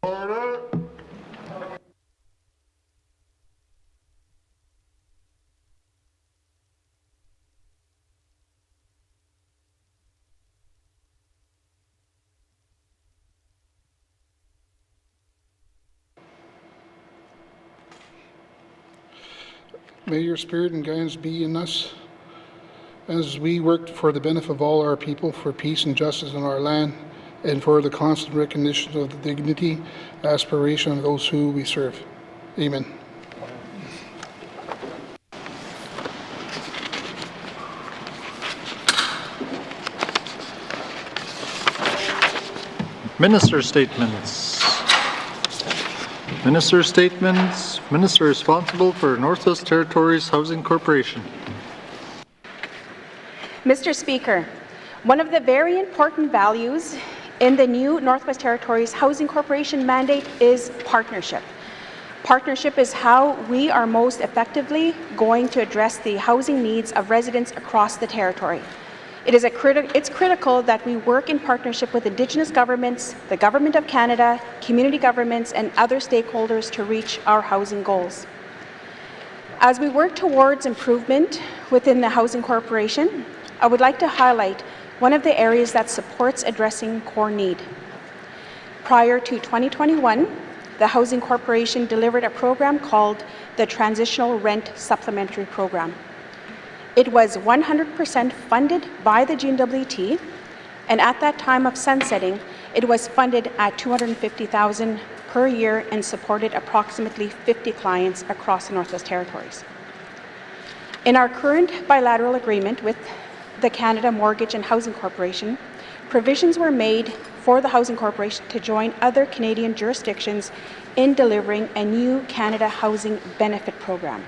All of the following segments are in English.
Order. May your spirit and guidance be in us as we work for the benefit of all our people, for peace and justice in our land, and for the constant recognition of the dignity, aspiration of those who we serve. Amen. Minister statements. Minister statements. Minister responsible for Northwest Territories Housing Corporation. Mr. Speaker, one of the very important values in the new Northwest Territories Housing Corporation mandate is partnership. Partnership is how we are most effectively going to address the housing needs of residents across the territory. It's critical that we work in partnership with Indigenous governments, the Government of Canada, community governments, and other stakeholders to reach our housing goals. As we work towards improvement within the Housing Corporation, I would like to highlight one of the areas that supports addressing core need. Prior to 2021, the Housing Corporation delivered a program called the Transitional Rent Supplementary Program. It was 100% funded by the N.W.T, and at that time of sunsetting, it was funded at $250,000 per year and supported approximately 50 clients across the Northwest Territories. In our current bilateral agreement with the Canada Mortgage and Housing Corporation, provisions were made for the Housing Corporation to join other Canadian jurisdictions in delivering a new Canada Housing Benefit Program.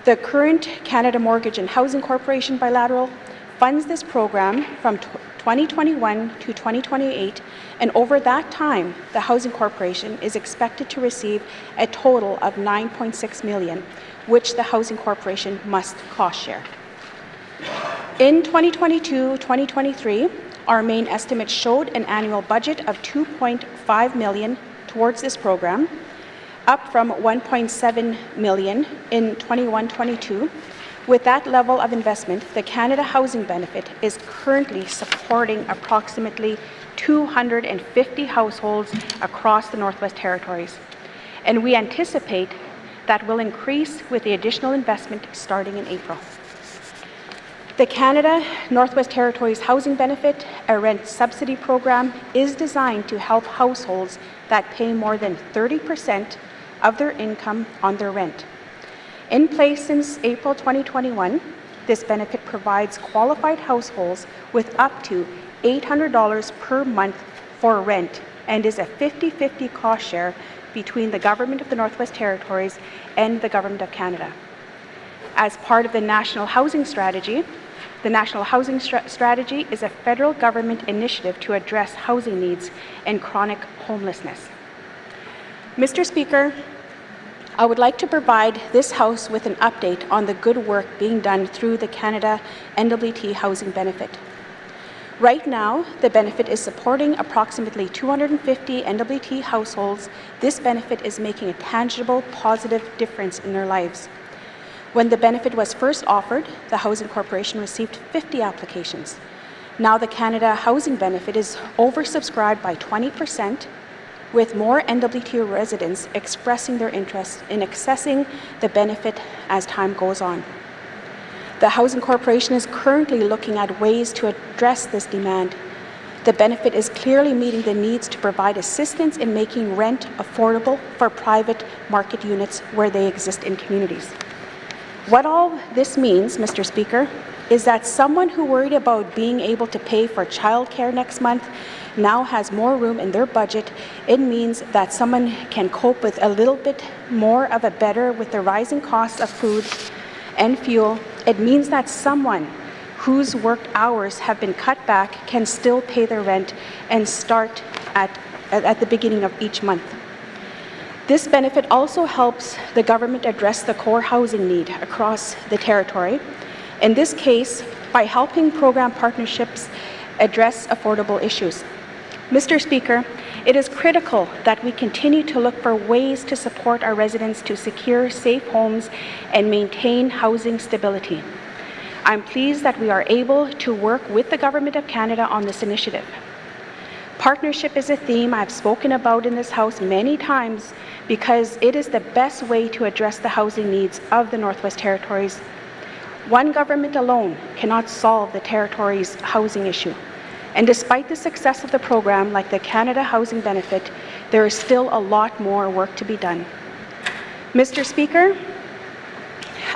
The current Canada Mortgage and Housing Corporation bilateral funds this program from 2021 to 2028, and over that time, the Housing Corporation is expected to receive a total of $9.6 million, which the Housing Corporation must cost share. In 2022-2023, our main estimates showed an annual budget of $2.5 million towards this program, up from $1.7 million in 21-22. With that level of investment, the Canada Housing Benefit is currently supporting approximately 250 households across the Northwest Territories, and we anticipate that will increase with the additional investment starting in April. The Canada Northwest Territories Housing Benefit, a rent subsidy program, is designed to help households that pay more than 30% of their income on their rent. In place since April 2021, this benefit provides qualified households with up to $800 per month for rent and is a 50-50 cost share between the Government of the Northwest Territories and the Government of Canada. As part of the National Housing Strategy, the National Housing Strategy is a federal government initiative to address housing needs and chronic homelessness. Mr. Speaker, I would like to provide this House with an update on the good work being done through the Canada N.W.T Housing Benefit. Right now, the benefit is supporting approximately 250 N.W.T households. This benefit is making a tangible, positive difference in their lives. When the benefit was first offered, the Housing Corporation received 50 applications. Now the Canada Housing Benefit is oversubscribed by 20%, with more N.W.T residents expressing their interest in accessing the benefit as time goes on. The Housing Corporation is currently looking at ways to address this demand. The benefit is clearly meeting the needs to provide assistance in making rent affordable for private market units where they exist in communities. What all this means, Mr. Speaker, is that someone who worried about being able to pay for childcare next month now has more room in their budget. It means that someone can cope with a little bit more of a better with the rising costs of food and fuel. It means that someone whose worked hours have been cut back can still pay their rent and start at the beginning of each month. This benefit also helps the government address the core housing need across the territory. In this case, by helping program partnerships address affordable issues. Mr. Speaker, It is critical that we continue to look for ways to support our residents to secure safe homes and maintain housing stability. I'm pleased that we are able to work with the Government of Canada on this initiative. Partnership is a theme I've spoken about in this House many times because it is the best way to address the housing needs of the Northwest Territories. One government alone cannot solve the Territories' housing issue. And despite the success of the program, like the Canada Housing Benefit, there is still a lot more work to be done. Mr. Speaker,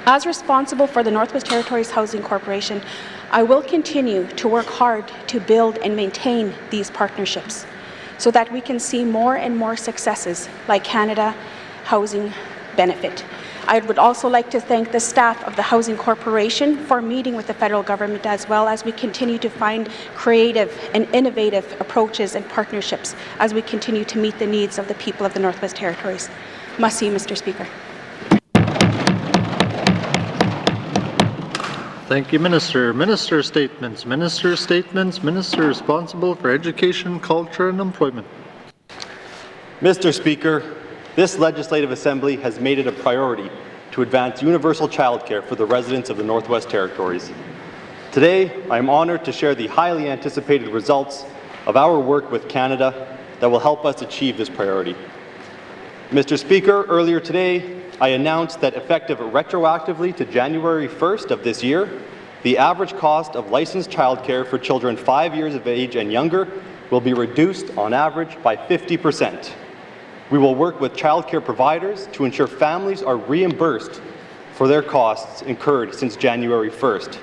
as responsible for the Northwest Territories Housing Corporation, I will continue to work hard to build and maintain these partnerships so that we can see more and more successes like Canada Housing Benefit. I would also like to thank the staff of the Housing Corporation for meeting with the federal government as well as we continue to find creative and innovative approaches and partnerships as we continue to meet the needs of the people of the Northwest Territories. Merci, Mr. Speaker. Thank you, Minister. Minister statements. Minister statements. Minister responsible for education, culture, and employment. Mr. Speaker, this Legislative Assembly has made it a priority to advance universal childcare for the residents of the Northwest Territories. Today, I am honoured to share the highly anticipated results of our work with Canada that will help us achieve this priority. Mr. Speaker, earlier today, I announced that effective retroactively to January 1st of this year, the average cost of licensed childcare for children 5 years of age and younger will be reduced on average by 50%. We will work with childcare providers to ensure families are reimbursed for their costs incurred since January 1st.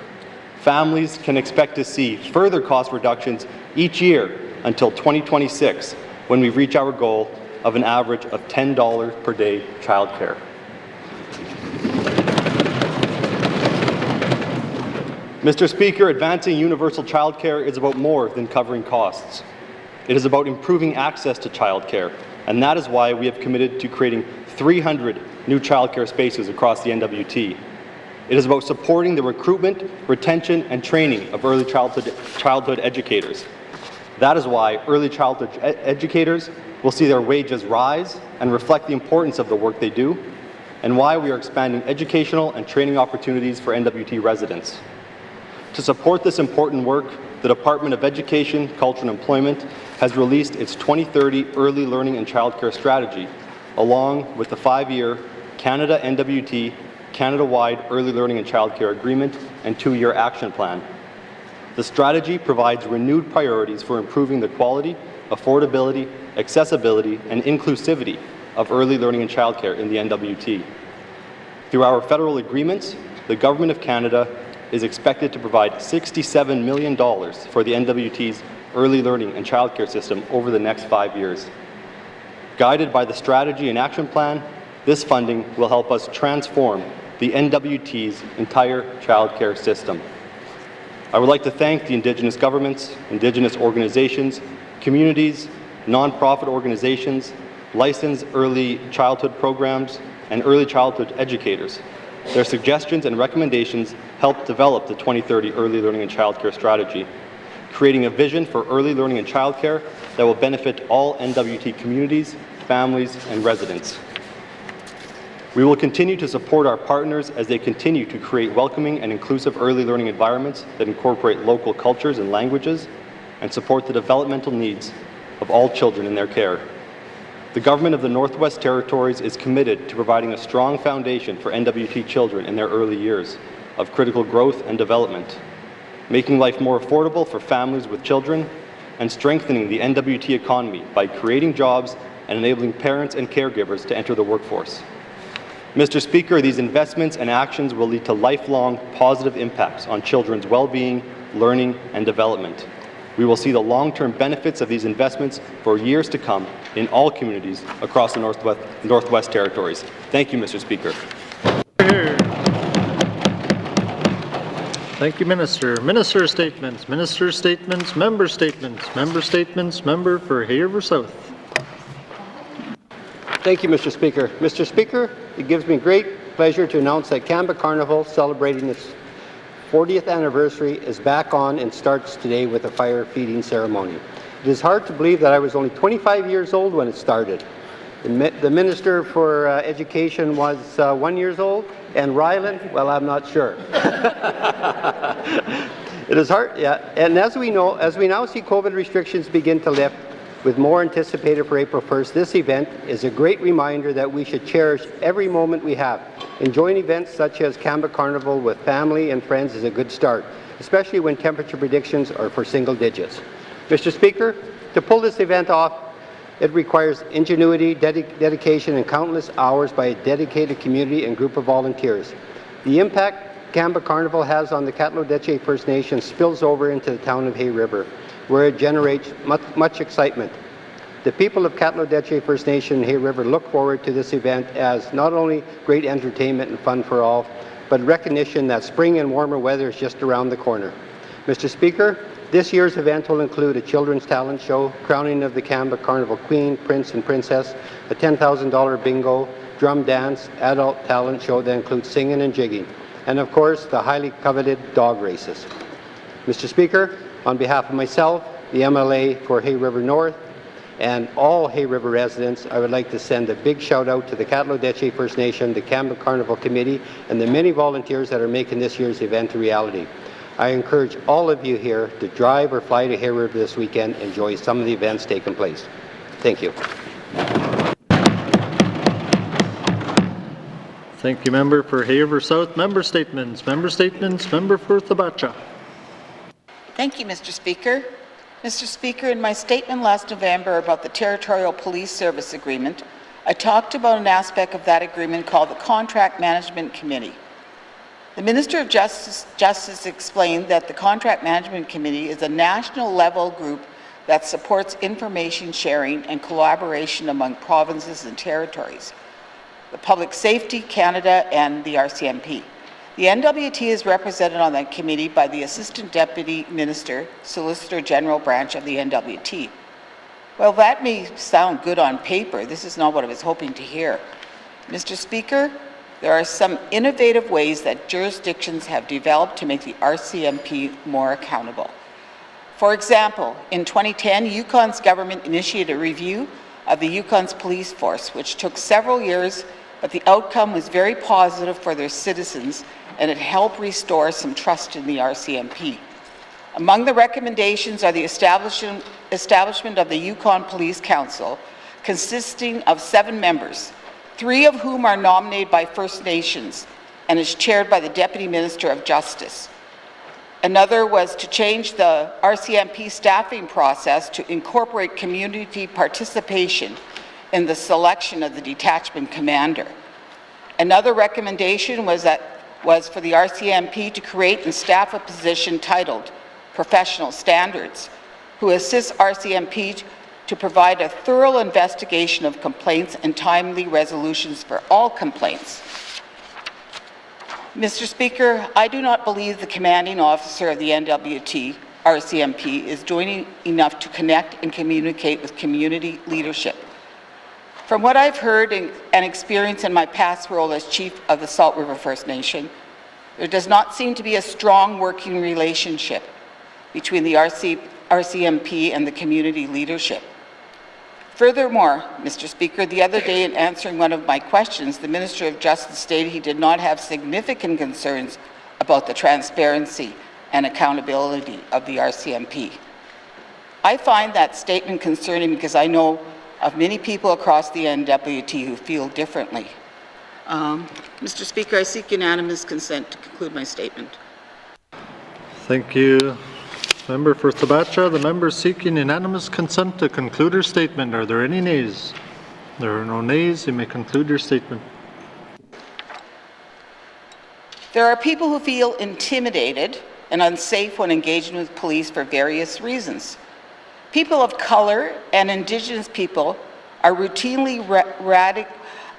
Families can expect to see further cost reductions each year until 2026, when we reach our goal of an average of $10 per day childcare. Mr. Speaker, advancing universal childcare is about more than covering costs. It is about improving access to childcare, and that is why we have committed to creating 300 new childcare spaces across the N.W.T. It is about supporting the recruitment, retention, and training of early childhood educators. That is why early childhood educators will see their wages rise and reflect the importance of the work they do, and why we are expanding educational and training opportunities for N.W.T. residents. To support this important work, the Department of Education, Culture and Employment has released its 2030 Early Learning and Childcare Strategy, along with the 5-year Canada N.W.T. Canada-wide Early Learning and Childcare Agreement and 2-year action plan. The strategy provides renewed priorities for improving the quality, affordability, accessibility, and inclusivity of early learning and childcare in the N.W.T. Through our federal agreements, the Government of Canada is expected to provide $67 million for the N.W.T's early learning and childcare system over the next 5 years. Guided by the strategy and action plan, this funding will help us transform the N.W.T's entire childcare system. I would like to thank the Indigenous governments, Indigenous organizations, communities, nonprofit organizations, licensed early childhood programs, and early childhood educators. Their suggestions and recommendations helped develop the 2030 Early Learning and Childcare Strategy, creating a vision for early learning and childcare that will benefit all N.W.T. communities, families, and residents. We will continue to support our partners as they continue to create welcoming and inclusive early learning environments that incorporate local cultures and languages and support the developmental needs of all children in their care. The Government of the Northwest Territories is committed to providing a strong foundation for N.W.T. children in their early years of critical growth and development, making life more affordable for families with children, and strengthening the N.W.T. economy by creating jobs and enabling parents and caregivers to enter the workforce. Mr. Speaker, these investments and actions will lead to lifelong positive impacts on children's well-being, learning, and development. We will see the long-term benefits of these investments for years to come in all communities across the Northwest Territories. Thank you, Mr. Speaker. Thank you, Minister. Minister statements. Minister statements. Member statements. Member statements. Member for Haverhill South. Thank you, Mr. Speaker. Mr. Speaker, it gives me great pleasure to announce that Canada Carnival, celebrating its 40th anniversary, is back on and starts today with a fire feeding ceremony. It is hard to believe that I was only 25 years old when it started. The Minister for Education was 1 year old, and Ryland, well, I'm not sure. It is hard, yeah. And as we now see COVID restrictions begin to lift, with more anticipated for April 1st, this event is a great reminder that we should cherish every moment we have. Enjoying events such as Canberra Carnival with family and friends is a good start, especially when temperature predictions are for single digits. Mr. Speaker, to pull this event off, it requires ingenuity, dedication, and countless hours by a dedicated community and group of volunteers. The impact Canberra Carnival has on the Acknowledgements First Nation spills over into the town of Hay River, where it generates much excitement. The people of Acknowledgements First Nation and Hay River look forward to this event as not only great entertainment and fun for all, but recognition that spring and warmer weather is just around the corner. Mr. Speaker, this year's event will include a children's talent show, crowning of the Canberra Carnival Queen, Prince and Princess, a $10,000 bingo, drum dance, adult talent show that includes singing and jigging, and of course the highly coveted dog races. Mr. Speaker, on behalf of myself, the MLA for Hay River North, and all Hay River residents, I would like to send a big shout out to the Acknowledgements First Nation, the Canberra Carnival Committee, and the many volunteers that are making this year's event a reality. I encourage all of you here to drive or fly to Hay River this weekend and enjoy some of the events taking place. Thank you. Thank you, Member for Hay River South. Member statements. Member statements. Member for Thabacha. Thank you, Mr. Speaker. Mr. Speaker, in my statement last November about the Territorial Police Service Agreement, I talked about an aspect of that agreement called the Contract Management Committee. The Minister of Justice explained that the Contract Management Committee is a national-level group that supports information sharing and collaboration among provinces and territories, the Public Safety Canada and the RCMP. The N.W.T is represented on that committee by the Assistant Deputy Minister, Solicitor General branch of the N.W.T. Well, that may sound good on paper. This is not what I was hoping to hear. Mr. Speaker, there are some innovative ways that jurisdictions have developed to make the RCMP more accountable. For example, in 2010, Yukon's government initiated a review of the Yukon's police force, which took several years, but the outcome was very positive for their citizens, and it helped restore some trust in the RCMP. Among the recommendations are the establishment of the Yukon Police Council, consisting of 7 members, 3 of whom are nominated by First Nations and is chaired by the Deputy Minister of Justice. Another was to change the RCMP staffing process to incorporate community participation in the selection of the detachment commander. Another recommendation was for the RCMP to create and staff a position titled Professional Standards, who assists RCMP to provide a thorough investigation of complaints and timely resolutions for all complaints. Mr. Speaker, I do not believe the commanding officer of the N.W.T. RCMP is doing enough to connect and communicate with community leadership. From what I've heard and experienced in my past role as Chief of the Salt River First Nation, there does not seem to be a strong working relationship between the RCMP and the community leadership. Furthermore, Mr. Speaker, the other day in answering one of my questions, the Minister of Justice stated he did not have significant concerns about the transparency and accountability of the RCMP. I find that statement concerning because I know of many people across the N.W.T. who feel differently. Mr. Speaker, I seek unanimous consent to conclude my statement. Thank you. Member for Thabacha, the member seeking unanimous consent to conclude her statement. Are there any nays? There are no nays. You may conclude your statement. There are people who feel intimidated and unsafe when engaging with police for various reasons. People of color and Indigenous people are routinely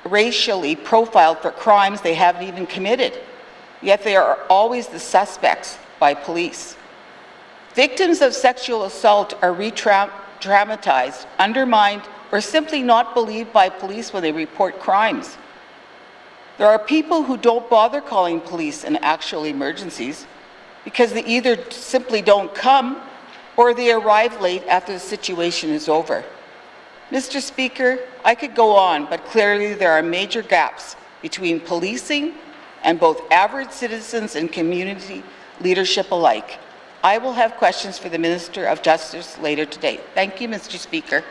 racially profiled for crimes they haven't even committed, yet they are always the suspects by police. Victims of sexual assault are re-traumatized, undermined, or simply not believed by police when they report crimes. There are people who don't bother calling police in actual emergencies because they either simply don't come or they arrive late after the situation is over. Mr. Speaker, I could go on, but clearly there are major gaps between policing and both average citizens and community leadership alike. I will have questions for the Minister of Justice later today. Thank you, Mr. Speaker.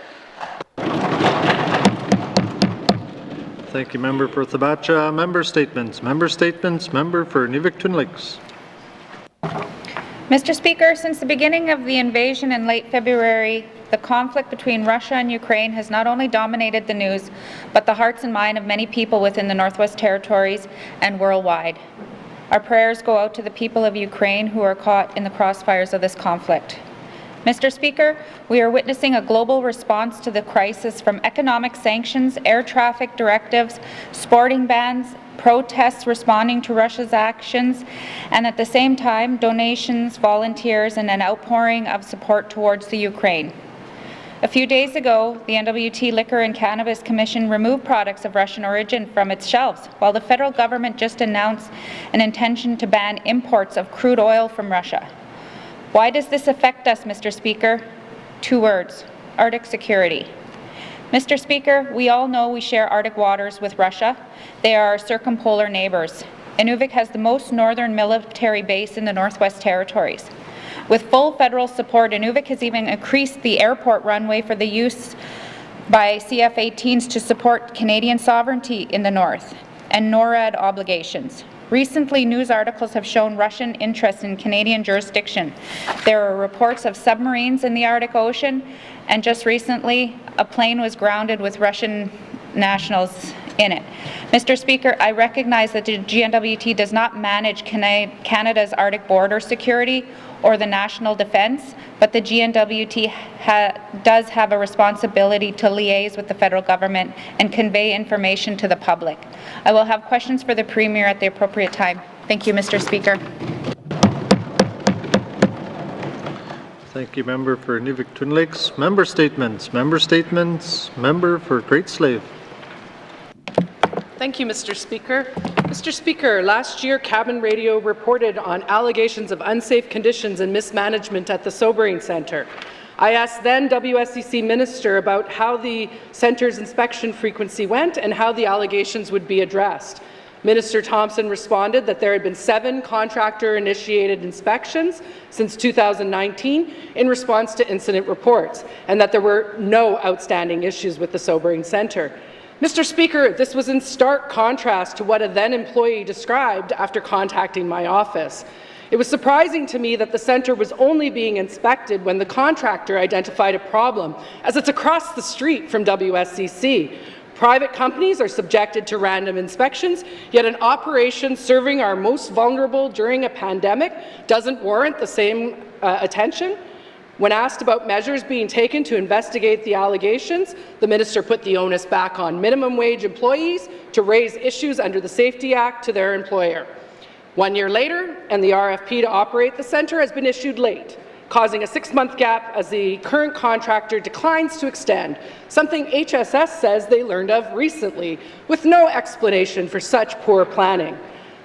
Thank you, Member for Thabatcha. Member statements. Member statements. Member for Nivik-Twin Lakes. Mr. Speaker, since the beginning of the invasion in late February, the conflict between Russia and Ukraine has not only dominated the news, but the hearts and minds of many people within the Northwest Territories and worldwide. Our prayers go out to the people of Ukraine who are caught in the crossfires of this conflict. Mr. Speaker, we are witnessing a global response to the crisis, from economic sanctions, air traffic directives, sporting bans, protests responding to Russia's actions, and at the same time, donations, volunteers, and an outpouring of support towards the Ukraine. A few days ago, the N.W.T. Liquor and Cannabis Commission removed products of Russian origin from its shelves, while the federal government just announced an intention to ban imports of crude oil from Russia. Why does this affect us, Mr. Speaker? 2 words: Arctic security. Mr. Speaker, we all know we share Arctic waters with Russia. They are our circumpolar neighbours. Inuvik has the most northern military base in the Northwest Territories. With full federal support, Inuvik has even increased the airport runway for the use by CF-18s to support Canadian sovereignty in the north and NORAD obligations. Recently, news articles have shown Russian interest in Canadian jurisdiction. There are reports of submarines in the Arctic Ocean, and just recently, a plane was grounded with Russian nationals in it. Mr. Speaker, I recognize that the N.W.T. does not manage Canada's Arctic border security or the national defence, but the N.W.T. does have a responsibility to liaise with the federal government and convey information to the public. I will have questions for the Premier at the appropriate time. Thank you, Mr. Speaker. Thank you, Member for Nivik-Twin Lakes. Member statements. Member statements. Member for Great Slave. Thank you, Mr. Speaker. Mr. Speaker, last year, Cabin Radio reported on allegations of unsafe conditions and mismanagement at the Sobering Centre. I asked then WSCC Minister about how the centre's inspection frequency went and how the allegations would be addressed. Minister Thompson responded that there had been 7 contractor-initiated inspections since 2019 in response to incident reports, and that there were no outstanding issues with the Sobering Centre. Mr. Speaker, this was in stark contrast to what a then-employee described after contacting my office. It was surprising to me that the centre was only being inspected when the contractor identified a problem, as it's across the street from WSCC. Private companies are subjected to random inspections, yet an operation serving our most vulnerable during a pandemic doesn't warrant the same attention. When asked about measures being taken to investigate the allegations, the minister put the onus back on minimum wage employees to raise issues under the Safety Act to their employer. 1 year later, and the RFP to operate the centre has been issued late, causing a 6-month gap as the current contractor declines to extend, something HSS says they learned of recently, with no explanation for such poor planning.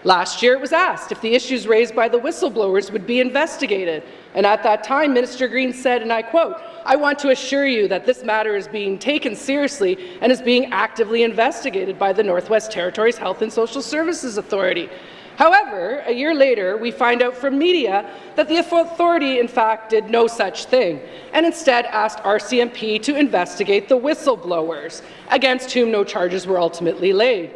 Last year, it was asked if the issues raised by the whistleblowers would be investigated, and at that time, Minister Green said, and I quote, "I want to assure you that this matter is being taken seriously and is being actively investigated by the Northwest Territories Health and Social Services Authority." However, a year later, we find out from media that the authority, in fact, did no such thing, and instead asked RCMP to investigate the whistleblowers, against whom no charges were ultimately laid.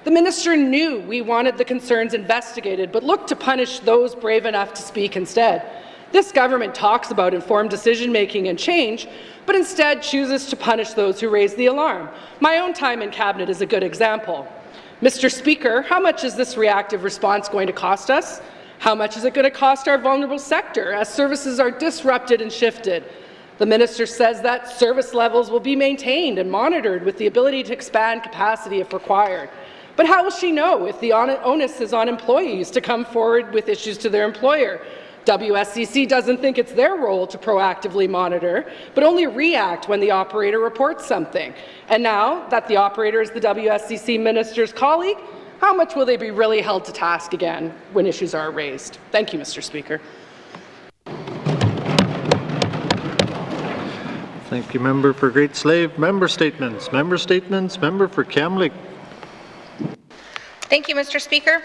The minister knew we wanted the concerns investigated, but looked to punish those brave enough to speak instead. This government talks about informed decision-making and change, but instead chooses to punish those who raise the alarm. My own time in Cabinet is a good example. Mr. Speaker, how much is this reactive response going to cost us? How much is it going to cost our vulnerable sector as services are disrupted and shifted? The minister says that service levels will be maintained and monitored with the ability to expand capacity if required. But how will she know if the onus is on employees to come forward with issues to their employer? WSCC doesn't think it's their role to proactively monitor, but only react when the operator reports something. And now that the operator is the WSCC minister's colleague, how much will they be really held to task again when issues are raised? Thank you, Mr. Speaker. Thank you, member for Great Slave. Member statements. Member statements. Member for Kamloops. Thank you, Mr. Speaker.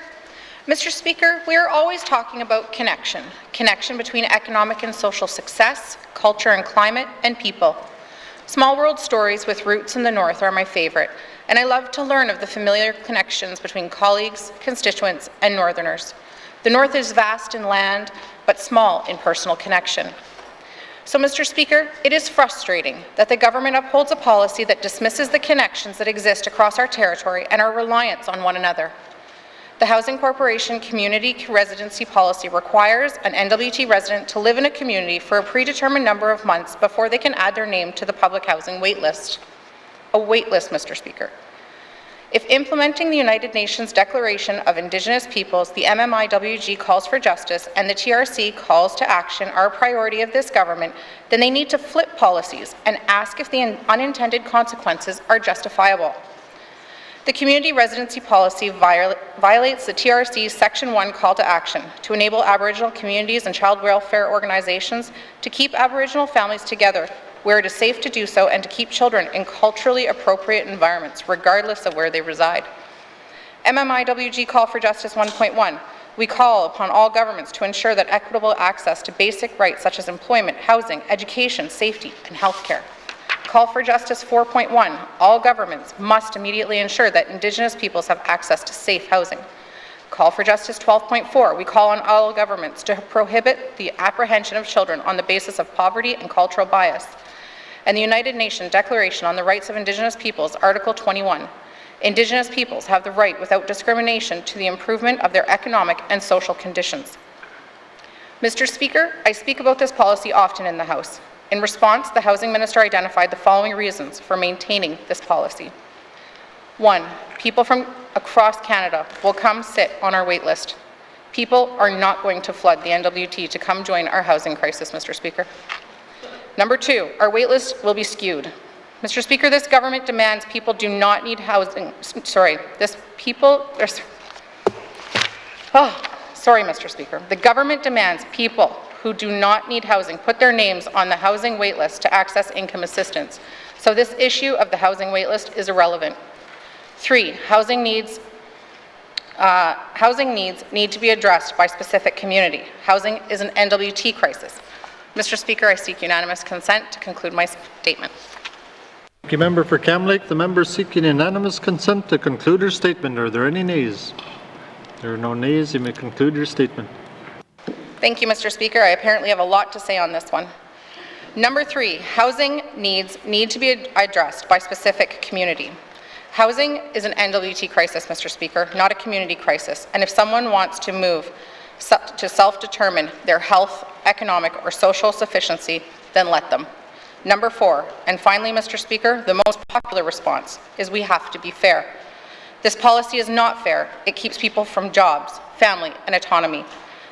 Mr. Speaker, we are always talking about connection between economic and social success, culture and climate, and people. Small world stories with roots in the North are my favourite, and I love to learn of the familiar connections between colleagues, constituents, and Northerners. The North is vast in land, but small in personal connection. So, Mr. Speaker, it is frustrating that the government upholds a policy that dismisses the connections that exist across our territory and our reliance on one another. The Housing Corporation Community Residency Policy requires an N.W.T. resident to live in a community for a predetermined number of months before they can add their name to the public housing waitlist. A waitlist, Mr. Speaker. If implementing the United Nations Declaration of Indigenous Peoples, the MMIWG calls for justice, and the TRC calls to action are a priority of this government, then they need to flip policies and ask if the unintended consequences are justifiable. The community residency policy violates the TRC's Section 1 call to action to enable Aboriginal communities and child welfare organizations to keep Aboriginal families together where it is safe to do so and to keep children in culturally appropriate environments, regardless of where they reside. MMIWG Call for Justice 1.1. We call upon all governments to ensure that equitable access to basic rights such as employment, housing, education, safety, and health care. Call for Justice 4.1. All governments must immediately ensure that Indigenous peoples have access to safe housing. Call for Justice 12.4. We call on all governments to prohibit the apprehension of children on the basis of poverty and cultural bias. And the United Nations Declaration on the Rights of Indigenous Peoples, Article 21. Indigenous peoples have the right without discrimination to the improvement of their economic and social conditions. Mr. Speaker, I speak about this policy often in the House. In response, the Housing Minister identified the following reasons for maintaining this policy. 1. People from across Canada will come sit on our wait list. People are not going to flood the N.W.T. to come join our housing crisis, Mr. Speaker. Number 2, our wait list will be skewed. Mr. Speaker, this government demands people do not need housing. Sorry, Mr. Speaker. The government demands people who do not need housing put their names on the housing wait list to access income assistance. So this issue of the housing wait list is irrelevant. 3, housing needs need to be addressed by specific community. Housing is an N.W.T. crisis. Mr. Speaker, I seek unanimous consent to conclude my statement. Thank you, member for Kamloops. The member seeking unanimous consent to conclude her statement. Are there any nays? There are no nays. You may conclude your statement. Thank you, Mr. Speaker. I apparently have a lot to say on this one. Number 3, housing needs need to be addressed by specific community. Housing is an N.W.T. crisis, Mr. Speaker, not a community crisis. And if someone wants to move to self-determine their health, economic, or social sufficiency, then let them. Number 4, and finally, Mr. Speaker, the most popular response is we have to be fair. This policy is not fair. It keeps people from jobs, family, and autonomy.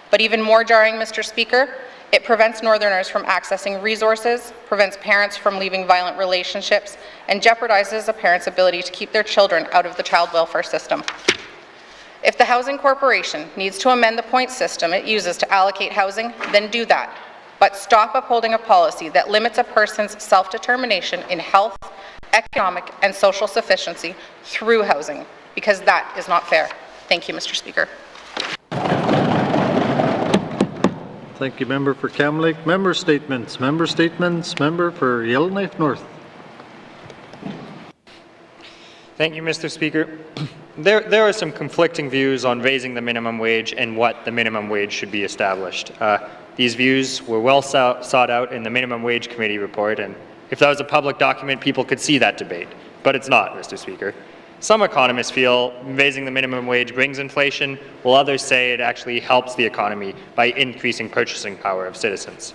But even more jarring, Mr. Speaker, it prevents Northerners from accessing resources, prevents parents from leaving violent relationships, and jeopardizes a parent's ability to keep their children out of the child welfare system. If the Housing Corporation needs to amend the point system it uses to allocate housing, then do that. But stop upholding a policy that limits a person's self-determination in health, economic, and social sufficiency through housing, because that is not fair. Thank you, Mr. Speaker. Thank you, member for Kamloops. Member statements. Member statements. Member for Yellowknife North. Thank you, Mr. Speaker. There are some conflicting views on raising the minimum wage and what the minimum wage should be established. These views were well sought out in the Minimum Wage Committee report, and if that was a public document, people could see that debate. But it's not, Mr. Speaker. Some economists feel raising the minimum wage brings inflation, while others say it actually helps the economy by increasing purchasing power of citizens.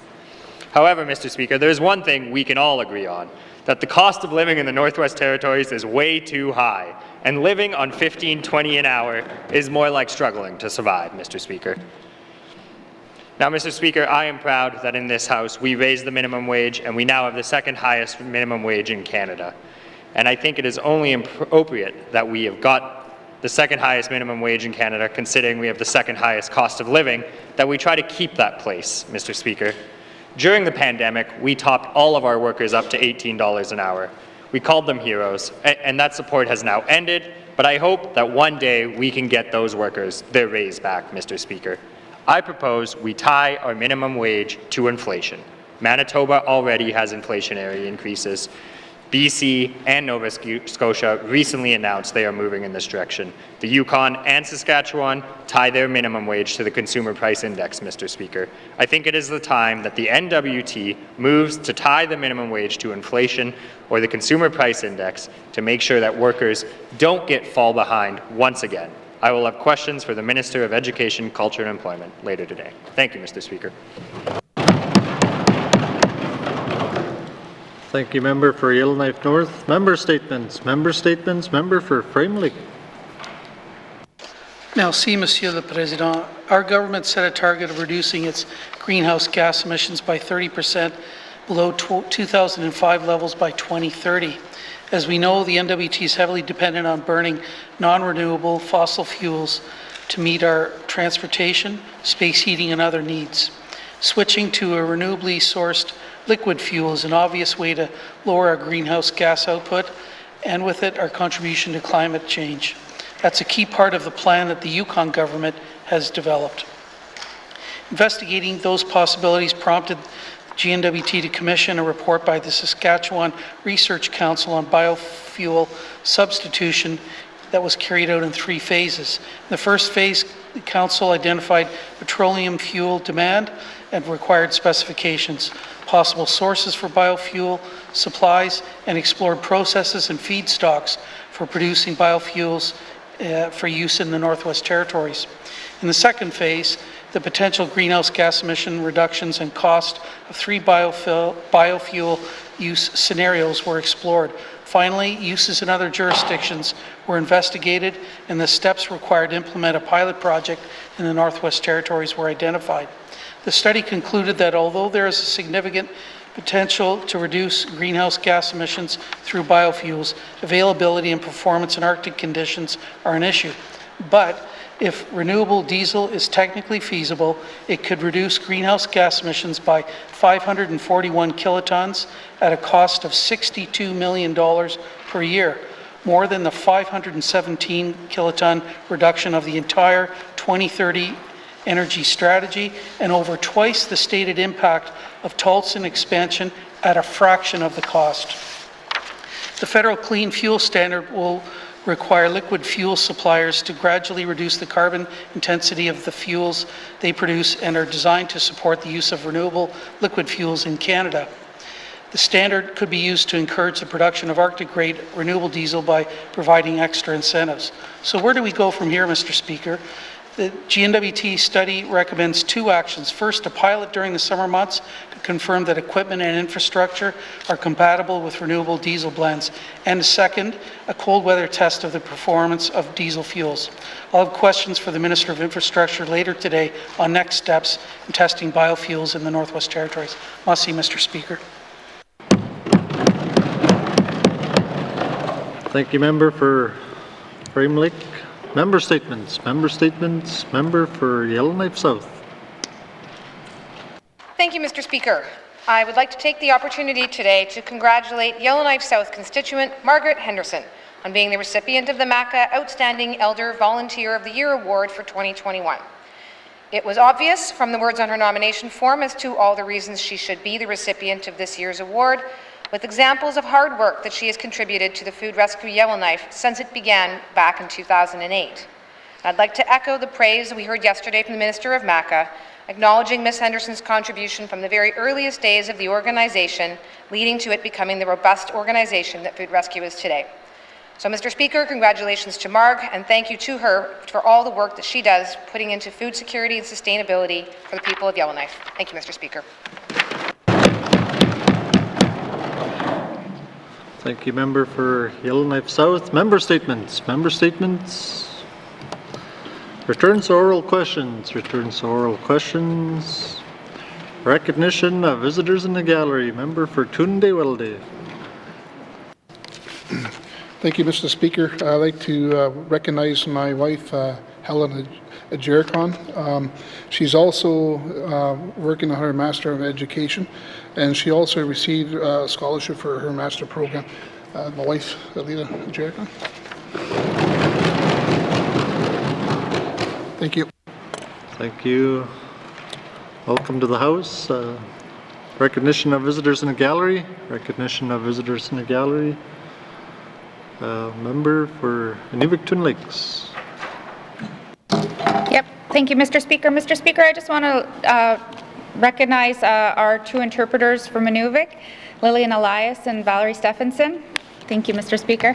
However, Mr. Speaker, there is one thing we can all agree on, that the cost of living in the Northwest Territories is way too high, and living on $15.20 an hour is more like struggling to survive, Mr. Speaker. Now, Mr. Speaker, I am proud that in this House we raised the minimum wage, and we now have the second highest minimum wage in Canada. And I think it is only appropriate that we have got the second highest minimum wage in Canada, considering we have the second highest cost of living, that we try to keep that place, Mr. Speaker. During the pandemic, we topped all of our workers up to $18 an hour. We called them heroes, and that support has now ended, but I hope that one day we can get those workers their raise back, Mr. Speaker. I propose we tie our minimum wage to inflation. Manitoba already has inflationary increases. BC and Nova Scotia recently announced they are moving in this direction. The Yukon and Saskatchewan tie their minimum wage to the Consumer Price Index, Mr. Speaker. I think it is the time that the N.W.T. moves to tie the minimum wage to inflation or the Consumer Price Index to make sure that workers don't fall behind once again. I will have questions for the Minister of Education, Culture and Employment later today. Thank you, Mr. Speaker. Thank you, member for Yellowknife North. Member statements. Member statements. Member for Framley. Merci, Monsieur le Président. Our government set a target of reducing its greenhouse gas emissions by 30% below 2005 levels by 2030. As we know, the N.W.T. is heavily dependent on burning non-renewable fossil fuels to meet our transportation, space heating, and other needs. Switching to a renewably sourced liquid fuel is an obvious way to lower our greenhouse gas output, and with it, our contribution to climate change. That's a key part of the plan that the Yukon government has developed. Investigating those possibilities prompted N.W.T. to commission a report by the Saskatchewan Research Council on biofuel substitution that was carried out in 3 phases. In the first phase, the Council identified petroleum fuel demand and required specifications, possible sources for biofuel supplies, and explored processes and feedstocks for producing biofuels for use in the Northwest Territories. In the second phase, the potential greenhouse gas emission reductions and cost of 3 biofuel use scenarios were explored. Finally, uses in other jurisdictions were investigated, and the steps required to implement a pilot project in the Northwest Territories were identified. The study concluded that although there is a significant potential to reduce greenhouse gas emissions through biofuels, availability and performance in Arctic conditions are an issue. But if renewable diesel is technically feasible, it could reduce greenhouse gas emissions by 541 kilotons at a cost of $62 million per year, more than the 517 kiloton reduction of the entire 2030 energy strategy, and over twice the stated impact of Tolson expansion at a fraction of the cost. The federal clean fuel standard will require liquid fuel suppliers to gradually reduce the carbon intensity of the fuels they produce and are designed to support the use of renewable liquid fuels in Canada. The standard could be used to encourage the production of Arctic-grade renewable diesel by providing extra incentives. So where do we go from here, Mr. Speaker? The N.W.T. study recommends 2 actions. First, a pilot during the summer months to confirm that equipment and infrastructure are compatible with renewable diesel blends. And second, a cold weather test of the performance of diesel fuels. I'll have questions for the Minister of Infrastructure later today on next steps in testing biofuels in the Northwest Territories. Merci, Mr. Speaker. Thank you, member for Framley. Member statements. Member statements. Member for Yellowknife South. Thank you, Mr. Speaker. I would like to take the opportunity today to congratulate Yellowknife South constituent Margaret Henderson on being the recipient of the MACA Outstanding Elder Volunteer of the Year Award for 2021. It was obvious from the words on her nomination form as to all the reasons she should be the recipient of this year's award, with examples of hard work that she has contributed to the Food Rescue Yellowknife since it began back in 2008. I'd like to echo the praise we heard yesterday from the Minister of MACA, acknowledging Ms. Henderson's contribution from the very earliest days of the organization, leading to it becoming the robust organization that Food Rescue is today. So, Mr. Speaker, congratulations to Marg, and thank you to her for all the work that she does putting into food security and sustainability for the people of Yellowknife. Thank you, Mr. Speaker. Thank you, member for Yellowknife South. Member statements. Member statements. Returns to oral questions. Returns to oral questions. Recognition of visitors in the gallery. Member for Tunde-Welde. Thank you, Mr. Speaker. I'd like to recognize my wife, Helen Jericon. She's also working on her Master of Education, and she also received a scholarship for her master program. My wife, Alita Jericon. Thank you. Thank you. Welcome to the House. Recognition of visitors in the gallery. Recognition of visitors in the gallery. Member for N.W.T. Lakes. Yep. Thank you, Mr. Speaker. Mr. Speaker, I just want to recognize our two interpreters from Inuvik, Lillian Elias and Valerie Stephenson. Thank you, Mr. Speaker.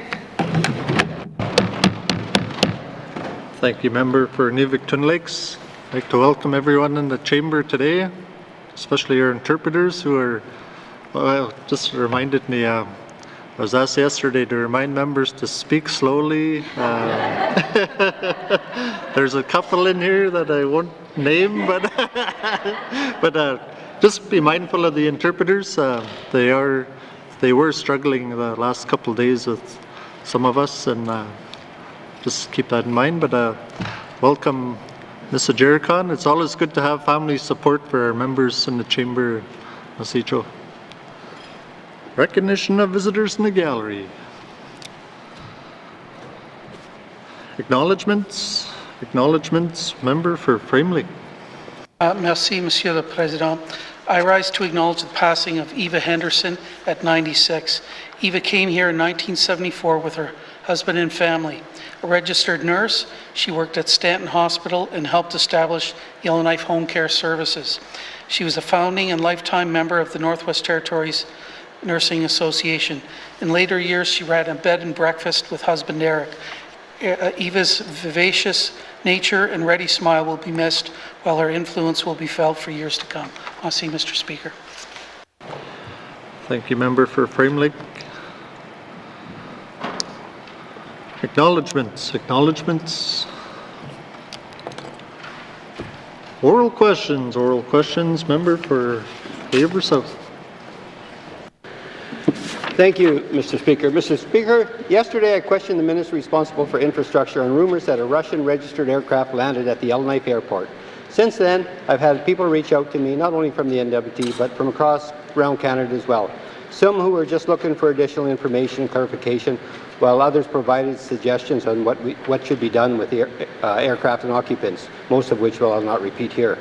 Thank you, Member for N.W.T. Lakes. I'd like to welcome everyone in the chamber today, especially our interpreters who are, well, just reminded me, I was asked yesterday to remind members to speak slowly. There's a couple in here that I won't name, but just be mindful of the interpreters. They were struggling the last couple of days with some of us, and just keep that in mind. But welcome, Ms. Jericon. It's always good to have family support for our members in the chamber, Masicho. Recognition of visitors in the gallery. Acknowledgements. Acknowledgements. Member for Framley. Merci, Monsieur le Président. I rise to acknowledge the passing of Eva Henderson at 96. Eva came here in 1974 with her husband and family. A registered nurse, she worked at Stanton Hospital and helped establish Yellowknife Home Care Services. She was a founding and lifetime member of the Northwest Territories Nursing Association. In later years, she ran a bed and breakfast with husband Eric. Eva's vivacious nature and ready smile will be missed, while her influence will be felt for years to come. Merci, Mr. Speaker. Thank you, Member for Framley. Acknowledgements. Acknowledgements. Oral questions. Oral questions. Member for Haver South. Thank you, Mr. Speaker. Mr. Speaker, yesterday I questioned the minister responsible for infrastructure on rumors that a Russian-registered aircraft landed at the Yellowknife Airport. Since then, I've had people reach out to me, not only from the N.W.T, but from across around Canada as well. Some who were just looking for additional information and clarification, while others provided suggestions on what should be done with the aircraft and occupants, most of which I'll not repeat here.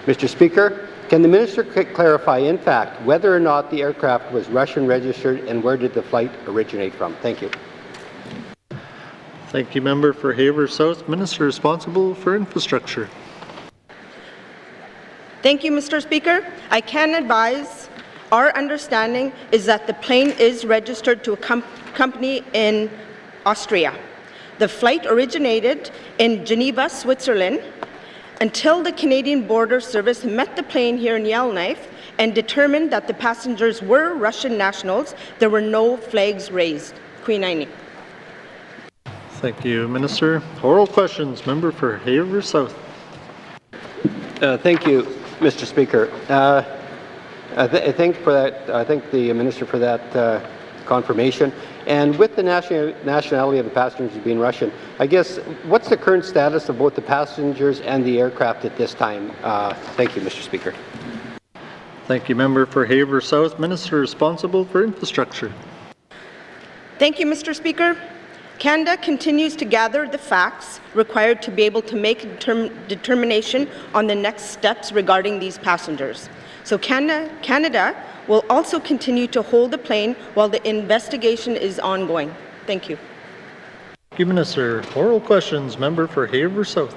Mr. Speaker, can the minister clarify, in fact, whether or not the aircraft was Russian registered and where did the flight originate from? Thank you. Thank you, Member for Haver South. Minister responsible for infrastructure. Thank you, Mr. Speaker. I can advise our understanding is that the plane is registered to a company in Austria. The flight originated in Geneva, Switzerland, until the Canadian Border Service met the plane here in Yellowknife and determined that the passengers were Russian nationals. There were no flags raised. Queen Aini. Thank you, Minister. Oral questions. Member for Haver South. Thank you, Mr. Speaker. I thank the minister for that confirmation. And with the nationality of the passengers being Russian, I guess, what's the current status of both the passengers and the aircraft at this time? Thank you, Mr. Speaker. Thank you, Member for Haver South. Minister responsible for infrastructure. Thank you, Mr. Speaker. Canada continues to gather the facts required to be able to make a determination on the next steps regarding these passengers. So Canada will also continue to hold the plane while the investigation is ongoing. Thank you. Thank you, Minister. Oral questions. Member for Haver South.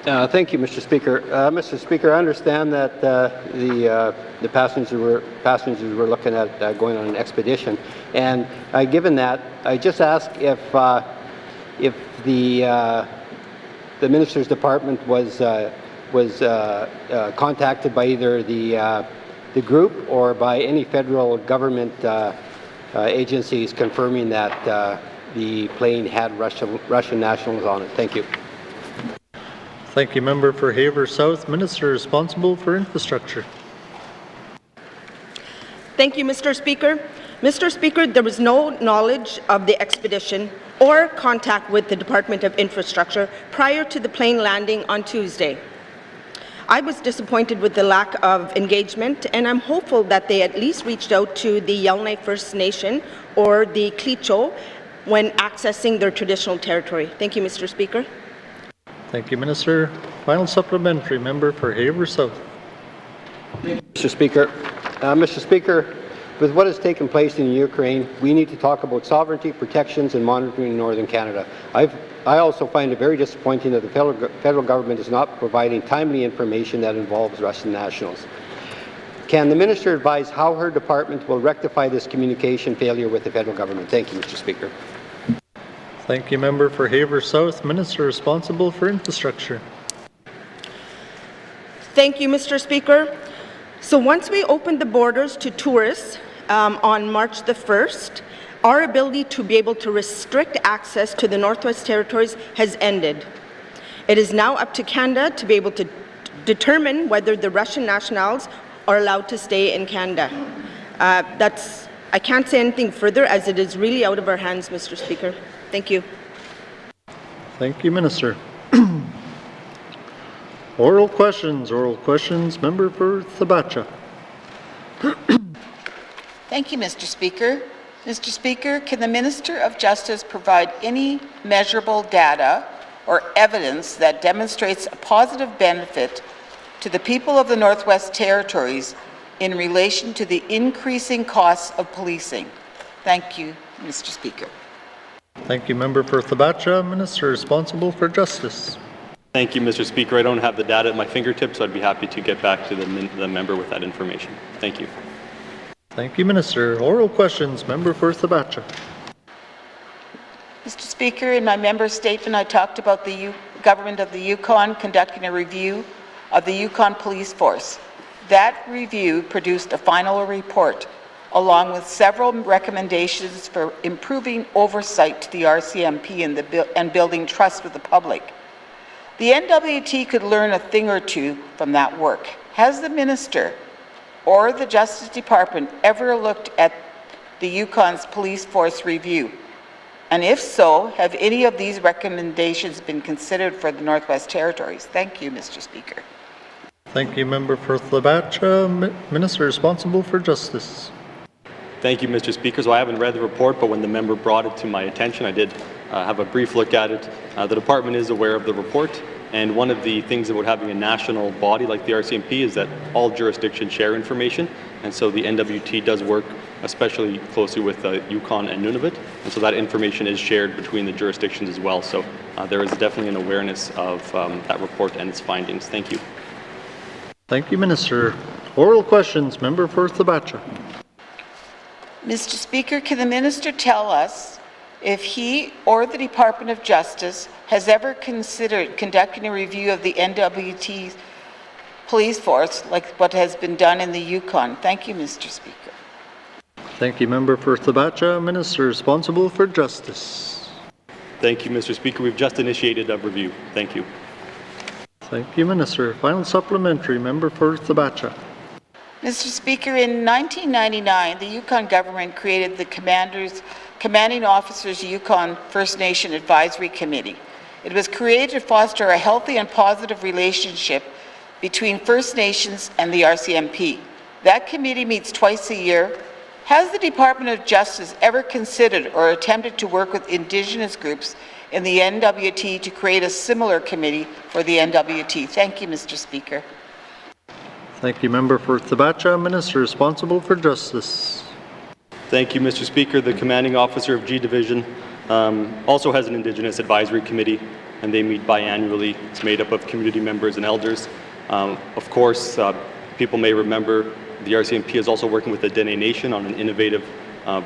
Thank you, Mr. Speaker. Mr. Speaker, I understand that the passengers were looking at going on an expedition, and given that, I just ask if the minister's department was contacted by either the group or by any federal government agencies confirming that the plane had Russian nationals on it. Thank you. Thank you, Member for Haver South. Minister responsible for infrastructure. Thank you, Mr. Speaker. Mr. Speaker, there was no knowledge of the expedition or contact with the Department of Infrastructure prior to the plane landing on Tuesday. I was disappointed with the lack of engagement, and I'm hopeful that they at least reached out to the Yellowknife First Nation or the Clicho when accessing their traditional territory. Thank you, Mr. Speaker. Thank you, Minister. Final supplementary, member for Haver South. Mr. Speaker. Mr. Speaker, with what has taken place in Ukraine, we need to talk about sovereignty, protections, and monitoring in Northern Canada. I also find it very disappointing that the federal government is not providing timely information that involves Russian nationals. Can the minister advise how her department will rectify this communication failure with the federal government? Thank you, Mr. Speaker. Thank you, member for Haver South. Minister responsible for infrastructure. Thank you, Mr. Speaker. So once we opened the borders to tourists on March the 1st, our ability to be able to restrict access to the Northwest Territories has ended. It is now up to Canada to be able to determine whether the Russian nationals are allowed to stay in Canada. I can't say anything further as it is really out of our hands, Mr. Speaker. Thank you. Thank you, Minister. Oral questions, member for Thabacha. Thank you, Mr. Speaker. Mr. Speaker, can the Minister of Justice provide any measurable data or evidence that demonstrates a positive benefit to the people of the Northwest Territories in relation to the increasing costs of policing? Thank you, Mr. Speaker. Thank you, member for Thabacha. Minister responsible for justice. Thank you, Mr. Speaker. I don't have the data at my fingertips, so I'd be happy to get back to the member with that information. Thank you. Thank you, Minister. Oral questions, member for Thabacha. Mr. Speaker, in my member statement, I talked about the government of the Yukon conducting a review of the Yukon Police Force. That review produced a final report, along with several recommendations for improving oversight to the RCMP and building trust with the public. The N.W.T could learn a thing or two from that work. Has the Minister or the Justice Department ever looked at the Yukon's police force review? And if so, have any of these recommendations been considered for the Northwest Territories? Thank you, Mr. Speaker. Thank you, member for Thabacha. Minister responsible for justice. Thank you, Mr. Speaker. So I haven't read the report, but when the member brought it to my attention, I did have a brief look at it. The department is aware of the report, and one of the things about having a national body like the RCMP is that all jurisdictions share information, and so the N.W.T does work especially closely with Yukon and Nunavut, and so that information is shared between the jurisdictions as well. So there is definitely an awareness of that report and its findings. Thank you. Thank you, Minister. Oral questions, member for Thabacha. Mr. Speaker, can the Minister tell us if he or the Department of Justice has ever considered conducting a review of the N.W.T's police force like what has been done in the Yukon? Thank you, Mr. Speaker. Thank you, member for Thabacha. Minister responsible for justice. Thank you, Mr. Speaker. We've just initiated a review. Thank you. Thank you, Minister. Final supplementary, member for Thabacha. Mr. Speaker, in 1999, the Yukon government created the Commanding Officers Yukon First Nation Advisory Committee. It was created to foster a healthy and positive relationship between First Nations and the RCMP. That committee meets twice a year. Has the Department of Justice ever considered or attempted to work with Indigenous groups in the N.W.T to create a similar committee for the N.W.T? Thank you, Mr. Speaker. Thank you, member for Thabacha. Minister responsible for justice. Thank you, Mr. Speaker. The commanding officer of G Division also has an Indigenous advisory committee, and they meet biannually. It's made up of community members and elders. Of course, people may remember the RCMP is also working with the Dene Nation on an innovative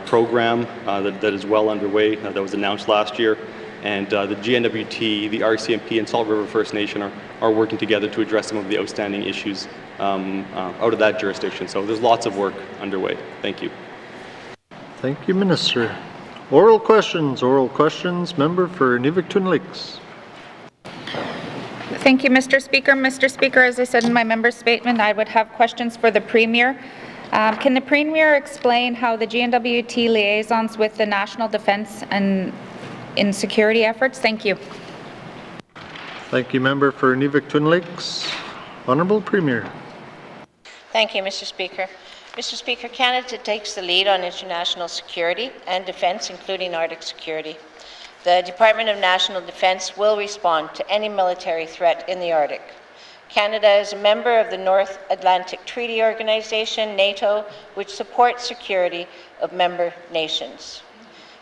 program that is well underway, that was announced last year. And the GNWT, the RCMP, and Salt River First Nation are working together to address some of the outstanding issues out of that jurisdiction. So there's lots of work underway. Thank you. Thank you, Minister. Oral questions, member for Nivik-Twin Lakes. Thank you, Mr. Speaker. Mr. Speaker, as I said in my member statement, I would have questions for the Premier. Can the Premier explain how the GNWT liaisons with the National Defence and in security efforts. Thank you. Thank you, member for Nivik-Twin Lakes. Honourable Premier. Thank you, Mr. Speaker. Mr. Speaker, Canada takes the lead on international security and defence, including Arctic security. The Department of National Defence will respond to any military threat in the Arctic. Canada is a member of the North Atlantic Treaty Organization, NATO, which supports security of member nations.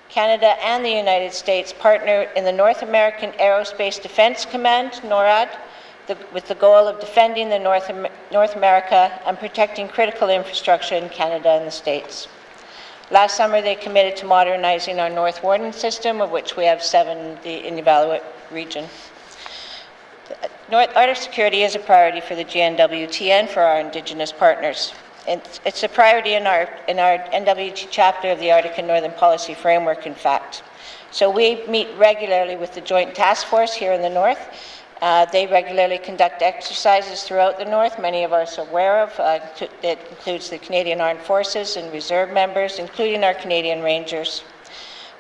Canada and the United States partner in the North American Aerospace Defense Command, NORAD, with the goal of defending the North America and protecting critical infrastructure in Canada and the States. Last summer, they committed to modernizing our North Warden system, of which we have 7 in the Iqaluit region. Arctic security is a priority for the N.W.T and for our Indigenous partners. It's a priority in our N.W.T chapter of the Arctic and Northern Policy Framework, in fact. So we meet regularly with the Joint Task Force here in the North. They regularly conduct exercises throughout the North, many of us are aware of. It includes the Canadian Armed Forces and Reserve members, including our Canadian Rangers.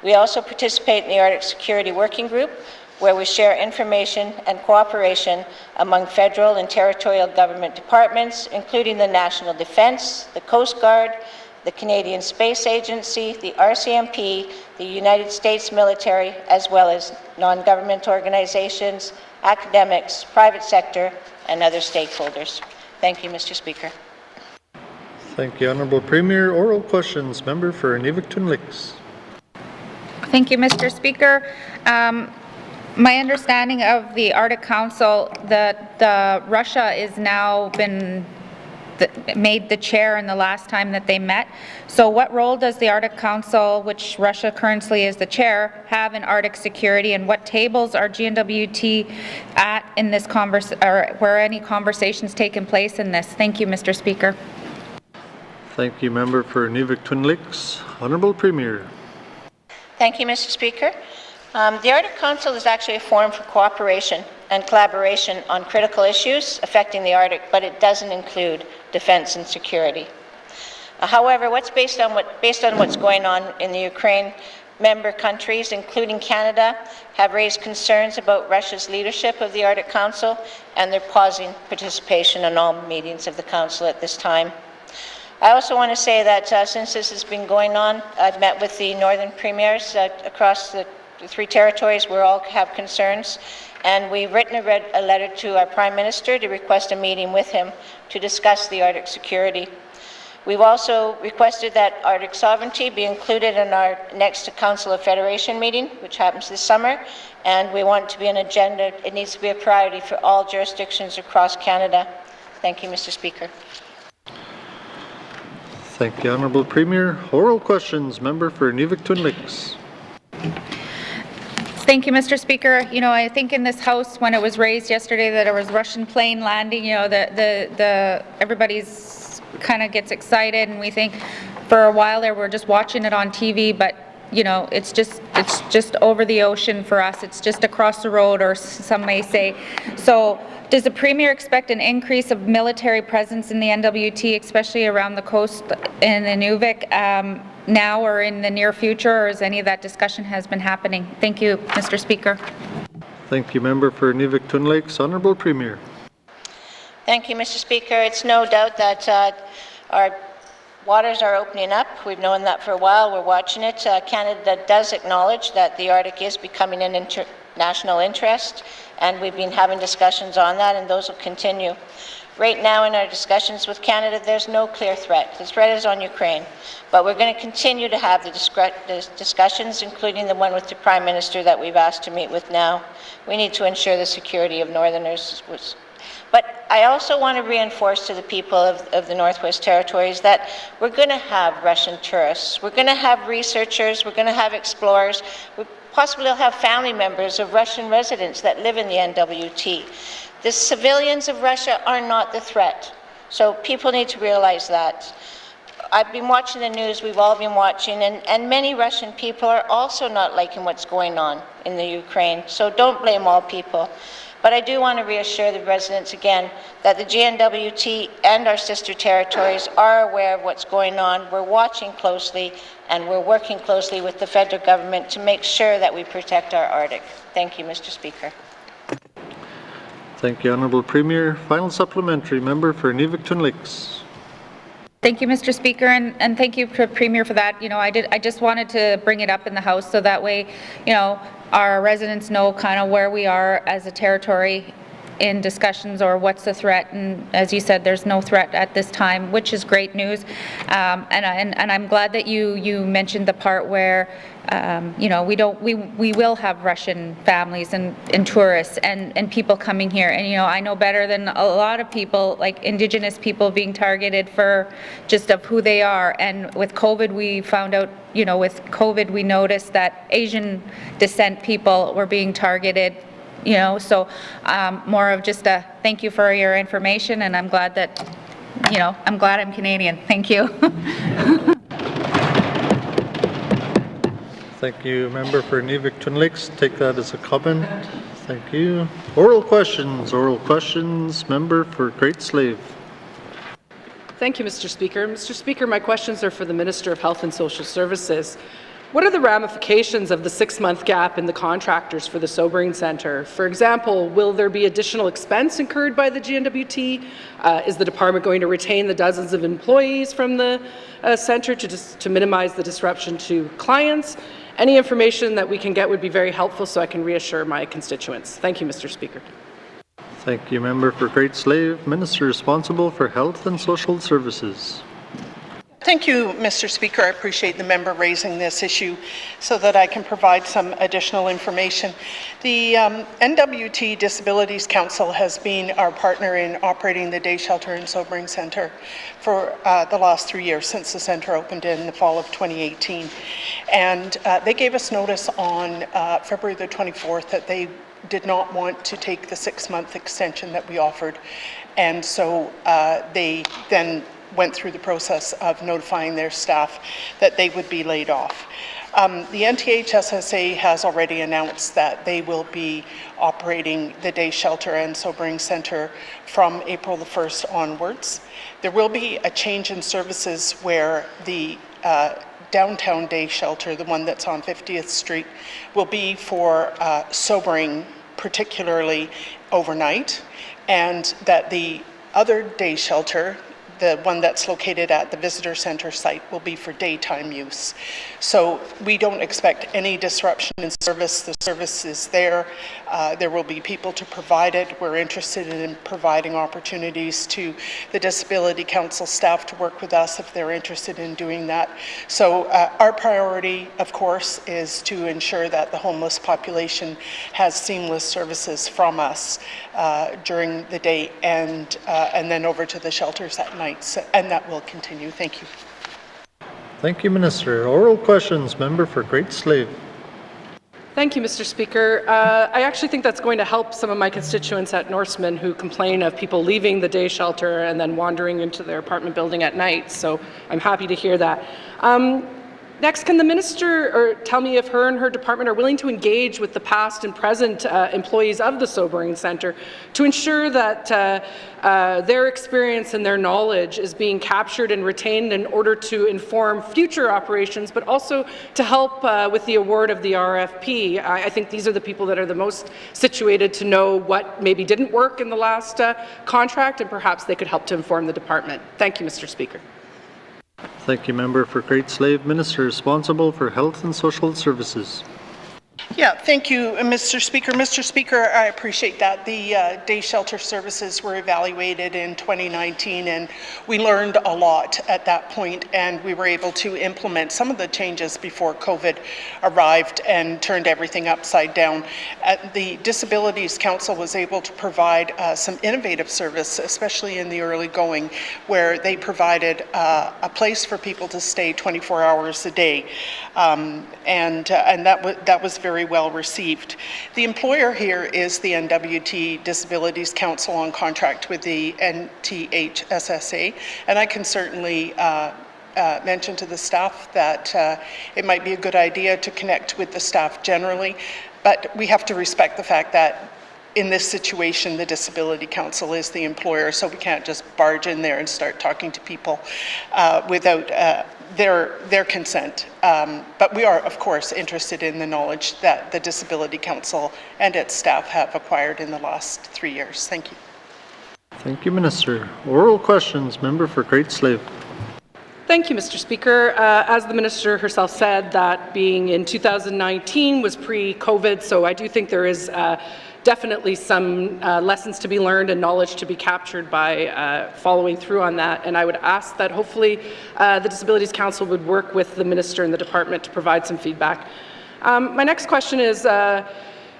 We also participate in the Arctic Security Working Group, where we share information and cooperation among federal and territorial government departments, including the National Defence, the Coast Guard, the Canadian Space Agency, the RCMP, the United States military, as well as non-government organizations, academics, private sector, and other stakeholders. Thank you, Mr. Speaker. Thank you, Honourable Premier. Oral questions. Member for Nivik-Twin Lakes. Thank you, Mr. Speaker. My understanding of the Arctic Council, that Russia is now been made the chair in the last time that they met. So what role does the Arctic Council, which Russia currently is the chair, have in Arctic security, and what tables are N.W.T at in this or where any conversations taken place in this? Thank you, Mr. Speaker. Thank you, member for Nivik-Twin Lakes. Honourable Premier. Thank you, Mr. Speaker. The Arctic Council is actually a forum for cooperation and collaboration on critical issues affecting the Arctic, but it doesn't include defense and security. However, based on what's going on in the Ukraine, member countries, including Canada, have raised concerns about Russia's leadership of the Arctic Council, and they're pausing participation in all meetings of the Council at this time. I also want to say that since this has been going on, I've met with the northern premiers across the 3 territories. We all have concerns, and we've written a letter to our Prime Minister to request a meeting with him to discuss the Arctic security. We've also requested that Arctic sovereignty be included in our next Council of Federation meeting, which happens this summer, and we want it to be an agenda. It needs to be a priority for all jurisdictions across Canada. Thank you, Mr. Speaker. Thank you, Honourable Premier. Oral questions. Member for Nivik-Twin Lakes. Thank you, Mr. Speaker. You know, I think in this House, when it was raised yesterday that there was Russian plane landing, you know, everybody's kind of gets excited, and we think for a while there we're just watching it on TV, but you know, it's just over the ocean for us. It's just across the road, or some may say. So does the Premier expect an increase of military presence in the N.W.T, especially around the coast in the Nunavik, now or in the near future, or is any of that discussion has been happening? Thank you, Mr. Speaker. Thank you, member for Nivik-Twin Lakes. Honourable Premier. Thank you, Mr. Speaker. It's no doubt that our waters are opening up. We've known that for a while. We're watching it. Canada does acknowledge that the Arctic is becoming an international interest, and we've been having discussions on that, and those will continue. Right now in our discussions with Canada, there's no clear threat. The threat is on Ukraine, but we're going to continue to have the discussions, including the one with the Prime Minister that we've asked to meet with now. We need to ensure the security of Northerners. But I also want to reinforce to the people of the Northwest Territories that we're going to have Russian tourists, we're going to have researchers, we're going to have explorers, we possibly will have family members of Russian residents that live in the N.W.T. The civilians of Russia are not the threat, so people need to realize that. I've been watching the news, we've all been watching, and many Russian people are also not liking what's going on in the Ukraine, so don't blame all people. But I do want to reassure the residents again that the N.W.T and our sister territories are aware of what's going on. We're watching closely, and we're working closely with the federal government to make sure that we protect our Arctic. Thank you, Mr. Speaker. Thank you, Honourable Premier. Final supplementary, member for N.W.T. Lakes. Thank you, Mr. Speaker, and thank you, Premier, for that. You know, I just wanted to bring it up in the House so that way, you know, our residents know kind of where we are as a territory in discussions or what's the threat. And as you said, there's no threat at this time, which is great news. And I'm glad that you mentioned the part where you know, we will have Russian families and tourists and people coming here. And you know, I know better than a lot of people, like Indigenous people, being targeted for just of who they are. And with COVID, we found out, you know, with COVID, we noticed that Asian descent people were being targeted. You know, so more of just a thank you for your information, and I'm glad that, you know, I'm glad I'm Canadian. Thank you. Thank you, member for N.W.T. Lakes. Take that as a comment. Thank you. Oral questions, member for Great Slave. Thank you, Mr. Speaker. Mr. Speaker, my questions are for the Minister of Health and Social Services. What are the ramifications of the 6-month gap in the contractors for the Sobering Centre? For example, will there be additional expense incurred by the N.W.T? Is the department going to retain the dozens of employees from the centre to minimize the disruption to clients? Any information that we can get would be very helpful so I can reassure my constituents. Thank you, Mr. Speaker. Thank you, member for Great Slave. Minister responsible for Health and Social Services. Thank you, Mr. Speaker. I appreciate the member raising this issue so that I can provide some additional information. The N.W.T Disabilities Council has been our partner in operating the Day Shelter and Sobering Centre for the last 3 years since the centre opened in the fall of 2018. And they gave us notice on February the 24th that they did not want to take the 6-month extension that we offered. And so they then went through the process of notifying their staff that they would be laid off. The NTHSSA has already announced that they will be operating the Day Shelter and Sobering Centre from April the 1st onwards. There will be a change in services where the downtown Day Shelter, the one that's on 50th Street, will be for sobering, particularly overnight, and that the other Day Shelter, the one that's located at the visitor center site, will be for daytime use. So we don't expect any disruption in service. The service is there. There will be people to provide it. We're interested in providing opportunities to the Disability Council staff to work with us if they're interested in doing that. So our priority, of course, is to ensure that the homeless population has seamless services from us during the day and then over to the shelters at night. And that will continue. Thank you. Thank you, Minister. Oral questions, member for Great Slave. Thank you, Mr. Speaker. I actually think that's going to help some of my constituents at Norseman who complain of people leaving the day shelter and then wandering into their apartment building at night. So I'm happy to hear that. Next, can the minister tell me if her and her department are willing to engage with the past and present employees of the Sobering Centre to ensure that their experience and their knowledge is being captured and retained in order to inform future operations, but also to help with the award of the RFP? I think these are the people that are the most situated to know what maybe didn't work in the last contract, and perhaps they could help to inform the department. Thank you, Mr. Speaker. Thank you, member for Great Slave. Minister responsible for Health and Social Services. Yeah, thank you, Mr. Speaker. Mr. Speaker, I appreciate that. The day shelter services were evaluated in 2019, and we learned a lot at that point, and we were able to implement some of the changes before COVID arrived and turned everything upside down. The Disabilities Council was able to provide some innovative service, especially in the early going, where they provided a place for people to stay 24 hours a day, and that was very well received. The employer here is the N.W.T Disabilities Council on contract with the NTHSSA, and I can certainly mention to the staff that it might be a good idea to connect with the staff generally, but we have to respect the fact that in this situation, the Disability Council is the employer, so we can't just barge in there and start talking to people without their consent. But we are, of course, interested in the knowledge that the Disability Council and its staff have acquired in the last 3 years. Thank you. Thank you, Minister. Oral questions. Member for Great Slave. Thank you, Mr. Speaker. As the Minister herself said, that being in 2019 was pre-COVID, so I do think there is definitely some lessons to be learned and knowledge to be captured by following through on that. And I would ask that hopefully the Disabilities Council would work with the Minister and the Department to provide some feedback. My next question is,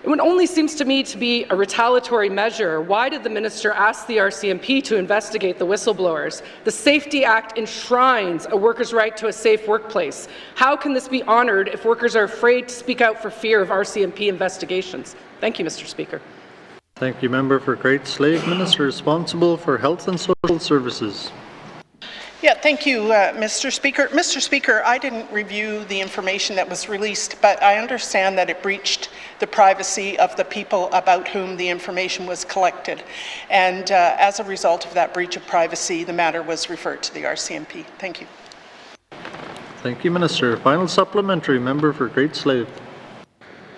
it only seems to me to be a retaliatory measure. Why did the Minister ask the RCMP to investigate the whistleblowers? The Safety Act enshrines a worker's right to a safe workplace. How can this be honoured if workers are afraid to speak out for fear of RCMP investigations? Thank you, Mr. Speaker. Thank you, Member for Great Slave. Minister responsible for Health and Social Services. Yeah, thank you, Mr. Speaker. Mr. Speaker, I didn't review the information that was released, but I understand that it breached the privacy of the people about whom the information was collected. And as a result of that breach of privacy, the matter was referred to the RCMP. Thank you. Thank you, Minister. Final supplementary. Member for Great Slave.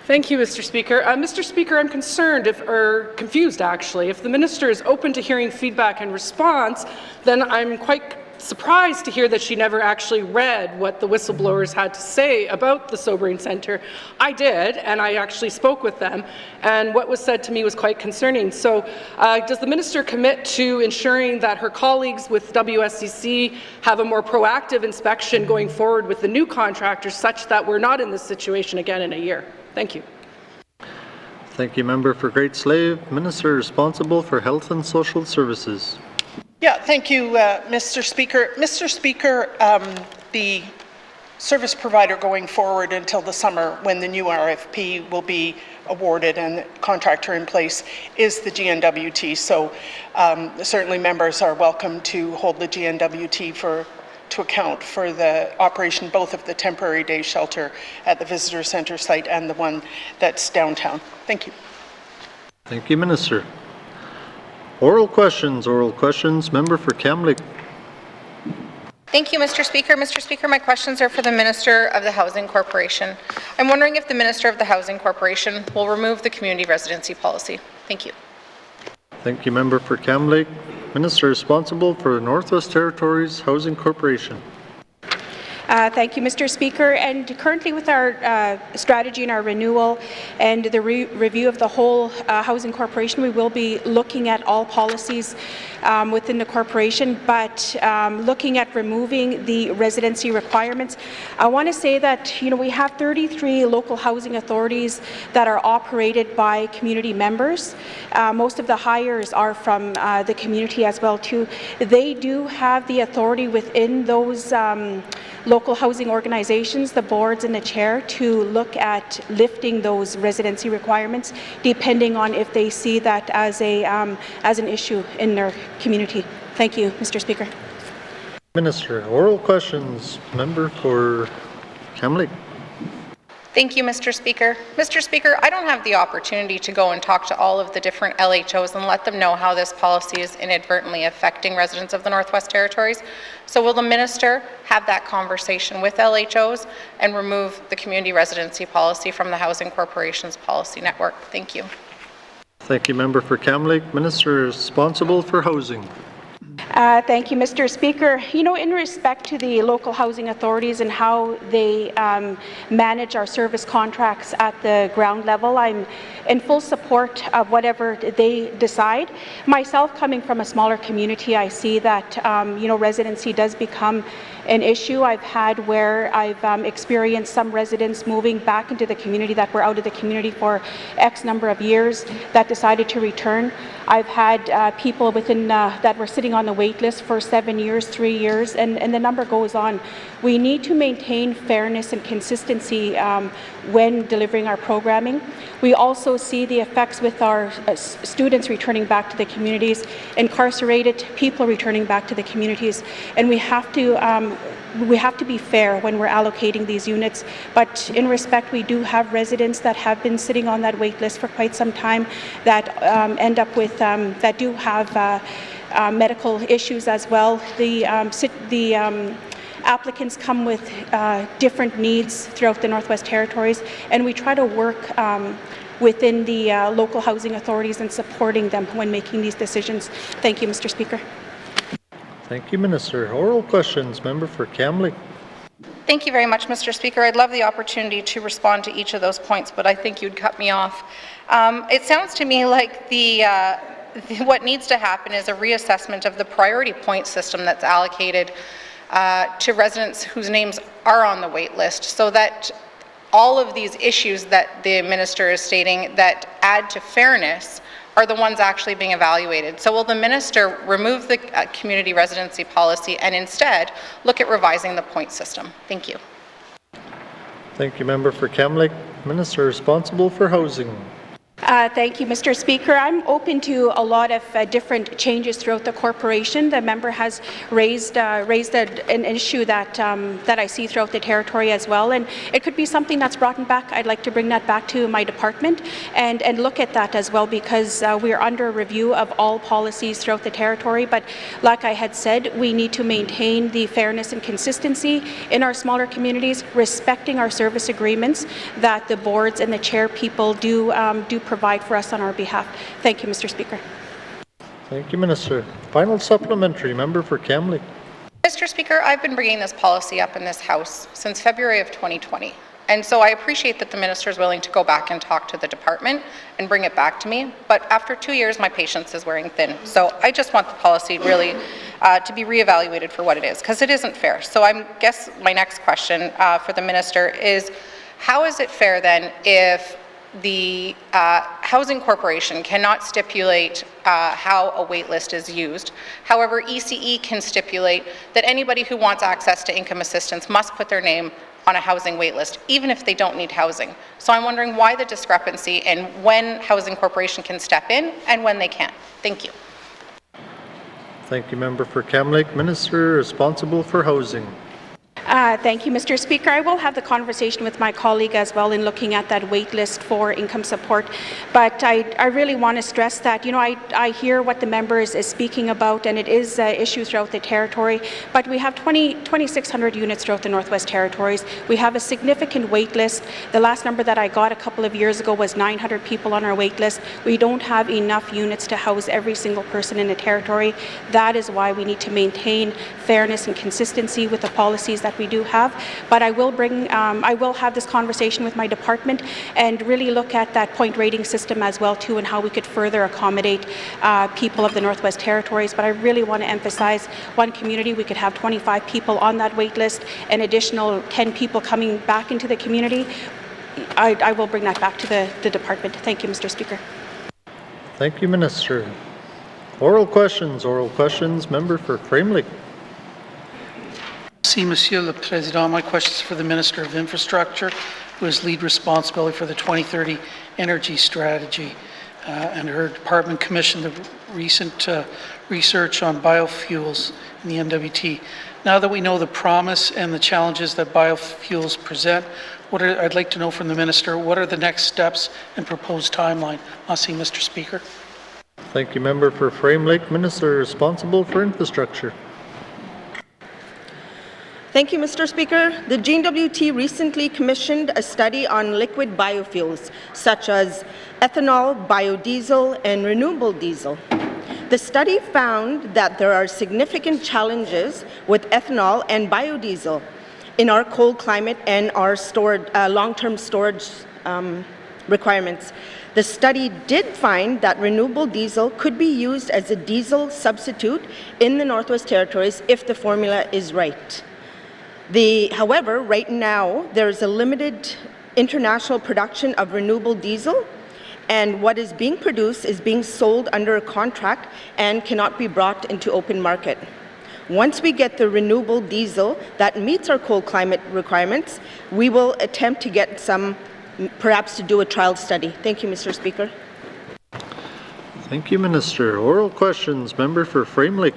Thank you, Mr. Speaker. Mr. Speaker, I'm concerned, or confused actually. If the Minister is open to hearing feedback and response, then I'm quite surprised to hear that she never actually read what the whistleblowers had to say about the Sobering Centre. I did, and I actually spoke with them, and what was said to me was quite concerning. So does the Minister commit to ensuring that her colleagues with WSCC have a more proactive inspection going forward with the new contractors such that we're not in this situation again in a year? Thank you. Thank you, Member for Great Slave. Minister responsible for Health and Social Services. Yeah, thank you, Mr. Speaker. Mr. Speaker, the service provider going forward until the summer when the new RFP will be awarded and the contractor in place is the GNWT. So certainly members are welcome to hold the GNWT to account for the operation both of the temporary day shelter at the visitor centre site and the one that's downtown. Thank you. Thank you, Minister. Oral questions. Member for Kamloops. Thank you, Mr. Speaker. Mr. Speaker, my questions are for the Minister of the Housing Corporation. I'm wondering if the Minister of the Housing Corporation will remove the community residency policy. Thank you. Thank you, Member for Kamloops. Minister responsible for Northwest Territories Housing Corporation. Thank you, Mr. Speaker. And currently with our strategy and our renewal and the review of the whole Housing Corporation, we will be looking at all policies within the corporation, but looking at removing the residency requirements. I want to say that, we have 33 local housing authorities that are operated by community members. Most of the hires are from the community as well too. They do have the authority within those local housing organizations, the boards and the chair, to look at lifting those residency requirements, depending on if they see that as an issue in their community. Thank you, Mr. Speaker. Minister, oral questions. Member for Kamloops. Thank you, Mr. Speaker. Mr. Speaker, I don't have the opportunity to go and talk to all of the different LHOs and let them know how this policy is inadvertently affecting residents of the Northwest Territories. So will the Minister have that conversation with LHOs and remove the community residency policy from the Housing Corporation's policy network? Thank you. Thank you, Member for Kamloops. Minister responsible for housing. Thank you, Mr. Speaker. In respect to the local housing authorities and how they manage our service contracts at the ground level, I'm in full support of whatever they decide. Myself, coming from a smaller community, I see that residency does become an issue. I've had where I've experienced some residents moving back into the community that were out of the community for X number of years that decided to return. I've had people within that were sitting on the wait list for 7 years, 3 years, and the number goes on. We need to maintain fairness and consistency when delivering our programming. We also see the effects with our students returning back to the communities, incarcerated people returning back to the communities, and we have to be fair when we're allocating these units. But in respect, we do have residents that have been sitting on that wait list for quite some time that end up with that do have medical issues as well. The applicants come with different needs throughout the Northwest Territories, and we try to work within the local housing authorities and supporting them when making these decisions. Thank you, Mr. Speaker. Thank you, Minister. Oral questions. Member for Kamloops. Thank you very much, Mr. Speaker. I'd love the opportunity to respond to each of those points, but I think you'd cut me off. It sounds to me like what needs to happen is a reassessment of the priority point system that's allocated to residents whose names are on the wait list, so that all of these issues that the minister is stating that add to fairness are the ones actually being evaluated. So will the minister remove the community residency policy and instead look at revising the point system? Thank you. Thank you, Member for Kamloops. Minister responsible for housing. Thank you, Mr. Speaker. I'm open to a lot of different changes throughout the corporation. The member has raised an issue that I see throughout the territory as well, and it could be something that's brought back. I'd like to bring that back to my department and look at that as well, because we're under review of all policies throughout the territory. But like I had said, we need to maintain the fairness and consistency in our smaller communities, respecting our service agreements that the boards and the chair people do provide for us on our behalf. Thank you, Mr. Speaker. Thank you, Minister. Final supplementary. Member for Kamloops. Mr. Speaker, I've been bringing this policy up in this House since February of 2020. And so I appreciate that the minister is willing to go back and talk to the department and bring it back to me. But after 2 years, my patience is wearing thin. So I just want the policy really to be reevaluated for what it is, because it isn't fair. So I guess my next question for the minister is, how is it fair then if the Housing Corporation cannot stipulate how a wait list is used? However, ECE can stipulate that anybody who wants access to income assistance must put their name on a housing wait list, even if they don't need housing. So I'm wondering why the discrepancy in when Housing Corporation can step in and when they can't. Thank you. Thank you, Member for Kamloops. Minister responsible for housing. Thank you, Mr. Speaker. I will have the conversation with my colleague as well in looking at that wait list for income support. But I really want to stress that, you know, I hear what the member is speaking about, and it is an issue throughout the territory. But we have 2,600 units throughout the Northwest Territories. We have a significant wait list. The last number that I got a couple of years ago was 900 people on our wait list. We don't have enough units to house every single person in the territory. That is why we need to maintain fairness and consistency with the policies that we do have. But I will have this conversation with my department and really look at that point rating system as well too, and how we could further accommodate people of the Northwest Territories. But I really want to emphasize, one community we could have 25 people on that wait list, an additional 10 people coming back into the community. I will bring that back to the department. Thank you, Mr. Speaker. Thank you, Minister. Oral questions. Member for Framley. Merci, Monsieur le Président. My question is for the Minister of Infrastructure, who has lead responsibility for the 2030 energy strategy. And her department commissioned the recent research on biofuels in the N.W.T. Now that we know the promise and the challenges that biofuels present, I'd like to know from the Minister, what are the next steps and proposed timeline? Merci, Mr. Speaker. Thank you, Member for Framlake. Minister responsible for infrastructure. Thank you, Mr. Speaker. The N.W.T recently commissioned a study on liquid biofuels, such as ethanol, biodiesel, and renewable diesel. The study found that there are significant challenges with ethanol and biodiesel in our cold climate and our long-term storage requirements. The study did find that renewable diesel could be used as a diesel substitute in the Northwest Territories if the formula is right. However, right now, there is a limited international production of renewable diesel, and what is being produced is being sold under a contract and cannot be brought into open market. Once we get the renewable diesel that meets our cold climate requirements, we will attempt to get some, perhaps to do a trial study. Thank you, Mr. Speaker. Thank you, Minister. Oral questions. Member for Frame Lake.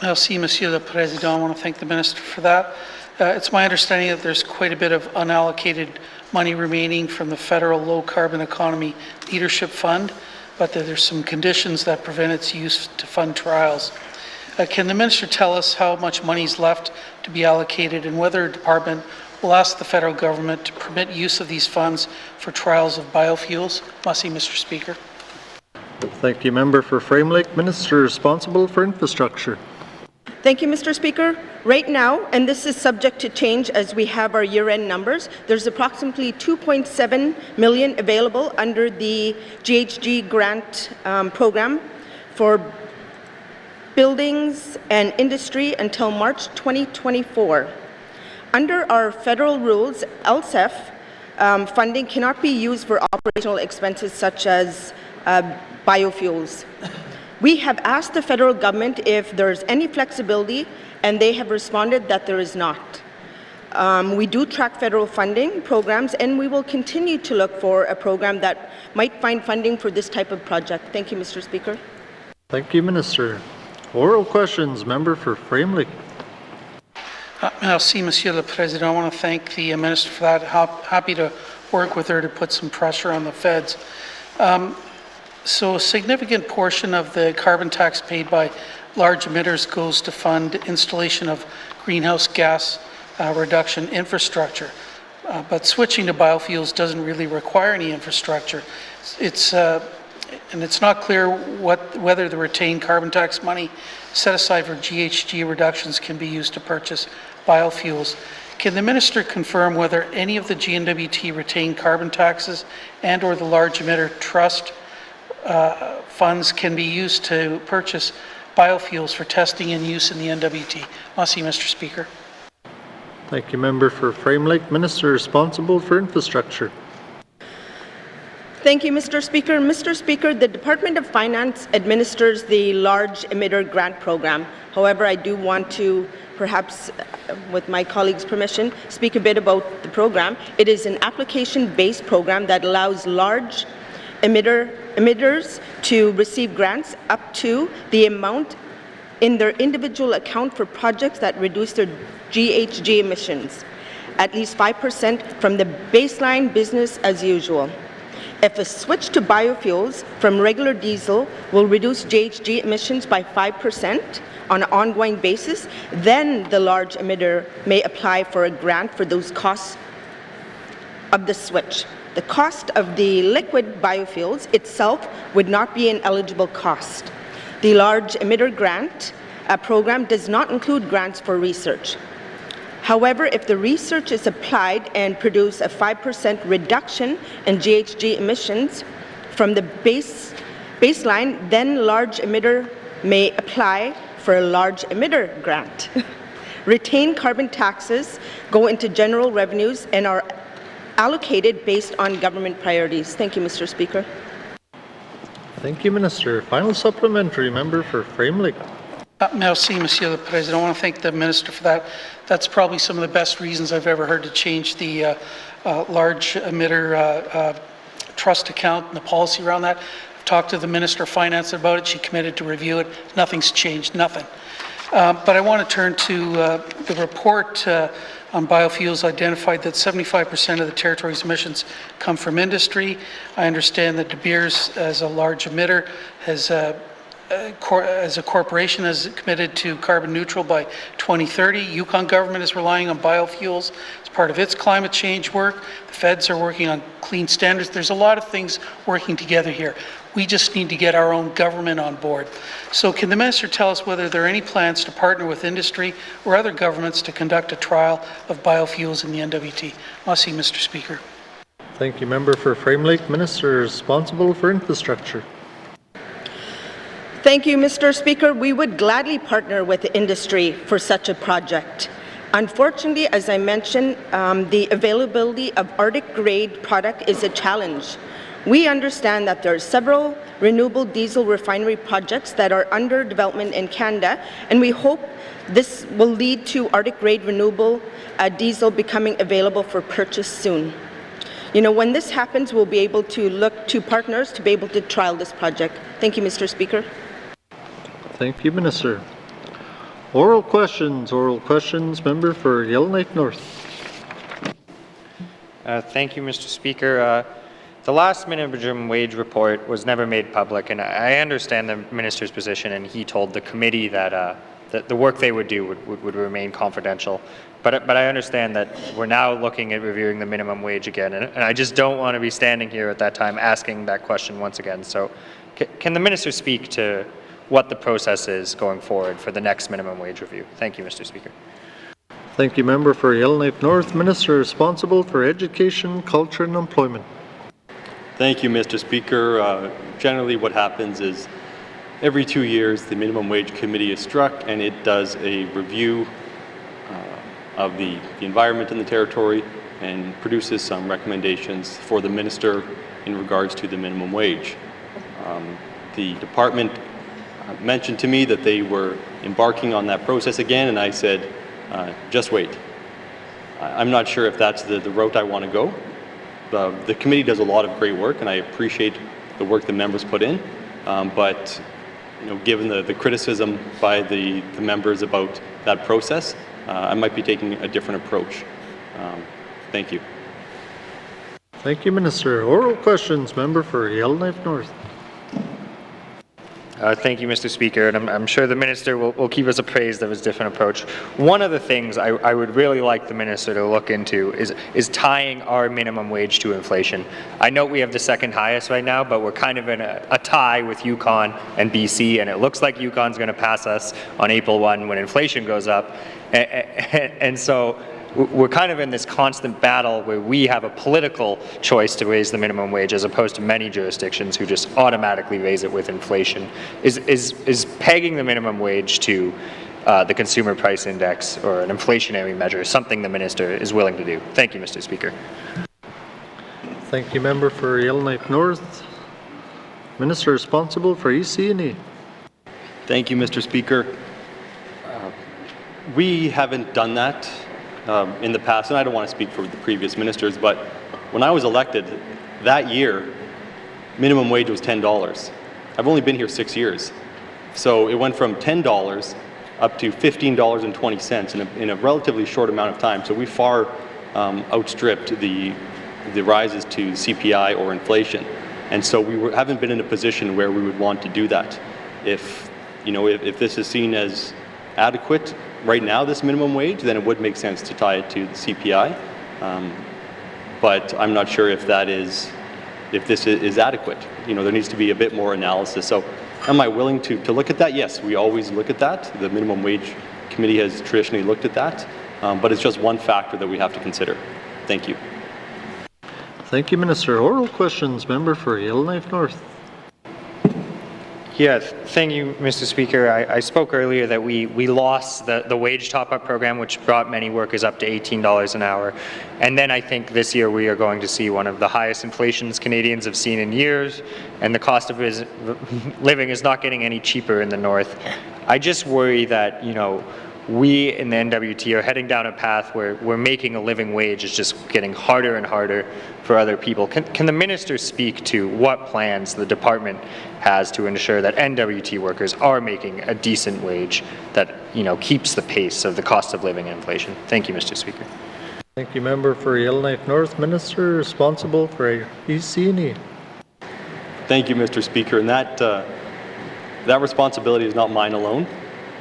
Merci, Monsieur le Président. I want to thank the Minister for that. It's my understanding that there's quite a bit of unallocated money remaining from the Federal Low Carbon Economy Leadership Fund, but that there's some conditions that prevent its use to fund trials. Can the Minister tell us how much money is left to be allocated and whether a department will ask the federal government to permit use of these funds for trials of biofuels? Merci, Mr. Speaker. Thank you, Member for Frame Lake. Minister responsible for infrastructure. Thank you, Mr. Speaker. Right now, and this is subject to change as we have our year-end numbers, there's approximately $2.7 million available under the GHG grant program for buildings and industry until March 2024. Under our federal rules, LSEF funding cannot be used for operational expenses such as biofuels. We have asked the federal government if there's any flexibility, and they have responded that there is not. We do track federal funding programs, and we will continue to look for a program that might find funding for this type of project. Thank you, Mr. Speaker. Thank you, Minister. Oral questions. Member for Frame Lake. Merci, Monsieur le Président. I want to thank the Minister for that. Happy to work with her to put some pressure on the feds. So a significant portion of the carbon tax paid by large emitters goes to fund installation of greenhouse gas reduction infrastructure. But switching to biofuels doesn't really require any infrastructure. And it's not clear whether the retained carbon tax money set aside for GHG reductions can be used to purchase biofuels. Can the Minister confirm whether any of the N.W.T retained carbon taxes and or the large emitter trust funds can be used to purchase biofuels for testing and use in the N.W.T? Merci, Mr. Speaker. Thank you, Member for Frame Lake. Minister responsible for infrastructure. Thank you, Mr. Speaker. Mr. Speaker, the Department of Finance administers the Large Emitter Grant Program. However, I do want to, perhaps with my colleagues' permission, speak a bit about the program. It is an application-based program that allows large emitters to receive grants up to the amount in their individual account for projects that reduce their GHG emissions, at least 5% from the baseline business as usual. If a switch to biofuels from regular diesel will reduce GHG emissions by 5% on an ongoing basis, then the large emitter may apply for a grant for those costs of the switch. The cost of the liquid biofuels itself would not be an eligible cost. The large emitter grant program does not include grants for research. However, if the research is applied and produce a 5% reduction in GHG emissions from the baseline, then large emitter may apply for a large emitter grant. Retained carbon taxes go into general revenues and are allocated based on government priorities. Thank you, Mr. Speaker. Thank you, Minister. Final supplementary. Member for Frame Lake. Merci, Monsieur le Président. I want to thank the Minister for that. That's probably some of the best reasons I've ever heard to change the large emitter trust account and the policy around that. I've talked to the Minister of Finance about it. She committed to review it. Nothing's changed, nothing. But I want to turn to the report on biofuels identified that 75% of the territory's emissions come from industry. I understand that De Beers, as a large emitter, has as a corporation is committed to carbon neutral by 2030. Yukon government is relying on biofuels as part of its climate change work. The feds are working on clean standards. There's a lot of things working together here. We just need to get our own government on board. So can the Minister tell us whether there are any plans to partner with industry or other governments to conduct a trial of biofuels in the N.W.T? Merci, Mr. Speaker. Thank you, Member for Frame Lake. Minister responsible for infrastructure. Thank you, Mr. Speaker. We would gladly partner with the industry for such a project. Unfortunately, as I mentioned, the availability of Arctic-grade product is a challenge. We understand that there are several renewable diesel refinery projects that are under development in Canada, and we hope this will lead to Arctic-grade renewable diesel becoming available for purchase soon. You know, when this happens, we'll be able to look to partners to be able to trial this project. Thank you, Mr. Speaker. Thank you, Minister. Oral questions, member for Yellowknife North. Thank you, Mr. Speaker. The last minimum wage report was never made public, and I understand the minister's position, and he told the committee that the work they would do would remain confidential. But I understand that we're now looking at reviewing the minimum wage again, and I just don't want to be standing here at that time asking that question once again. So can the minister speak to what the process is going forward for the next minimum wage review? Thank you, Mr. Speaker. Thank you, member for Yellowknife North. Minister responsible for education, culture and employment. Thank you, Mr. Speaker. Generally what happens is every 2 years the minimum wage committee is struck and it does a review of the environment in the territory and produces some recommendations for the minister in regards to the minimum wage. The department mentioned to me that they were embarking on that process again, and I said, just wait. I'm not sure if that's the route I want to go. The committee does a lot of great work, and I appreciate the work the members put in, but you know, given the criticism by the members about that process, I might be taking a different approach. Thank you. Thank you, Minister. Oral questions, member for Yellowknife North. Thank you, Mr. Speaker, and I'm sure the minister will keep us appraised of his different approach. One of the things I would really like the minister to look into is tying our minimum wage to inflation. I know we have the second highest right now, but we're kind of in a tie with Yukon and BC, and it looks like Yukon's going to pass us on April 1 when inflation goes up. And so we're kind of in this constant battle where we have a political choice to raise the minimum wage as opposed to many jurisdictions who just automatically raise it with inflation. Is pegging the minimum wage to the consumer price index or an inflationary measure something the minister is willing to do? Thank you, Mr. Speaker. Thank you, member for Yellowknife North. Minister responsible for EC&E. Thank you, Mr. Speaker. We haven't done that in the past, and I don't want to speak for the previous ministers, but when I was elected that year, minimum wage was $10. I've only been here 6 years. So it went from $10 up to $15.20 in a relatively short amount of time. So we far outstripped the rises to CPI or inflation. And so we haven't been in a position where we would want to do that. If this is seen as adequate right now, this minimum wage, then it would make sense to tie it to the CPI. But I'm not sure if this is adequate. You know, there needs to be a bit more analysis. So am I willing to look at that? Yes, we always look at that. The minimum wage committee has traditionally looked at that, but it's just one factor that we have to consider. Thank you. Thank you, Minister. Oral questions, member for Yellowknife North. Yes, thank you, Mr. Speaker. I spoke earlier that we lost the wage top-up program, which brought many workers up to $18 an hour. And then I think this year we are going to see one of the highest inflations Canadians have seen in years, and the cost of living is not getting any cheaper in the North. I just worry that, you know, we in the N.W.T are heading down a path where we're making a living wage is just getting harder and harder for other people. Can the minister speak to what plans the department has to ensure that N.W.T workers are making a decent wage that, you know, keeps the pace of the cost of living and inflation? Thank you, Mr. Speaker. Thank you, member for Yellowknife North. Minister responsible for EC&E. Thank you, Mr. Speaker. And that responsibility is not mine alone.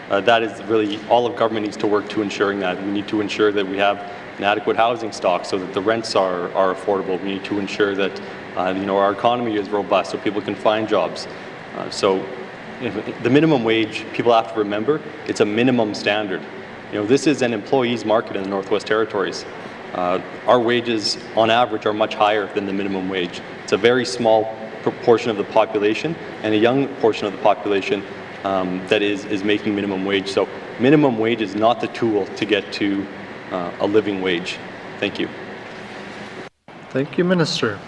That is really all of government needs to work to ensuring that. We need to ensure that we have an adequate housing stock so that the rents are affordable. We need to ensure that our economy is robust so people can find jobs. So the minimum wage, people have to remember, it's a minimum standard. You know, this is an employee's market in the Northwest Territories. Our wages on average are much higher than the minimum wage. It's a very small proportion of the population and a young portion of the population that is making minimum wage. So minimum wage is not the tool to get to a living wage. Thank you. Thank you, Minister.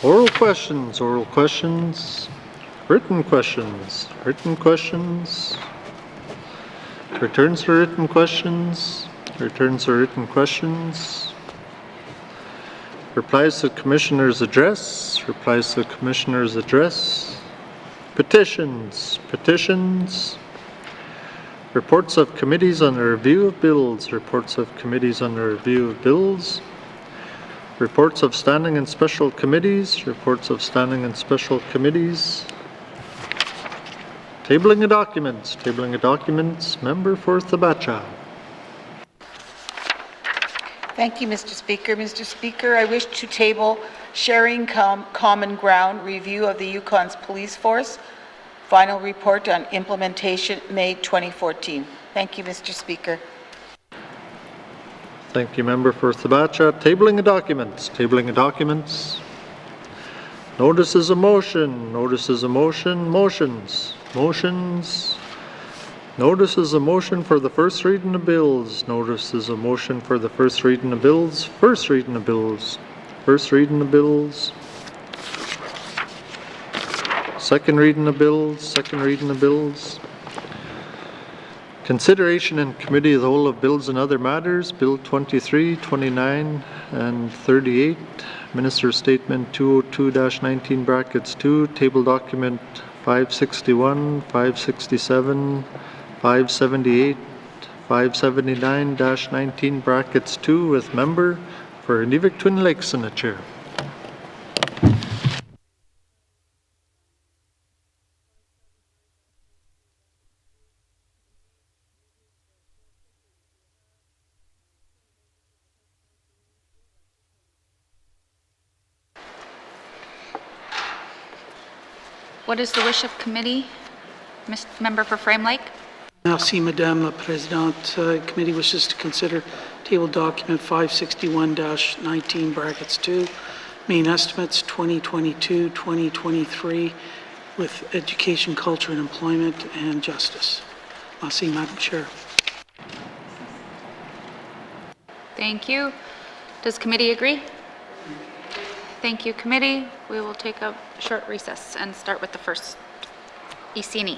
Oral questions, oral questions, written questions, written questions, returns for written questions, returns for written questions, replies to Commissioner's address, replies to Commissioner's address, petitions, petitions, reports of committees on the review of bills, reports of committees on the review of bills, reports of standing and special committees, reports of standing and special committees, tabling of documents, Member for Thabacha. Thank you, Mr. Speaker. Mr. Speaker, I wish to table Sharing Common Ground Review of the Yukon's Police Force, final report on implementation, May 2014. Thank you, Mr. Speaker. Thank you, Member for Thabacha. Tabling of documents, tabling of documents. Notices of motion, notices of motion, motions, motions. Notices of motion for the first reading of bills, notices of motion for the first reading of bills, first reading of bills, first reading of bills. Second reading of bills, second reading of bills. Consideration in Committee of the Whole of Bills and Other Matters, Bill 23, 29, and 38. Minister's Statement 202-19 brackets 2, Table Document 561, 567, 578, 579-19 brackets 2 with Member for Inuvik Twin Lakes in the chair. What is the wish of committee? Member for Frame Lake? Merci, Madame la Présidente. Committee wishes to consider table document 561-19 brackets 2, main estimates 2022-2023 with education, culture and employment and justice. Merci, Madam Chair. Thank you. Does committee agree? Thank you, committee. We will take a short recess and start with the first EC&E.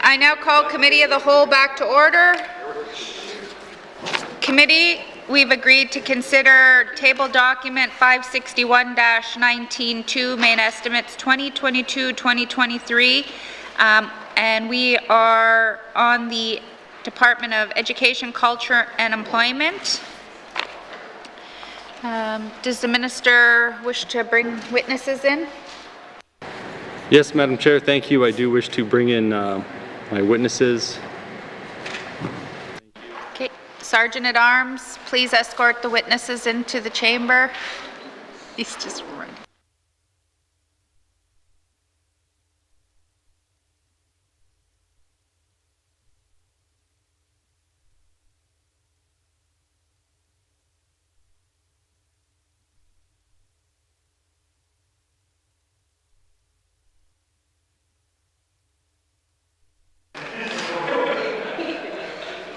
I now call Committee of the Whole back to order. Committee, we've agreed to consider table document 561-19-2, main estimates 2022-2023, and we are on the Department of Education, Culture and Employment. Does the Minister wish to bring witnesses in? Yes, Madam Chair, thank you. I do wish to bring in my witnesses. Okay, Sergeant at Arms, please escort the witnesses into the chamber. He's just running.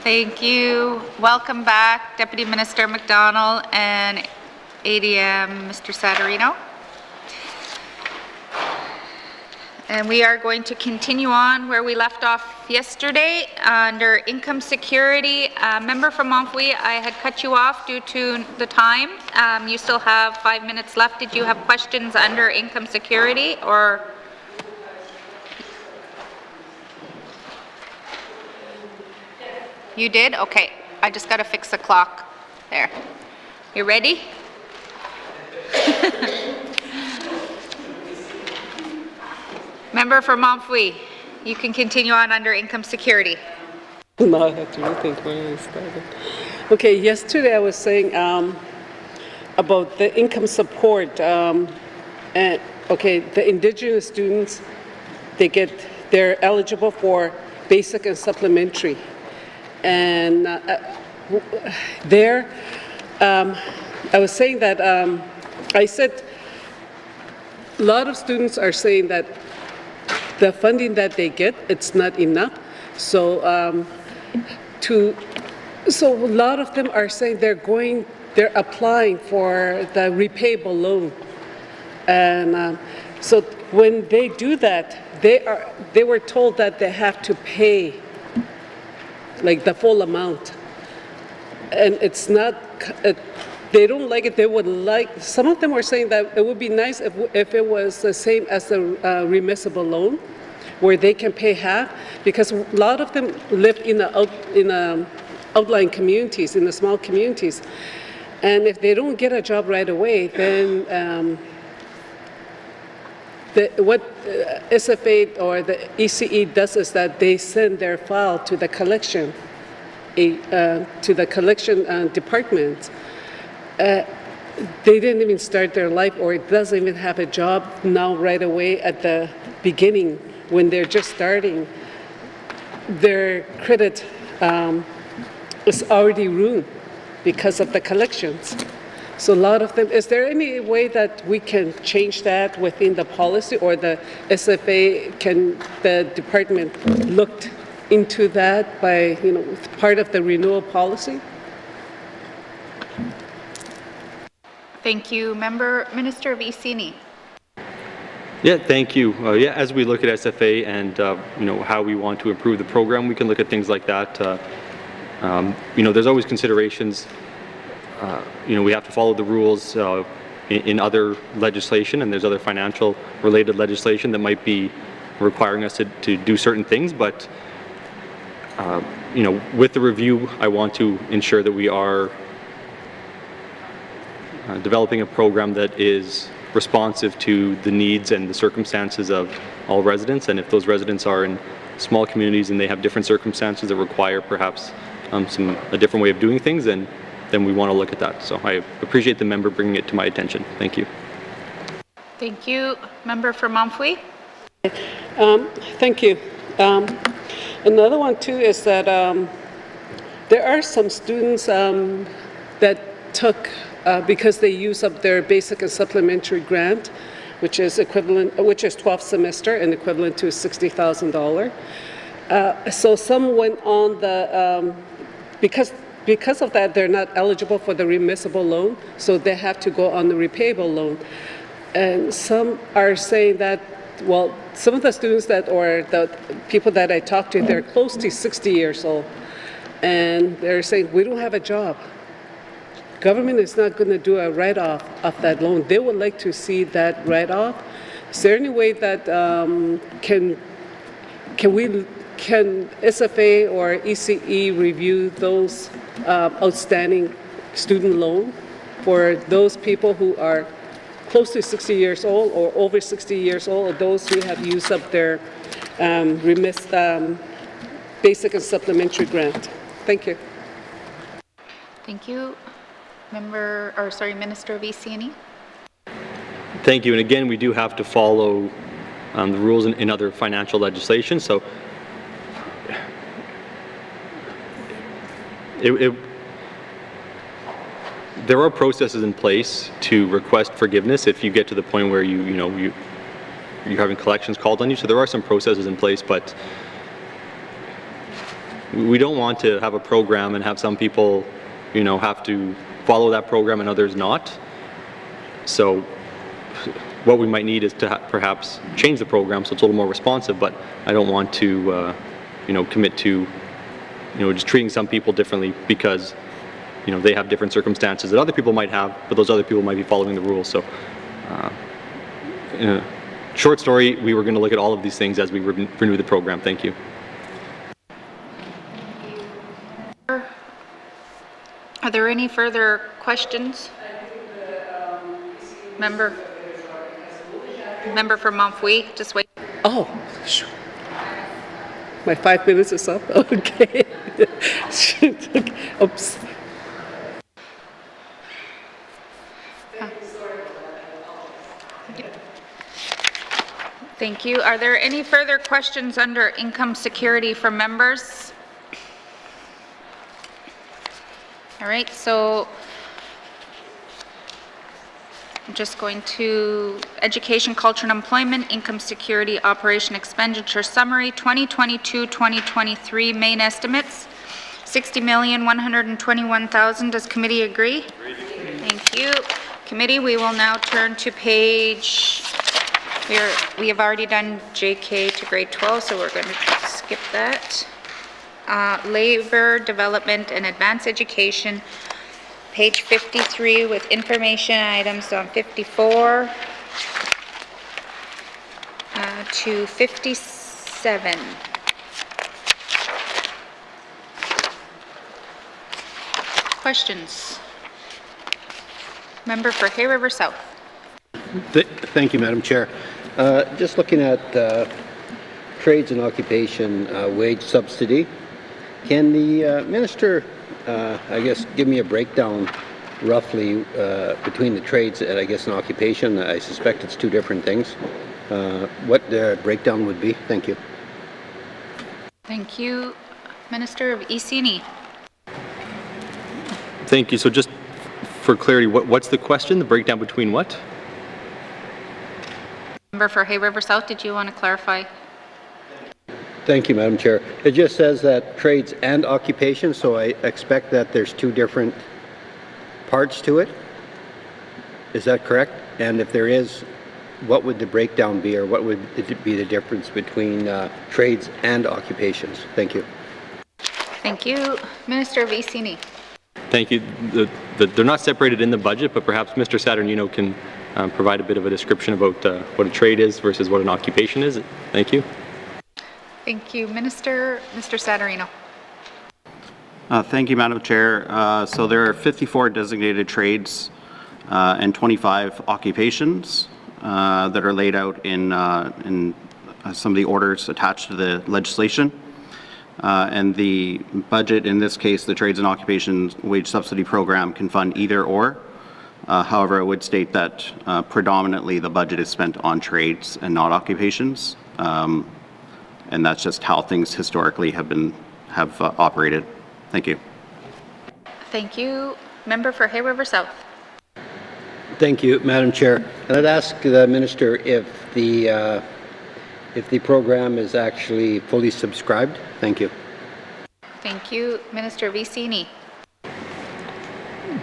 Thank you. Welcome back, Deputy Minister McDonald and ADM Mr. Satorino. And we are going to continue on where we left off yesterday under income security. Member from Montfouille, I had cut you off due to the time. You still have 5 minutes left. Did you have questions under income security or? You did? Okay. I just got to fix the clock. There. You ready? Member for Montfouille, you can continue on under income security. No, I have to rethink when I started. Okay, yesterday I was saying about the income support. And okay, the Indigenous students, they're eligible for basic and supplementary. And I was saying that, I said a lot of students are saying that the funding that they get, it's not enough. So, so a lot of them are saying they're applying for the repayable loan. And so when they do that, they were told that they have to pay like the full amount, and it's not, they don't like it. They would like, some of them were saying that it would be nice if it was the same as the remissible loan, where they can pay half, because a lot of them live in outlying communities, in the small communities, and if they don't get a job right away, then what SFA or the ECE does is that they send their file to the collection, department. They didn't even start their life, or it doesn't even have a job now right away at the beginning when they're just starting. Their credit is already ruined because of the collections. So a lot of them, is there any way that we can change that within the policy, or the SFA, can the department look into that by, part of the renewal policy? Thank you. Minister of ECE. Yeah, thank you. Yeah, as we look at SFA and how we want to improve the program, we can look at things like that. There's always considerations. We have to follow the rules in other legislation, and there's other financial related legislation that might be requiring us to do certain things, but with the review, I want to ensure that we are developing a program that is responsive to the needs and the circumstances of all residents, and if those residents are in small communities and they have different circumstances that require perhaps a different way of doing things, then we want to look at that. So I appreciate the member bringing it to my attention. Thank you. Thank you. Member for Montfouille. Thank you. Another one too is that there are some students that took, because they use up their basic and supplementary grant, which is 12th semester and equivalent to $60,000. So some went on the, because of that, they're not eligible for the remissible loan, so they have to go on the repayable loan. And some are saying that well, some of the students that, or the people that I talked to, they're close to 60 years old. And they're saying, we don't have a job. Government is not going to do a write-off of that loan. They would like to see that write-off. Is there any way that can SFA or ECE review those outstanding student loan for those people who are close to 60 years old or over 60 years old, or those who have used up their basic and supplementary grant? Thank you. Thank you. Minister of EC&E. Thank you. And again, we do have to follow the rules in other financial legislation. So there are processes in place to request forgiveness if you get to the point where you're having collections called on you. So there are some processes in place, but we don't want to have a program and have some people, have to follow that program and others not. So what we might need is to perhaps change the program so it's a little more responsive, but I don't want to, commit to, just treating some people differently because, they have different circumstances that other people might have, but those other people might be following the rules. So, in a short story, we were going to look at all of these things as we renew the program. Thank you. Are there any further questions? Member for Montfouille, just wait. Oh, my 5 minutes is up? Okay. Oops. Thank you. Are there any further questions under income security from members? All right, so I'm just going to Education, Culture and Employment, Income Security, Operation Expenditure Summary, 2022-2023 main estimates, $60,121,000. Does committee agree? Thank you. Committee, we will now turn to page, we have already done JK to grade 12, so we're going to skip that. Labor, Development and Advanced Education, page 53 with information items on 54 to 57. Questions? Member for Hay River South. Thank you, Madam Chair. Just looking at trades and occupation wage subsidy, can the minister, give me a breakdown roughly between the trades and and occupation? I suspect it's two different things. What the breakdown would be? Thank you. Thank you. Minister of EC&E. Thank you. So just for clarity, what's the question? The breakdown between what? Member for Hay River South, did you want to clarify? Thank you, Madam Chair. It just says that trades and occupation, so I expect that there's two different parts to it. Is that correct? And if there is, what would the breakdown be, or what would it be the difference between trades and occupations? Thank you. Thank you. Minister of EC&E. Thank you. They're not separated in the budget, but perhaps Mr. Saturnino can provide a bit of a description about what a trade is versus what an occupation is. Thank you. Thank you. Mr. Saturnino. Thank you, Madam Chair. So there are 54 designated trades and 25 occupations that are laid out in some of the orders attached to the legislation. And the budget, in this case, the Trades and Occupations Wage Subsidy Program, can fund either or. However, I would state that predominantly the budget is spent on trades and not occupations. And that's just how things historically have operated. Thank you. Thank you. Member for Hay River South. Thank you, Madam Chair. And I'd ask the Minister if the program is actually fully subscribed. Thank you. Thank you. Minister of EC&E.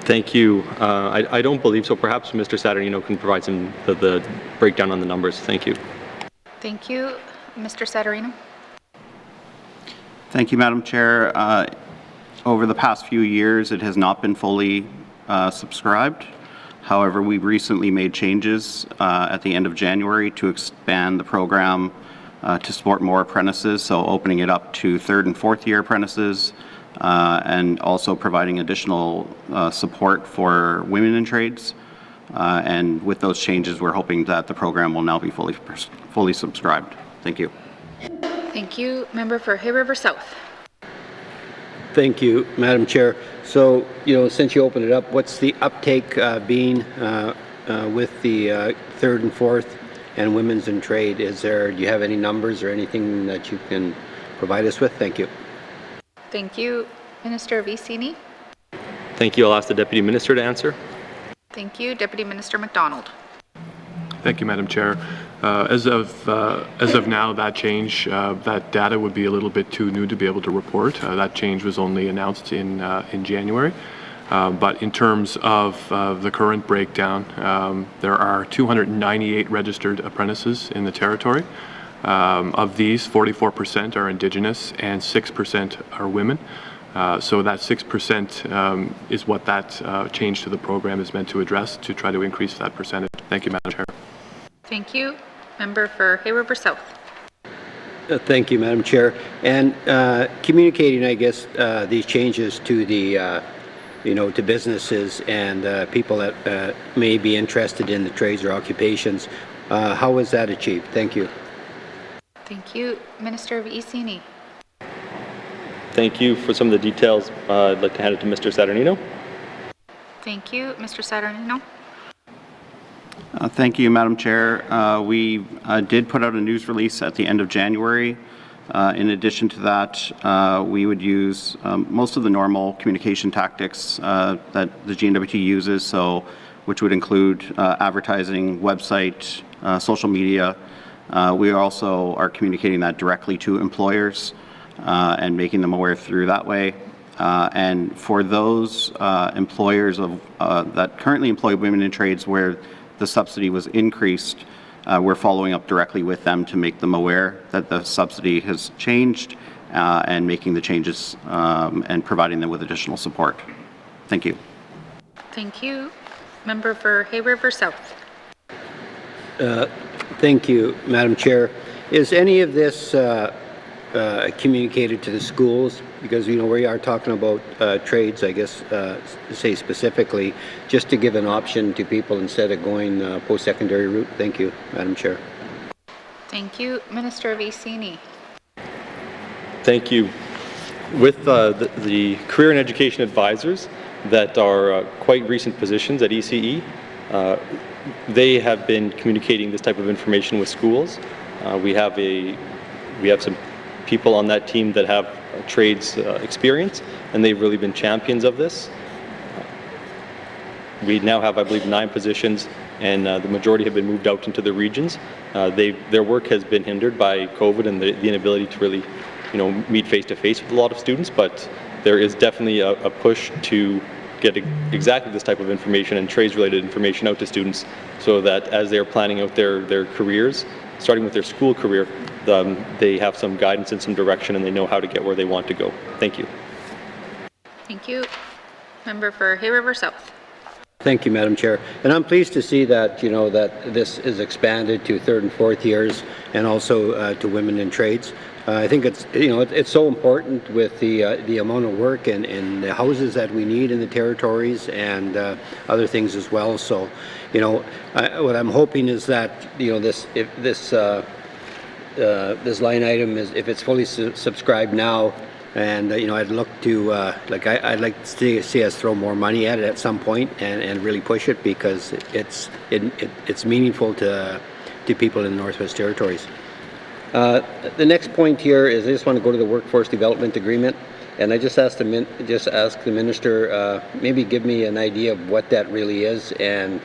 Thank you. I don't believe so. Perhaps Mr. Saturnino can provide the breakdown on the numbers. Thank you. Thank you. Mr. Satterino. Thank you, Madam Chair. Over the past few years, it has not been fully subscribed. However, we recently made changes at the end of January to expand the program to support more apprentices, so opening it up to 3rd and 4th year apprentices, and also providing additional support for women in trades. And with those changes, we're hoping that the program will now be fully subscribed. Thank you. Thank you. Member for Hay River South. Thank you, Madam Chair. So, since you opened it up, what's the uptake been with the 3rd and 4th and women's in trade? Do you have any numbers or anything that you can provide us with? Thank you. Thank you. Minister Vicini. Thank you. I'll ask the Deputy Minister to answer. Thank you. Deputy Minister MacDonald. Thank you, Madam Chair. As of now, that change, that data would be a little bit too new to be able to report. That change was only announced in January. But in terms of the current breakdown, there are 298 registered apprentices in the territory. Of these, 44% are Indigenous and 6% are women. So that 6% is what that change to the program is meant to address, to try to increase that percentage. Thank you, Madam Chair. Thank you. Member for Hay River South. Thank you, Madam Chair. And communicating, I guess, these changes to the, to businesses and people that may be interested in the trades or occupations, how was that achieved? Thank you. Thank you. Minister Vicini. Thank you for some of the details. I'd like to hand it to Mr. Saturnino. Thank you. Mr. Saturnino. Thank you, Madam Chair. We did put out a news release at the end of January. In addition to that, we would use most of the normal communication tactics that the N.W.T uses, which would include advertising, website, social media. We also are communicating that directly to employers and making them aware through that way. And for those employers that currently employ women in trades where the subsidy was increased, we're following up directly with them to make them aware that the subsidy has changed and making the changes and providing them with additional support. Thank you. Thank you. Member for Hay River South. Thank you, Madam Chair. Is any of this communicated to the schools? Because, we are talking about trades, I guess, say specifically, just to give an option to people instead of going post-secondary route. Thank you, Madam Chair. Thank you. Minister Vicini. Thank you. With the career and education advisors that are quite recent positions at ECE, they have been communicating this type of information with schools. We have some people on that team that have trades experience, and they've really been champions of this. We now have, I believe, 9 positions, and the majority have been moved out into the regions. Their work has been hindered by COVID and the inability to really, meet face-to-face with a lot of students, but there is definitely a push to get exactly this type of information and trades-related information out to students so that as they're planning out their careers, starting with their school career, they have some guidance and some direction and they know how to get where they want to go. Thank you. Thank you. Member for Hay River South. Thank you, Madam Chair. And I'm pleased to see that, that this is expanded to 3rd and 4th years and also to women in trades. I think it's, it's so important with the amount of work and the houses that we need in the territories and other things as well. So, what I'm hoping is that, this line item is, if it's fully subscribed now, and I'd look to I'd like to see us throw more money at it at some point and really push it because it's meaningful to people in the Northwest Territories. The next point here is I just want to go to the workforce development agreement, and I just ask the minister maybe give me an idea of what that really is, and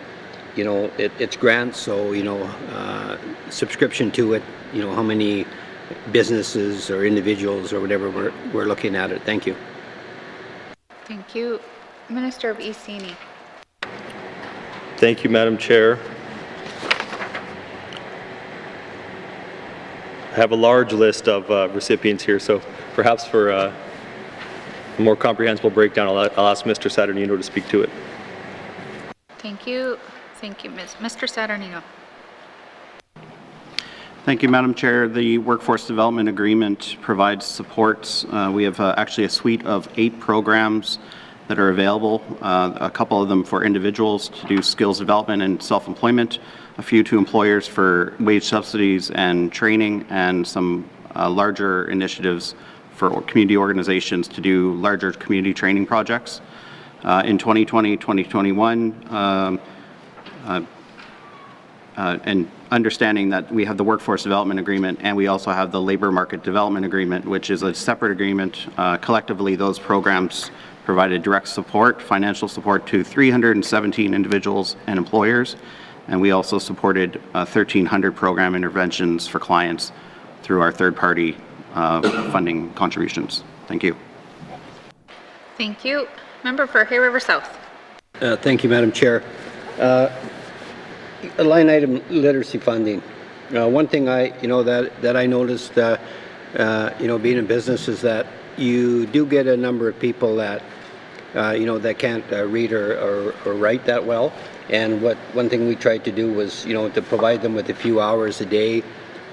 it's grants, so subscription to it, how many businesses or individuals or whatever we're looking at it. Thank you. Thank you. Minister Vicini. Thank you, Madam Chair. have a large list of recipients here, so perhaps for a more comprehensible breakdown, I'll ask Mr. Saturnino to speak to it. Thank you. Thank you, Mr. Saturnino. Thank you, Madam Chair. The Workforce Development Agreement provides supports. We have actually a suite of 8 programs that are available, a couple of them for individuals to do skills development and self-employment, a few to employers for wage subsidies and training, and some larger initiatives for community organizations to do larger community training projects. In 2020, 2021, and understanding that we have the Workforce Development Agreement and we also have the Labor Market Development Agreement, which is a separate agreement. Collectively, those programs provided direct support, financial support to 317 individuals and employers, and we also supported 1,300 program interventions for clients through our third-party funding contributions. Thank you. Thank you. Member for Hay River South. Thank you, Madam Chair. Line item literacy funding. One thing that I noticed, being in business, is that you do get a number of people that that can't read or write that well. And one thing we tried to do was to provide them with a few hours a day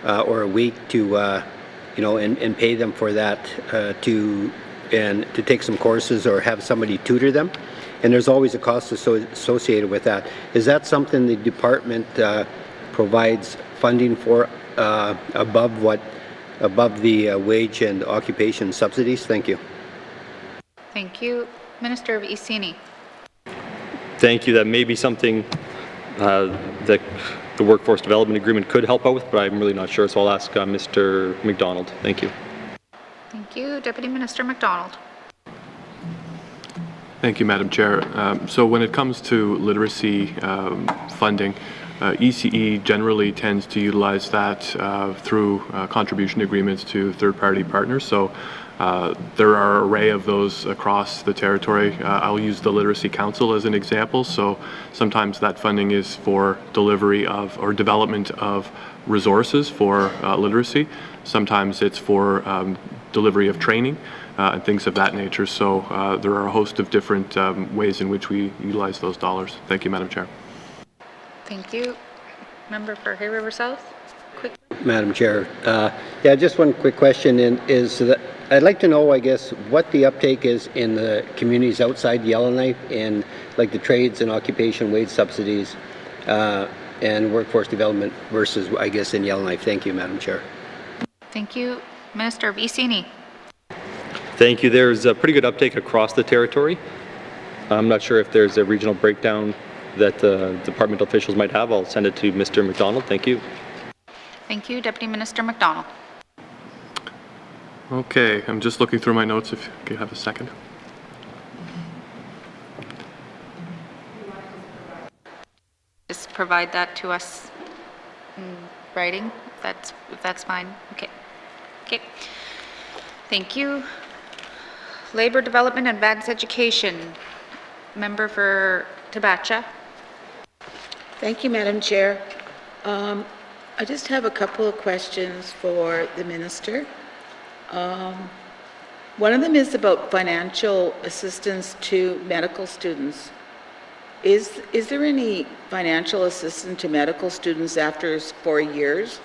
or a week to and pay them for that to take some courses or have somebody tutor them. And there's always a cost associated with that. Is that something the department provides funding for above the wage and occupation subsidies? Thank you. Thank you. Minister of Iceni. Thank you. That may be something that the Workforce Development Agreement could help out with, but I'm really not sure, so I'll ask Mr. McDonald. Thank you. Thank you. Deputy Minister McDonald. Thank you, Madam Chair. So when it comes to literacy funding, ECE generally tends to utilize that through contribution agreements to third-party partners. So there are an array of those across the territory. I'll use the Literacy Council as an example. So sometimes that funding is for delivery of or development of resources for literacy. Sometimes it's for delivery of training and things of that nature. So there are a host of different ways in which we utilize those dollars. Thank you, Madam Chair. Thank you. Member for Hay River South. Quick. Madam Chair, just one quick question is that I'd like to know, I guess, what the uptake is in the communities outside Yellowknife in like the trades and occupation wage subsidies and workforce development versus, I guess, in Yellowknife. Thank you, Madam Chair. Thank you. Minister of Iceni. Thank you. There's a pretty good uptake across the territory. I'm not sure if there's a regional breakdown that departmental officials might have. I'll send it to Mr. McDonald. Thank you. Thank you. Deputy Minister McDonald. Okay, I'm just looking through my notes if you have a second. Just provide that to us in writing, if that's fine. Okay. Okay. Thank you. Labor Development and Advanced Education. Member for Tabacha. Thank you, Madam Chair. I just have a couple of questions for the Minister. One of them is about financial assistance to medical students. Is there any financial assistance to medical students after 4 years?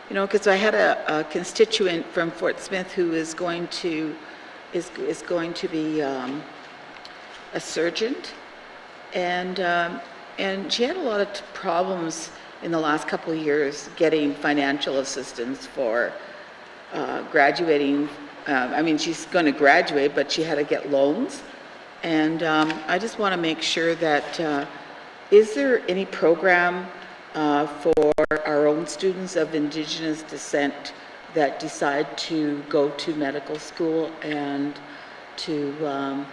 Because I had a constituent from Fort Smith who is going to be a surgeon, and she had a lot of problems in the last couple of years getting financial assistance for graduating. She's going to graduate, but she had to get loans. And I just want to make sure that, is there any program for our own students of Indigenous descent that decide to go to medical school and to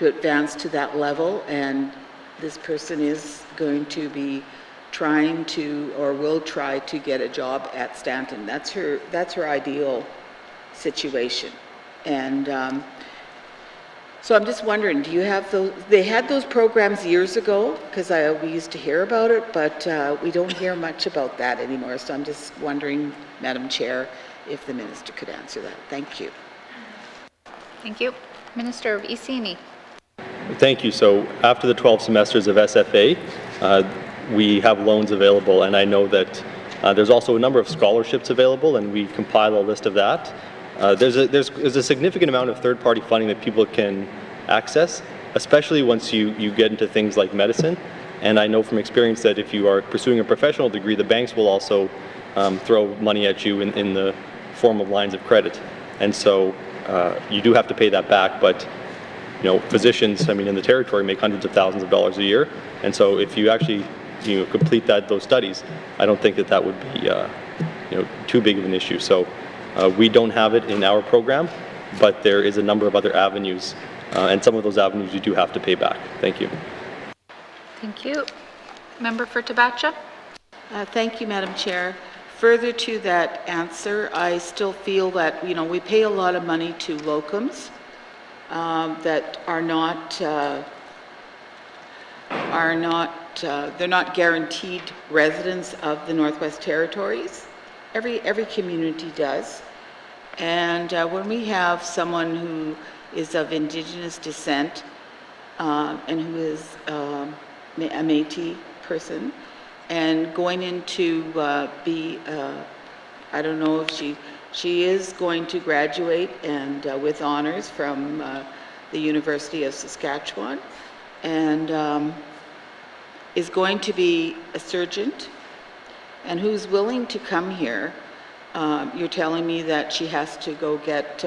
advance to that level, and this person is going to be trying to or will try to get a job at Stanton. That's her ideal situation. And So I'm just wondering, do you have those, they had those programs years ago, because we used to hear about it, but we don't hear much about that anymore. So I'm just wondering, Madam Chair, if the Minister could answer that. Thank you. Thank you. Minister of Iceni. Thank you. So after the 12 semesters of SFA, we have loans available, and I know that there's also a number of scholarships available, and we compile a list of that. There's a significant amount of third-party funding that people can access, especially once you get into things like medicine. And I know from experience that if you are pursuing a professional degree, the banks will also throw money at you in the form of lines of credit. And so you do have to pay that back, but you know, physicians, I mean, in the territory make hundreds of thousands of dollars a year. And so if you actually complete those studies, I don't think that would be too big of an issue. So we don't have it in our program, but there is a number of other avenues, and some of those avenues you do have to pay back. Thank you. Thank you. Member for Tabacha. Thank you, Madam Chair. Further to that answer, I still feel that, we pay a lot of money to locums that they're not guaranteed residents of the Northwest Territories. Every community does. And when we have someone who is of Indigenous descent and who is a Métis person, and going into I don't know if she is going to graduate and with honors from the University of Saskatchewan, and is going to be a surgeon, and who's willing to come here. You're telling me that she has to go get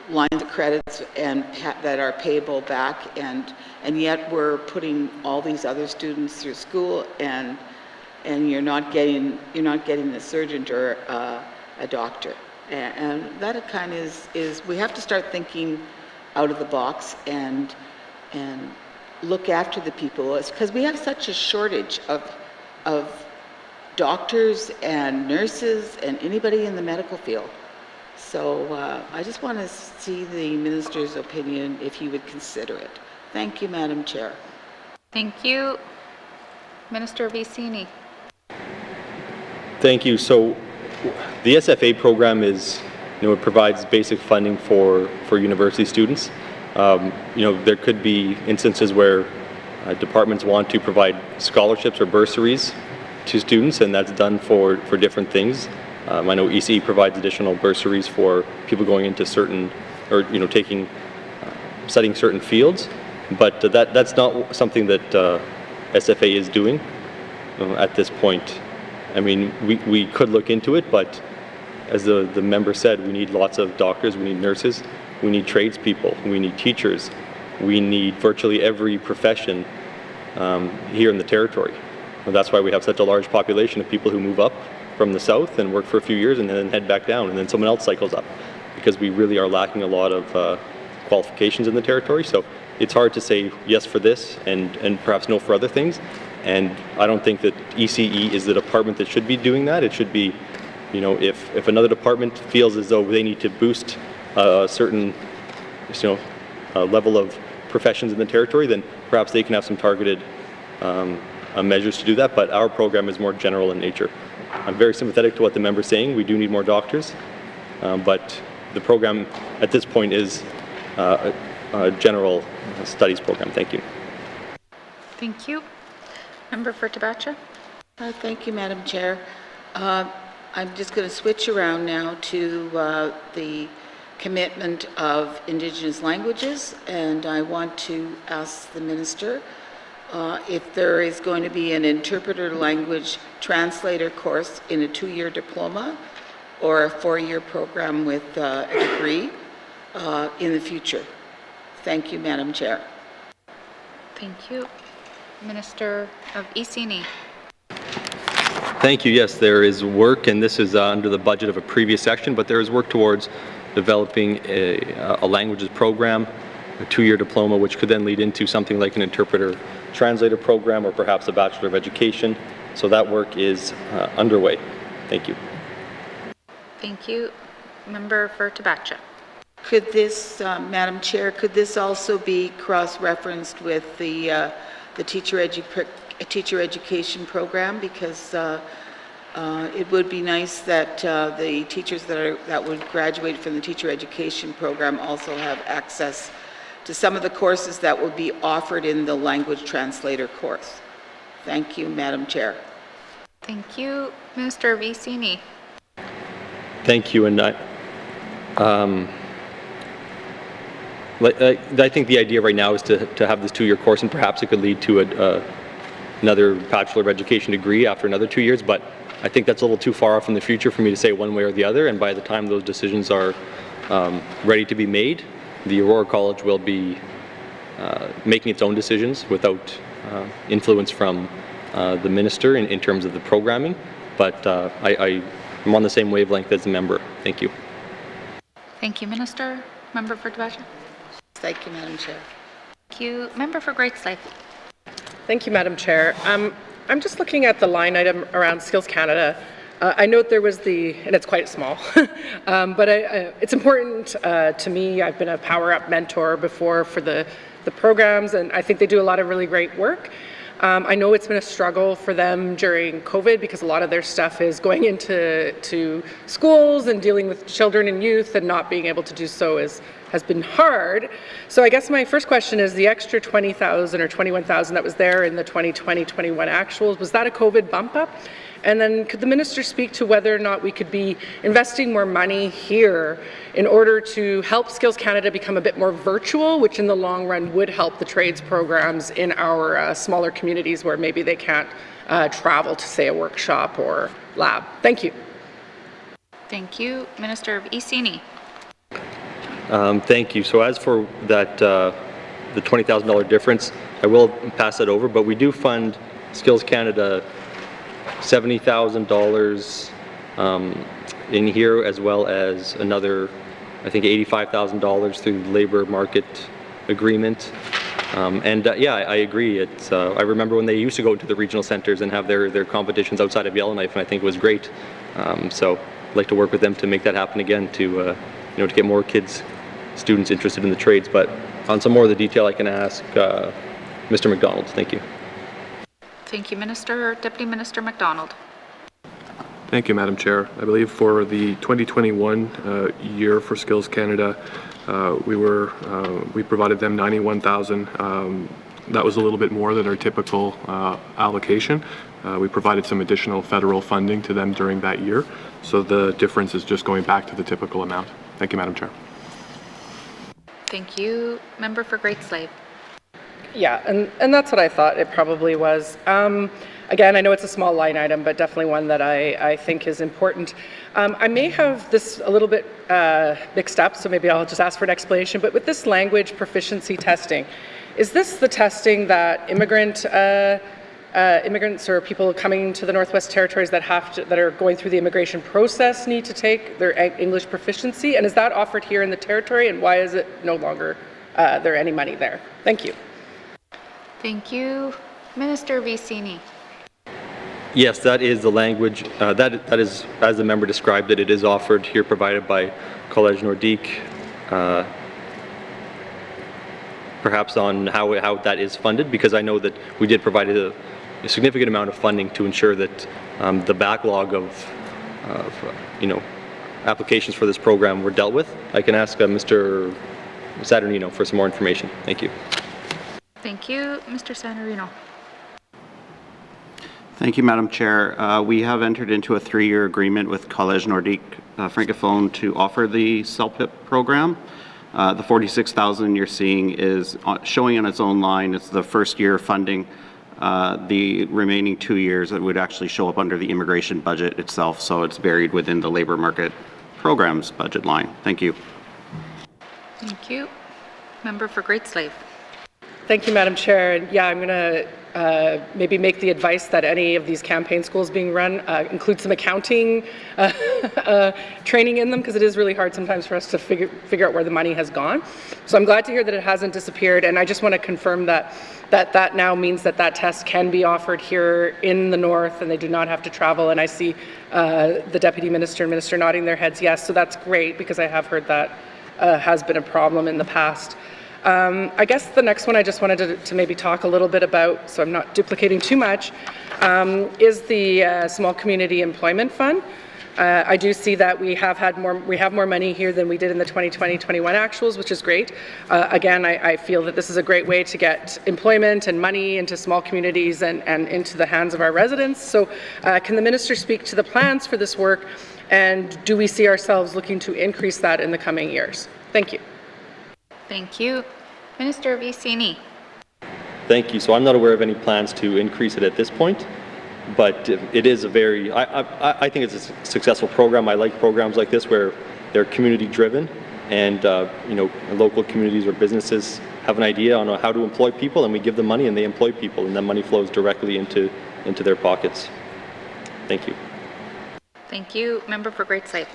lines of credits and that are payable back, and yet we're putting all these other students through school, and you're not getting a surgeon or a doctor, and that kind of is we have to start thinking out of the box and look after the people, because we have such a shortage of doctors and nurses and anybody in the medical field. So I just want to see the Minister's opinion, if he would consider it. Thank you, Madam Chair. Thank you. Minister of Iceni. Thank you. So the SFA program is, it provides basic funding for university students. There could be instances where departments want to provide scholarships or bursaries to students, and that's done for different things. I know ECE provides additional bursaries for people going into certain, or studying certain fields, but that's not something that SFA is doing at this point. I mean, we could look into it, but as the member said, we need lots of doctors, we need nurses, we need tradespeople, we need teachers, we need virtually every profession here in the territory. And that's why we have such a large population of people who move up from the south and work for a few years and then head back down, and then someone else cycles up, because we really are lacking a lot of qualifications in the territory. So it's hard to say yes for this and perhaps no for other things. And I don't think that ECE is the department that should be doing that. It should be, if another department feels as though they need to boost a certain, level of professions in the territory, then perhaps they can have some targeted measures to do that. But our program is more general in nature. I'm very sympathetic to what the member's saying. We do need more doctors, but the program at this point is a general studies program. Thank you. Thank you. Member for Tabacha. Thank you, Madam Chair. I'm just going to switch around now to the commitment of Indigenous languages, and I want to ask the Minister if there is going to be an interpreter language translator course in a 2-year diploma or a 4-year program with a degree in the future. Thank you, Madam Chair. Thank you. Minister of Iceni. Thank you. Yes, there is work, and this is under the budget of a previous section, but there is work towards developing a languages program, a 2-year diploma, which could then lead into something like an interpreter translator program or perhaps a Bachelor of Education. So that work is underway. Thank you. Thank you. Member for Tabacha. Could this, Madam Chair, could this also be cross-referenced with the teacher education program? Because it would be nice that the teachers that would graduate from the teacher education program also have access to some of the courses that will be offered in the language translator course. Thank you, Madam Chair. Thank you. Minister Vicini. Thank you. And I think the idea right now is to have this 2-year course, and perhaps it could lead to another Bachelor of Education degree after another 2 years, but I think that's a little too far off in the future for me to say one way or the other, and by the time those decisions are ready to be made, the Aurora College will be making its own decisions without influence from the minister in terms of the programming, but I'm on the same wavelength as the member. Thank you. Thank you, Minister. Member for Debation. Thank you, Madam Chair. Thank you. Member for Great Slave. Thank you, Madam Chair. I'm just looking at the line item around Skills Canada. I note there was and it's quite small, but it's important to me. I've been a Power Up mentor before for the programs, and I think they do a lot of really great work. I know it's been a struggle for them during COVID because a lot of their stuff is going into schools and dealing with children and youth, and not being able to do so has been hard. So I guess my first question is, the extra 20,000 or 21,000 that was there in the 2020-21 actuals, was that a COVID bump up? And then could the minister speak to whether or not we could be investing more money here in order to help Skills Canada become a bit more virtual, which in the long run would help the trades programs in our smaller communities where maybe they can't travel to, say, a workshop or lab? Thank you. Thank you. Minister of Vicini. Thank you. So as for that, the $20,000 difference, I will pass that over, but we do fund Skills Canada $70,000 in here, as well as another, I think, $85,000 through the labor market agreement. Yeah, I agree. It's I remember when they used to go to the regional centers and have their competitions outside of Yellowknife, and I think it was great. So I'd like to work with them to make that happen again, to to get more students interested in the trades. But on some more of the detail, I can ask Mr. McDonald. Thank you. Thank you, Minister. Deputy Minister MacDonald. Thank you, Madam Chair. I believe for the 2021 year for Skills Canada, we provided them 91,000. That was a little bit more than our typical allocation. We provided some additional federal funding to them during that year, so the difference is just going back to the typical amount. Thank you, Madam Chair. Thank you. Member for Great Slave. Yeah, and that's what I thought it probably was. Again, I know it's a small line item, but definitely one that I think is important. I may have this a little bit mixed up, so maybe I'll just ask for an explanation. But with this language proficiency testing, is this the testing that immigrants or people coming to the Northwest Territories that are going through the immigration process need to take, their English proficiency? And is that offered here in the Territory, and why is it no longer there any money there? Thank you. Thank you. Minister Vicini. Yes, that is the language. That is, as the member described it, it is offered here, provided by Collège Nordique. Perhaps on how that is funded, because I know that we did provide a significant amount of funding to ensure that the backlog of applications for this program were dealt with. I can ask Mr. Saturnino for some more information. Thank you. Thank you. Mr. Santorino. Thank you, Madam Chair. We have entered into a 3-year agreement with Collège Nordique Francophone to offer the CELPIP program. The $46,000 you're seeing is showing on its own line. It's the first year funding. The remaining 2 years, it would actually show up under the immigration budget itself, so it's buried within the labor market programs budget line. Thank you. Thank you. Member for Great Slave. Thank you, Madam Chair. And yeah, I'm going to maybe make the advice that any of these campaign schools being run include some accounting training in them, because it is really hard sometimes for us to figure out where the money has gone. So I'm glad to hear that it hasn't disappeared, and I just want to confirm that now means that test can be offered here in the North, and they do not have to travel. And I see the Deputy Minister and Minister nodding their heads yes, so that's great, because I have heard that has been a problem in the past. I guess the next one I just wanted to maybe talk a little bit about, so I'm not duplicating too much, is the Small Community Employment Fund. I do see that we have more money here than we did in the 2020-21 actuals, which is great. Again, I feel that this is a great way to get employment and money into small communities and into the hands of our residents. So can the minister speak to the plans for this work, and do we see ourselves looking to increase that in the coming years? Thank you. Thank you. Minister Vicini. Thank you. So I'm not aware of any plans to increase it at this point, but it is a very, I think it's a successful program. I like programs like this where they're community driven, and local communities or businesses have an idea on how to employ people, and we give them money and they employ people, and then money flows directly into their pockets. Thank you. Thank you. Member for Great Slave.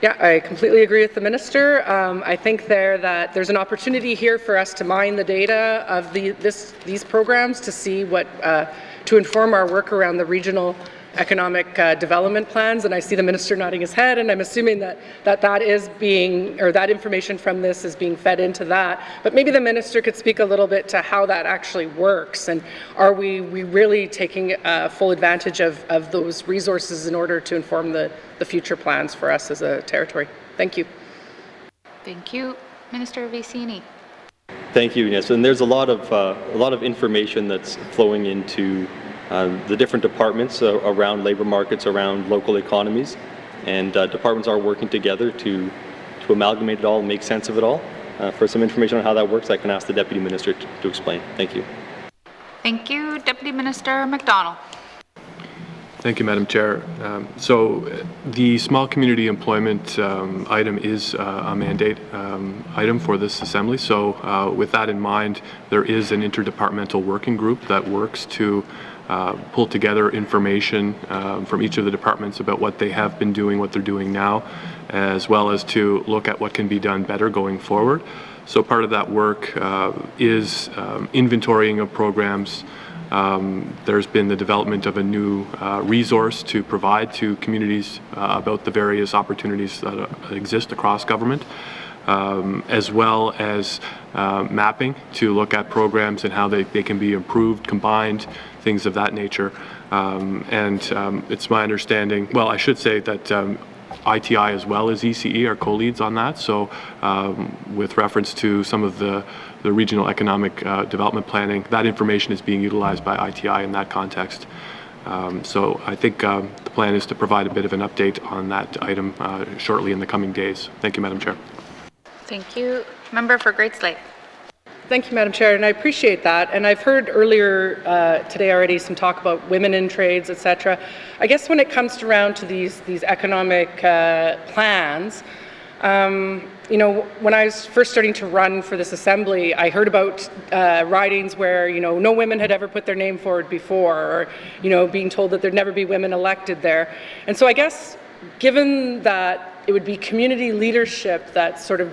Yeah, I completely agree with the minister. I think that there's an opportunity here for us to mine the data of these programs to see to inform our work around the regional economic development plans. And I see the minister nodding his head, and I'm assuming that is being, or that information from this is being fed into that. But maybe the minister could speak a little bit to how that actually works, and are we really taking full advantage of those resources in order to inform the future plans for us as a territory? Thank you. Thank you. Minister Vicini. Thank you, Ines. And there's a lot of information that's flowing into the different departments around labor markets, around local economies, and departments are working together to amalgamate it all and make sense of it all. For some information on how that works, I can ask the Deputy Minister to explain. Thank you. Thank you. Deputy Minister McDonald. Thank you, Madam Chair. So the small community employment item is a mandate item for this Assembly. So with that in mind, there is an interdepartmental working group that works to pull together information from each of the departments about what they have been doing, what they're doing now, as well as to look at what can be done better going forward. So part of that work is inventorying of programs. There's been the development of a new resource to provide to communities about the various opportunities that exist across government, as well as mapping to look at programs and how they can be improved, combined, things of that nature. It's my understanding, well, I should say that ITI as well as ECE are co-leads on that. So with reference to some of the regional economic development planning, that information is being utilized by ITI in that context. So I think the plan is to provide a bit of an update on that item shortly in the coming days. Thank you, Madam Chair. Thank you. Member for Great Slave. Thank you, Madam Chair, and I appreciate that. And I've heard earlier today already some talk about women in trades, etc. I guess when it comes around to these economic plans, when I was first starting to run for this Assembly, I heard about ridings where, no women had ever put their name forward before, or, being told that there'd never be women elected there. And so I guess, given that it would be community leadership that's sort of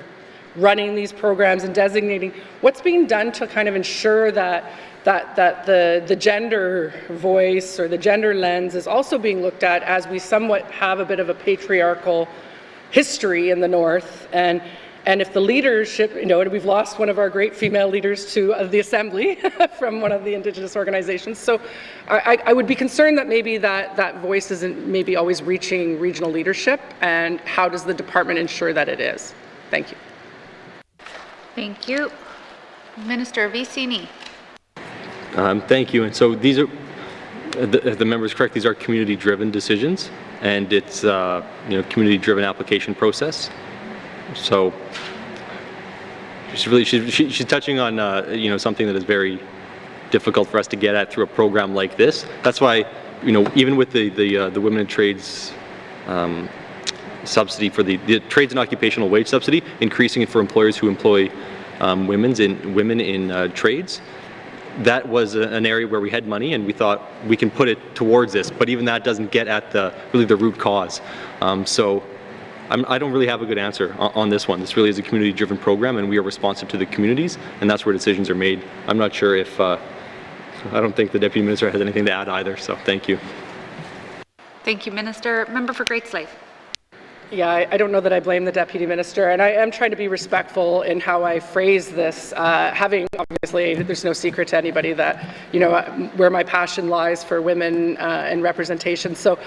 running these programs and designating, what's being done to kind of ensure that the gender voice or the gender lens is also being looked at, as we somewhat have a bit of a patriarchal history in the North, and if the leadership, we've lost one of our great female leaders to the Assembly from one of the Indigenous organizations. So I would be concerned that maybe that voice isn't maybe always reaching regional leadership, and how does the department ensure that it is? Thank you. Thank you. Minister Vicini. Thank you. And so these are, the member is correct, these are community-driven decisions, and it's community-driven application process. So she's touching on something that is very difficult for us to get at through a program like this. That's why even with the women in trades subsidy, for the trades and occupational wage subsidy, increasing it for employers who employ women in trades. That was an area where we had money, and we thought we can put it towards this, but even that doesn't get at the root cause. So I don't really have a good answer on this one. This really is a community-driven program, and we are responsive to the communities, and that's where decisions are made. I'm not sure if, I don't think the Deputy Minister has anything to add either, so thank you. Thank you, Minister. Member for Great Slave. Yeah, I don't know that I blame the Deputy Minister, and I am trying to be respectful in how I phrase this, having, obviously, there's no secret to anybody that, you know, where my passion lies for women and representation. So,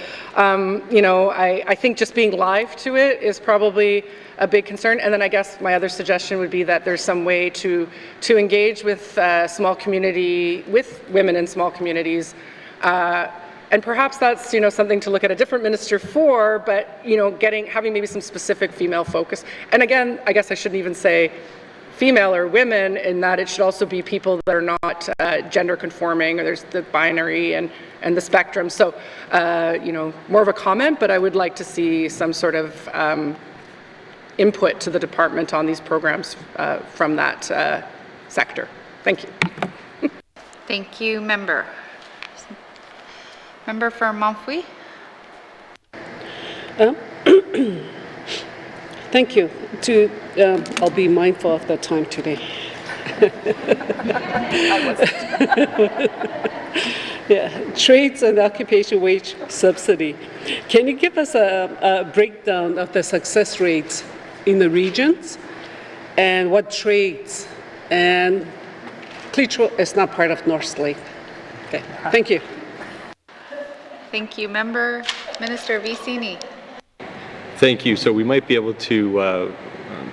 you know, I think just being live to it is probably a big concern. And then I guess my other suggestion would be that there's some way to engage with small community, with women in small communities, and perhaps that's, you know, something to look at a different minister for, but, you know, having maybe some specific female focus. And again, I guess I shouldn't even say female or women, in that it should also be people that are not gender conforming, or there's the binary and the spectrum. So, you know, more of a comment, but I would like to see some sort of input to the department on these programs from that sector. Thank you. Thank you, member. Member for Montfouille. Thank you. I'll be mindful of the time today. Yeah, trades and occupation wage subsidy. Can you give us a breakdown of the success rates in the regions and what trades? And Cleachville is not part of North Slave. Okay, thank you. Thank you, member. Minister Vicini. Thank you. So we might be able to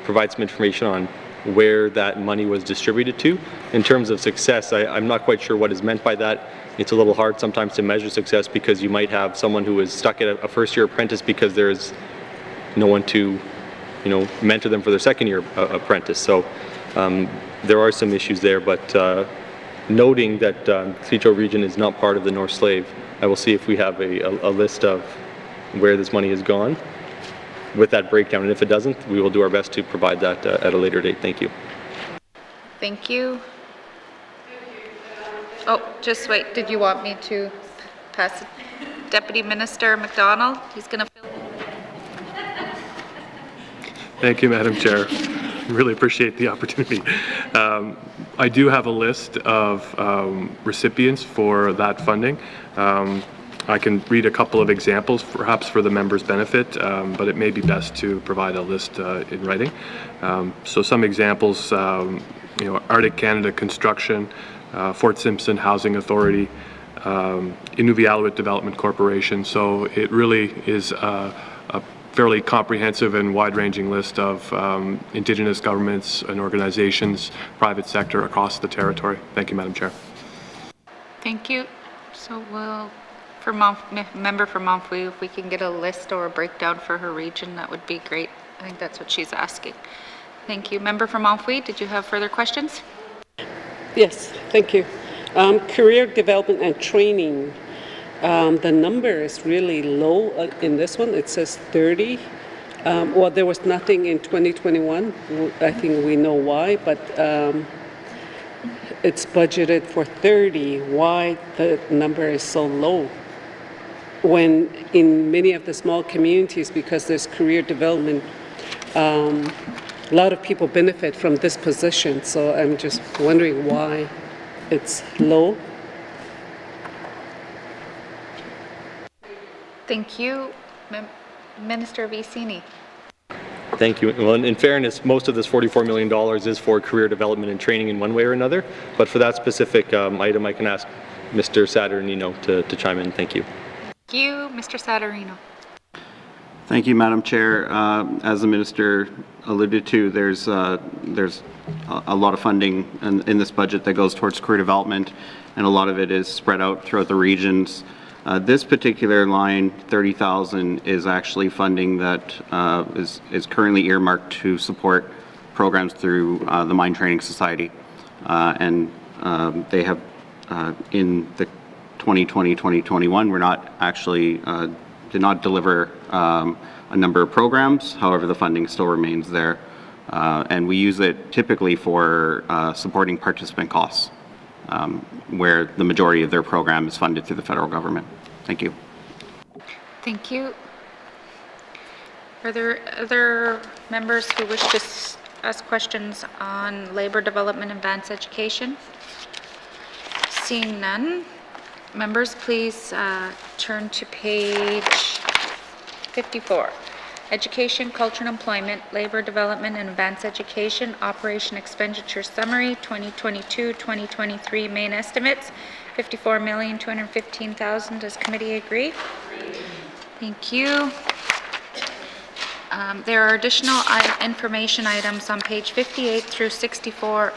provide some information on where that money was distributed to. In terms of success, I'm not quite sure what is meant by that. It's a little hard sometimes to measure success, because you might have someone who is stuck at a first-year apprentice because there is no one to, you know, mentor them for their second-year apprentice. So there are some issues there, but noting that Cleachville region is not part of the North Slave, I will see if we have a list of where this money has gone with that breakdown, and if it doesn't, we will do our best to provide that at a later date. Thank you. Thank you. Oh, just wait. Did you want me to pass it? Deputy Minister McDonald? He's going to fill. Thank you, Madam Chair. Really appreciate the opportunity. I do have a list of recipients for that funding. I can read a couple of examples, perhaps for the member's benefit, but it may be best to provide a list in writing. So some examples, you know, Arctic Canada Construction, Fort Simpson Housing Authority, Inuvialuit Development Corporation. So it really is a fairly comprehensive and wide-ranging list of Indigenous governments and organizations, private sector across the territory. Thank you, Madam Chair. Thank you. So we'll, for member for Montfouille, if we can get a list or a breakdown for her region, that would be great. I think that's what she's asking. Thank you. Member for Montfouille, did you have further questions? Yes, thank you. Career development and training. The number is really low in this one. It says 30. Well, there was nothing in 2021. I think we know why, but it's budgeted for 30. Why the number is so low? When in many of the small communities, because there's career development, a lot of people benefit from this position. So I'm just wondering why it's low. Thank you. Minister Vicini. Thank you. Well, in fairness, most of this $44 million is for career development and training in one way or another, but for that specific item, I can ask Mr. Saturnino to chime in. Thank you. Thank you, Mr. Saturnino. Thank you, Madam Chair. As the Minister alluded to, there's a lot of funding in this budget that goes towards career development, and a lot of it is spread out throughout the regions. This particular line, 30,000, is actually funding that is currently earmarked to support programs through the Mine Training Society, and they have in the 2020-2021, we're not actually did not deliver a number of programs. However, the funding still remains there, and we use it typically for supporting participant costs, where the majority of their program is funded through the federal government. Thank you. Thank you. Are there other members who wish to ask questions on labor development and advanced education? Seeing none, members, please turn to page 54. Education, Culture and Employment, Labor Development and Advanced Education, Operation Expenditure Summary, 2022-2023 main estimates, $54,215,000. Does committee agree? Thank you. There are additional information items on page 58 through 64.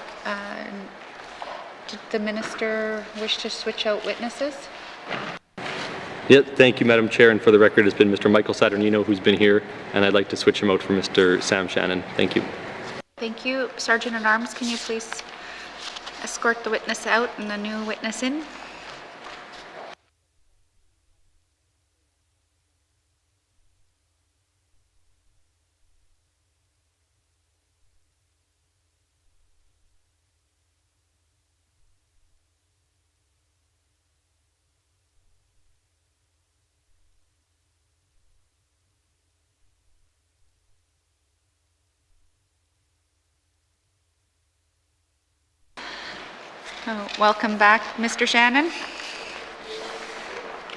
Did the minister wish to switch out witnesses? Yeah, thank you, Madam Chair. And for the record, it's been Mr. Michael Saturnino who's been here, and I'd like to switch him out for Mr. Sam Shannon. Thank you. Thank you. Sergeant at Arms, can you please escort the witness out and the new witness in? Welcome back, Mr. Shannon.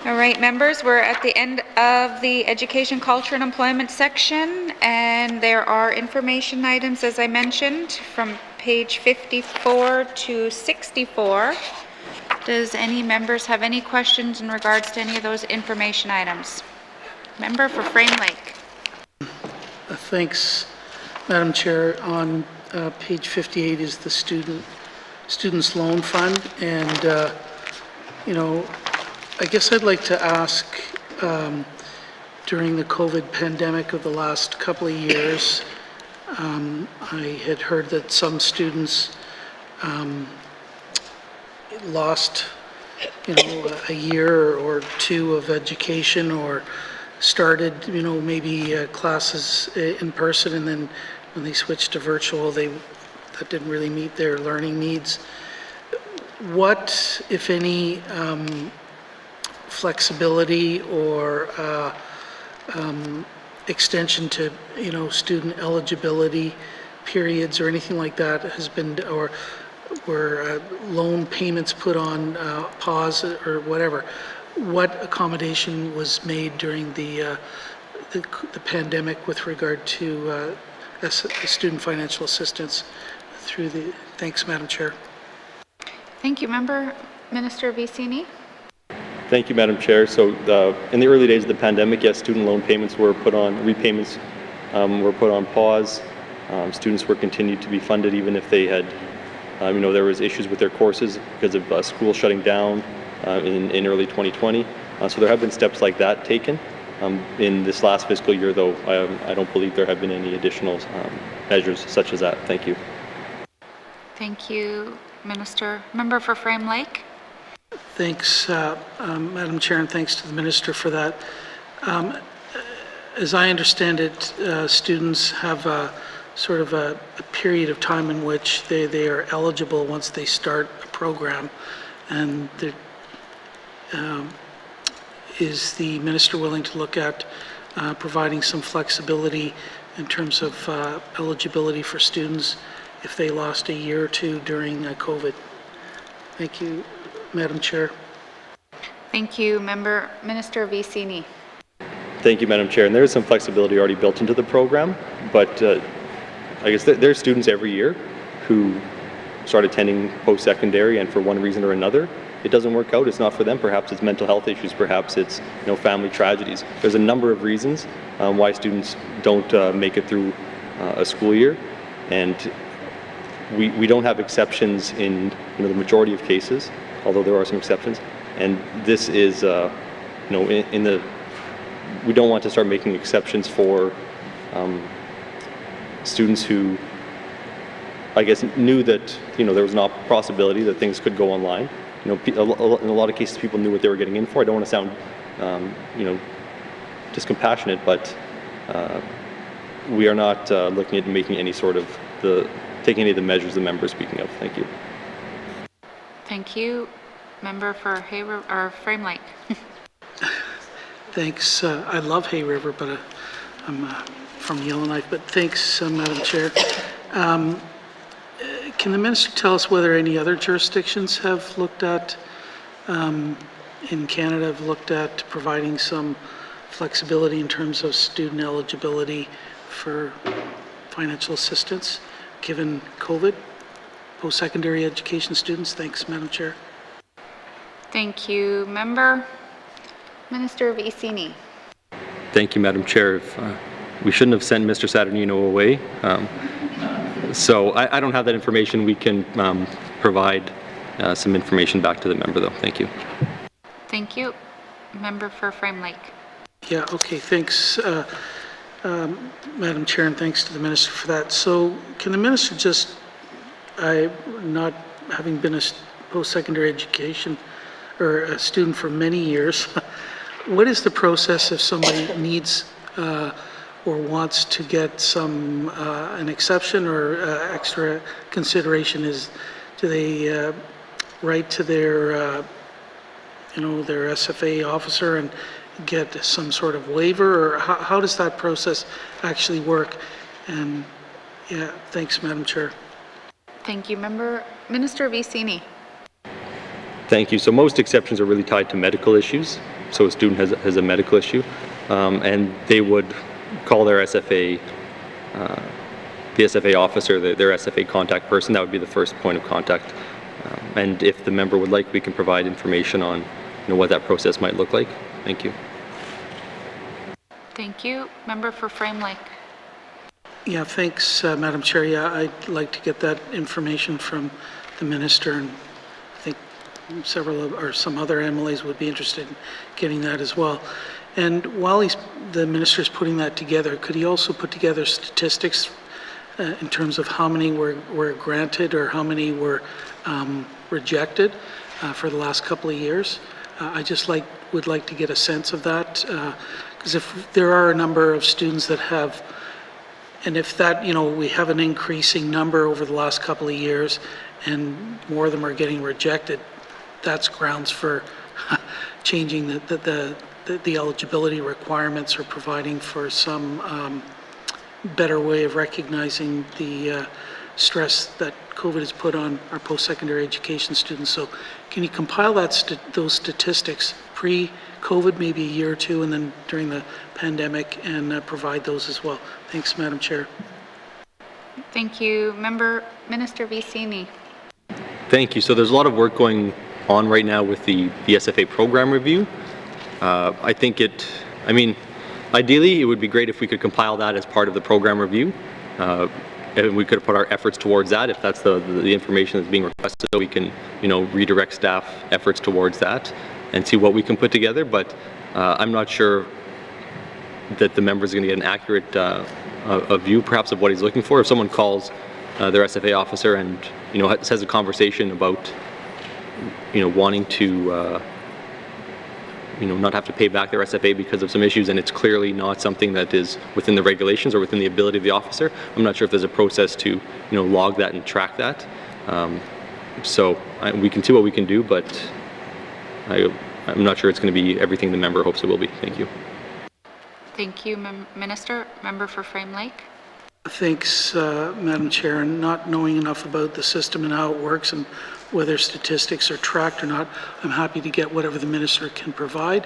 All right, members, we're at the end of the Education, Culture and Employment section, and there are information items, as I mentioned, from page 54 to 64. Does any members have any questions in regards to any of those information items? Member for Frame Lake. Thanks, Madam Chair. On page 58 is the Students' Loan Fund, and you know, I guess I'd like to ask, during the COVID pandemic of the last couple of years, I had heard that some students lost, you know, a year or two of education, or started, you know, maybe classes in person, and then when they switched to virtual, that didn't really meet their learning needs. What, if any, flexibility or extension to, you know, student eligibility periods or anything like that has been, or were loan payments put on pause or whatever? What accommodation was made during the pandemic with regard to student financial assistance through the, thanks, Madam Chair. Thank you, Member. Minister Vicini. Thank you, Madam Chair. So in the early days of the pandemic, yes, student loan payments were put on, repayments were put on pause. Students were continued to be funded even if they had, you know, there was issues with their courses because of school shutting down in early 2020. So there have been steps like that taken. In this last fiscal year, though, I don't believe there have been any additional measures such as that. Thank you. Thank you, Minister. Member for Frame Lake. Thanks, Madam Chair, and thanks to the Minister for that. As I understand it, students have sort of a period of time in which they are eligible once they start a program, and is the Minister willing to look at providing some flexibility in terms of eligibility for students if they lost a year or two during COVID? Thank you, Madam Chair. Thank you, Minister Vicini. Thank you, Madam Chair. And there is some flexibility already built into the program, but I guess there are students every year who start attending post-secondary, and for one reason or another, it doesn't work out. It's not for them. Perhaps it's mental health issues. Perhaps it's, you know, family tragedies. There's a number of reasons why students don't make it through a school year, and we don't have exceptions in, you know, the majority of cases, although there are some exceptions. And this is, you know, we don't want to start making exceptions for students who, I guess, knew that, you know, there was a possibility that things could go online. You know, in a lot of cases, people knew what they were getting in for. I don't want to sound, you know, discompassionate, but we are not looking at making any sort of taking any of the measures the member is speaking of. Thank you. Thank you, Member for Hay River or Frame Lake. Thanks. I love Hay River, but I'm from Yellowknife. But thanks, Madam Chair. Can the Minister tell us whether any other jurisdictions have looked at, in Canada, have looked at providing some flexibility in terms of student eligibility for financial assistance given COVID, post-secondary education students. Thanks, Madam Chair. Thank you, Member. Minister Vicini. Thank you, Madam Chair. We shouldn't have sent Mr. Saturnino away. So I don't have that information. We can provide some information back to the member, though. Thank you. Thank you. Member for Frame Lake. Yeah, okay, thanks, Madam Chair, and thanks to the Minister for that. So can the Minister just, not having been a post-secondary education or a student for many years, what is the process if somebody needs or wants to get some an exception or extra consideration? Do they write to their their SFA officer and get some sort of waiver, or how does that process actually work? And yeah, thanks, Madam Chair. Thank you, Member. Minister Vicini. Thank you. So most exceptions are really tied to medical issues. So a student has a medical issue, and they would call their SFA, the SFA officer, their SFA contact person. That would be the first point of contact. And if the member would like, we can provide information on what that process might look like. Thank you. Thank you. Member for Frame Lake. Yeah, thanks, Madam Chair. Yeah, I'd like to get that information from the Minister, and I think some other MLAs would be interested in getting that as well. And while the Minister's putting that together, could he also put together statistics in terms of how many were granted or how many were rejected for the last couple of years? I just would like to get a sense of that, because if there are a number of students that have, and if that, we have an increasing number over the last couple of years and more of them are getting rejected, that's grounds for changing the eligibility requirements or providing for some better way of recognizing the stress that COVID has put on our post-secondary education students. So can you compile those statistics pre-COVID, maybe a year or two, and then during the pandemic, and provide those as well? Thanks, Madam Chair. Thank you. Minister Vicini. Thank you. So there's a lot of work going on right now with the SFA program review. I think ideally it would be great if we could compile that as part of the program review. And we could put our efforts towards that if that's the information that's being requested, so we can redirect staff efforts towards that and see what we can put together. But I'm not sure that the member is going to get an accurate a view perhaps of what he's looking for. If someone calls their SFA officer and has a conversation about wanting to not have to pay back their SFA because of some issues, and it's clearly not something that is within the regulations or within the ability of the officer, I'm not sure if there's a process to log that and track that. So we can see what we can do, but I'm not sure it's going to be everything the member hopes it will be. Thank you. Thank you, Minister. Member for Frame Lake. Thanks, Madam Chair. And not knowing enough about the system and how it works and whether statistics are tracked or not, I'm happy to get whatever the Minister can provide,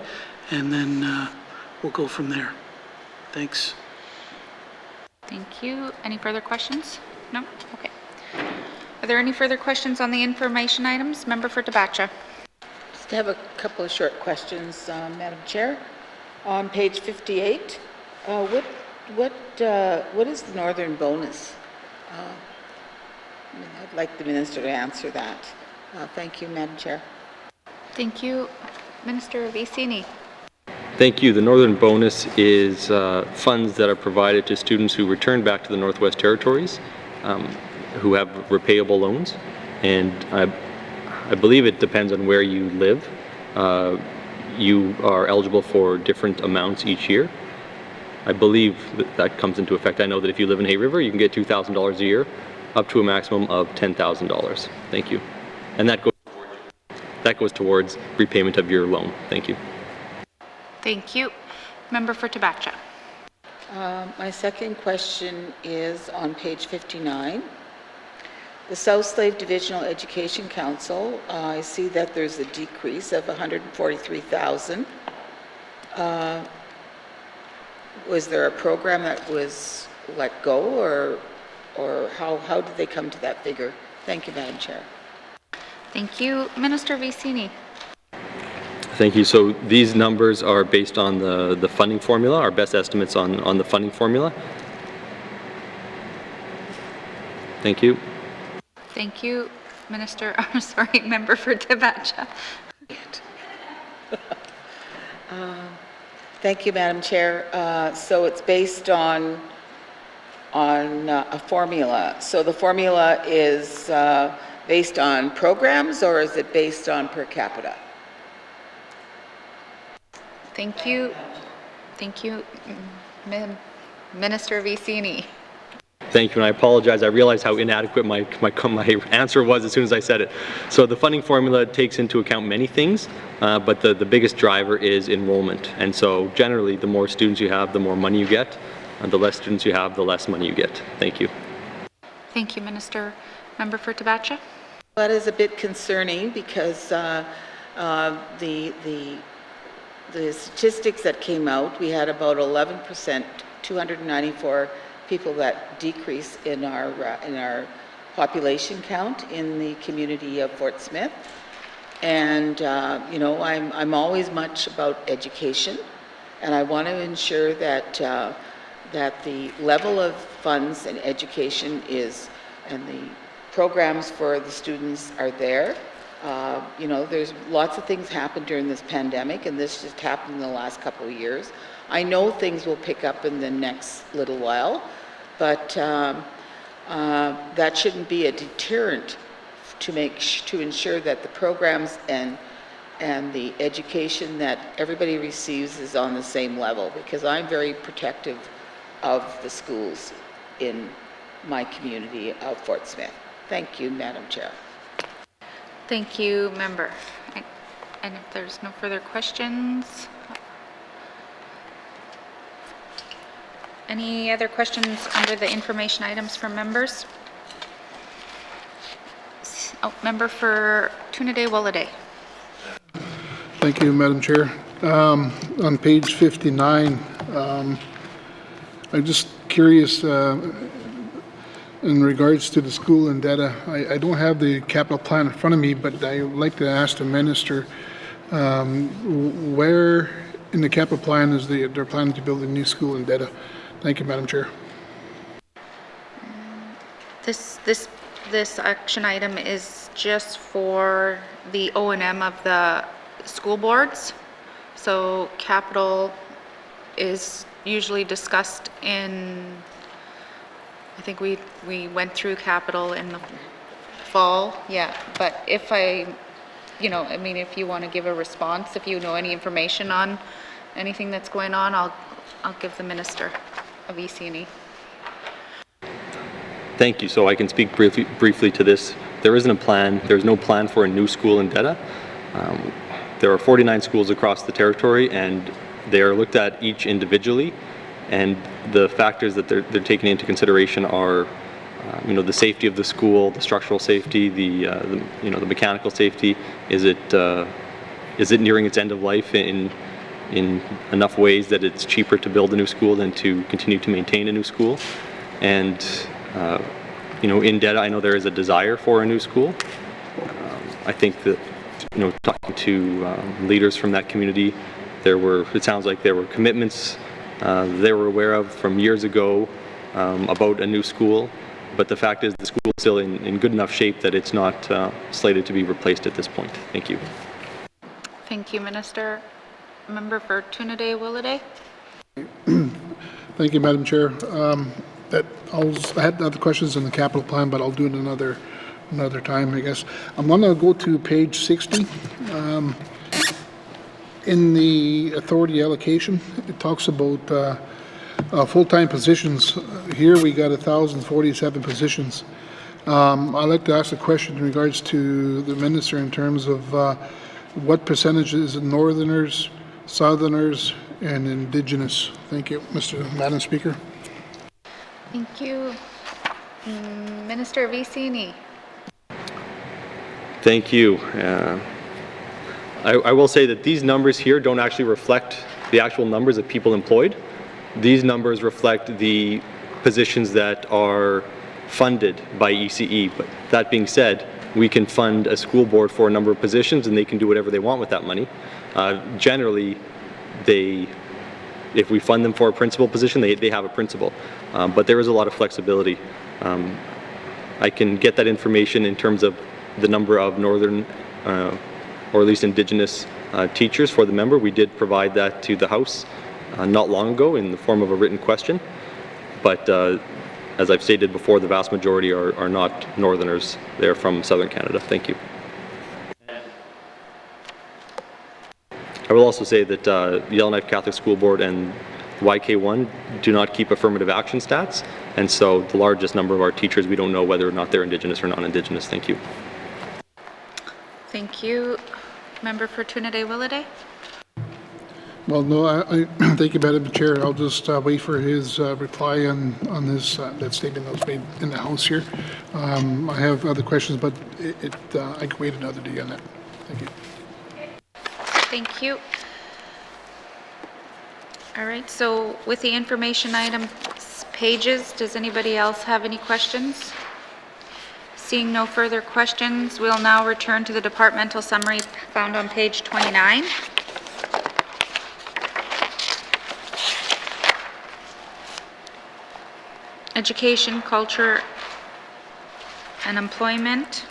and then we'll go from there. Thanks. Thank you. Any further questions? No? Okay. Are there any further questions on the information items? Member for Tabacha. Just have a couple of short questions, Madam Chair. On page 58, what is the Northern bonus? I'd like the Minister to answer that. Thank you, Madam Chair. Thank you. Minister Vicini. Thank you. The Northern bonus is funds that are provided to students who return back to the Northwest Territories who have repayable loans, and I believe it depends on where you live. You are eligible for different amounts each year. I believe that comes into effect. I know that if you live in Hay River, you can get $2,000 a year, up to a maximum of $10,000. Thank you. And that goes towards repayment of your loan. Thank you. Thank you. Member for Tabacha. My second question is on page 59. The South Slave Divisional Education Council, I see that there's a decrease of $143,000. was there a program that was let go, or how did they come to that figure? Thank you, Madam Chair. Thank you. Minister Vicini. Thank you. So these numbers are based on the funding formula, our best estimates on the funding formula. Thank you. Thank you, Minister. I'm sorry, Member for Tibacha. Thank you, Madam Chair. So it's based on a formula. So the formula is based on programs, or is it based on per capita? Thank you. Thank you, Minister Vicini. Thank you, and I apologize. I realized how inadequate my answer was as soon as I said it. So the funding formula takes into account many things, but the biggest driver is enrollment. And so generally, the more students you have, the more money you get, and the less students you have, the less money you get. Thank you. Thank you, Minister. Member for Tibacha. That is a bit concerning because the statistics that came out, we had about 11%, 294 people that decrease in our population count in the community of Fort Smith. And you know, I'm always much about education, and I want to ensure that that the level of funds and education is, and the programs for the students are there. You know, there's lots of things happened during this pandemic, and this just happened in the last couple of years. I know things will pick up in the next little while, but that shouldn't be a deterrent to ensure that the programs and the education that everybody receives is on the same level, because I'm very protective of the schools in my community of Fort Smith. Thank you, Madam Chair. Thank you, Member. And if there's no further questions, any other questions under the information items from members? Oh, Member for Toonaday-Wolladay. Thank you, Madam Chair. On page 59, I'm just curious in regards to the school in Detta. I don't have the capital plan in front of me, but I would like to ask the Minister where in the capital plan is they're planning to build a new school in Detta. Thank you, Madam Chair. This action item is just for the O&M of the school boards. So capital is usually discussed in, I think we went through capital in the fall, yeah. But if I mean, if you want to give a response, if you know any information on anything that's going on, I'll give the Minister of EC&E. Thank you. So I can speak briefly to this. There isn't a plan. There's no plan for a new school in Detta. There are 49 schools across the territory, and they are looked at each individually. And the factors that they're taking into consideration are, the safety of the school, the structural safety, the mechanical safety. Is it nearing its end of life in enough ways that it's cheaper to build a new school than to continue to maintain a new school? And in Detta, I know there is a desire for a new school. I think that, talking to leaders from that community, it sounds like there were commitments they were aware of from years ago about a new school, but the fact is the school is still in good enough shape that it's not slated to be replaced at this point. Thank you. Thank you, Minister. Member for Toonaday-Wolladay. Thank you, Madam Chair. I had other questions on the capital plan, but I'll do it another time, I guess. I'm going to go to page 60. In the authority allocation, it talks about full-time positions. Here we got 1,047 positions. I'd like to ask a question in regards to the Minister in terms of what percentage is Northerners, Southerners, and Indigenous. Thank you, Madam Speaker. Thank you. Minister Vicini. Thank you. I will say that these numbers here don't actually reflect the actual numbers of people employed. These numbers reflect the positions that are funded by ECE. But that being said, we can fund a school board for a number of positions and they can do whatever they want with that money. Generally, if we fund them for a principal position, they have a principal. But there is a lot of flexibility. I can get that information in terms of the number of Northern, or at least Indigenous teachers for the member. We did provide that to the House not long ago in the form of a written question. But as I've stated before, the vast majority are not Northerners. They're from Southern Canada. Thank you. I will also say that Yellowknife Catholic School Board and YK1 do not keep affirmative action stats, and so the largest number of our teachers, we don't know whether or not they're Indigenous or non-Indigenous. Thank you. Thank you. Member for Trinidad-Willowday? Well, no, I thank you, Madam Chair. I'll just wait for his reply on this that statement that was made in the House here. I have other questions, but I can wait another day on that. Thank you. Thank you. All right, so with the information item pages, does anybody else have any questions? Seeing no further questions, we'll now return to the departmental summary found on page 29. Education, culture, and employment.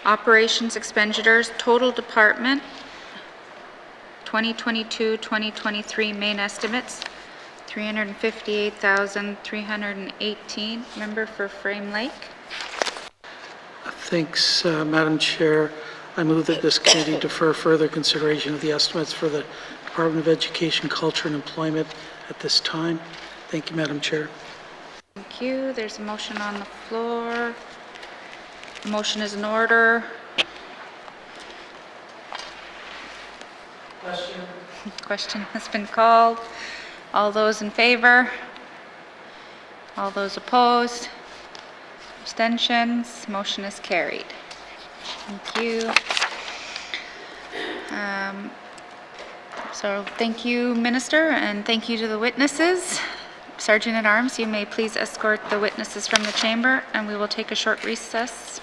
Operations expenditures, total department, 2022-2023 main estimates, $358,318. Member for Frame Lake. Thanks, Madam Chair. I move that this committee defer further consideration of the estimates for the Department of Education, Culture and Employment at this time. Thank you, Madam Chair. Thank you. There's a motion on the floor. The motion is in order. Question. Question has been called. All those in favor? All those opposed? Abstentions? Motion is carried. Thank you. So thank you, Minister, and thank you to the witnesses. Sergeant at Arms, you may please escort the witnesses from the chamber, and we will take a short recess.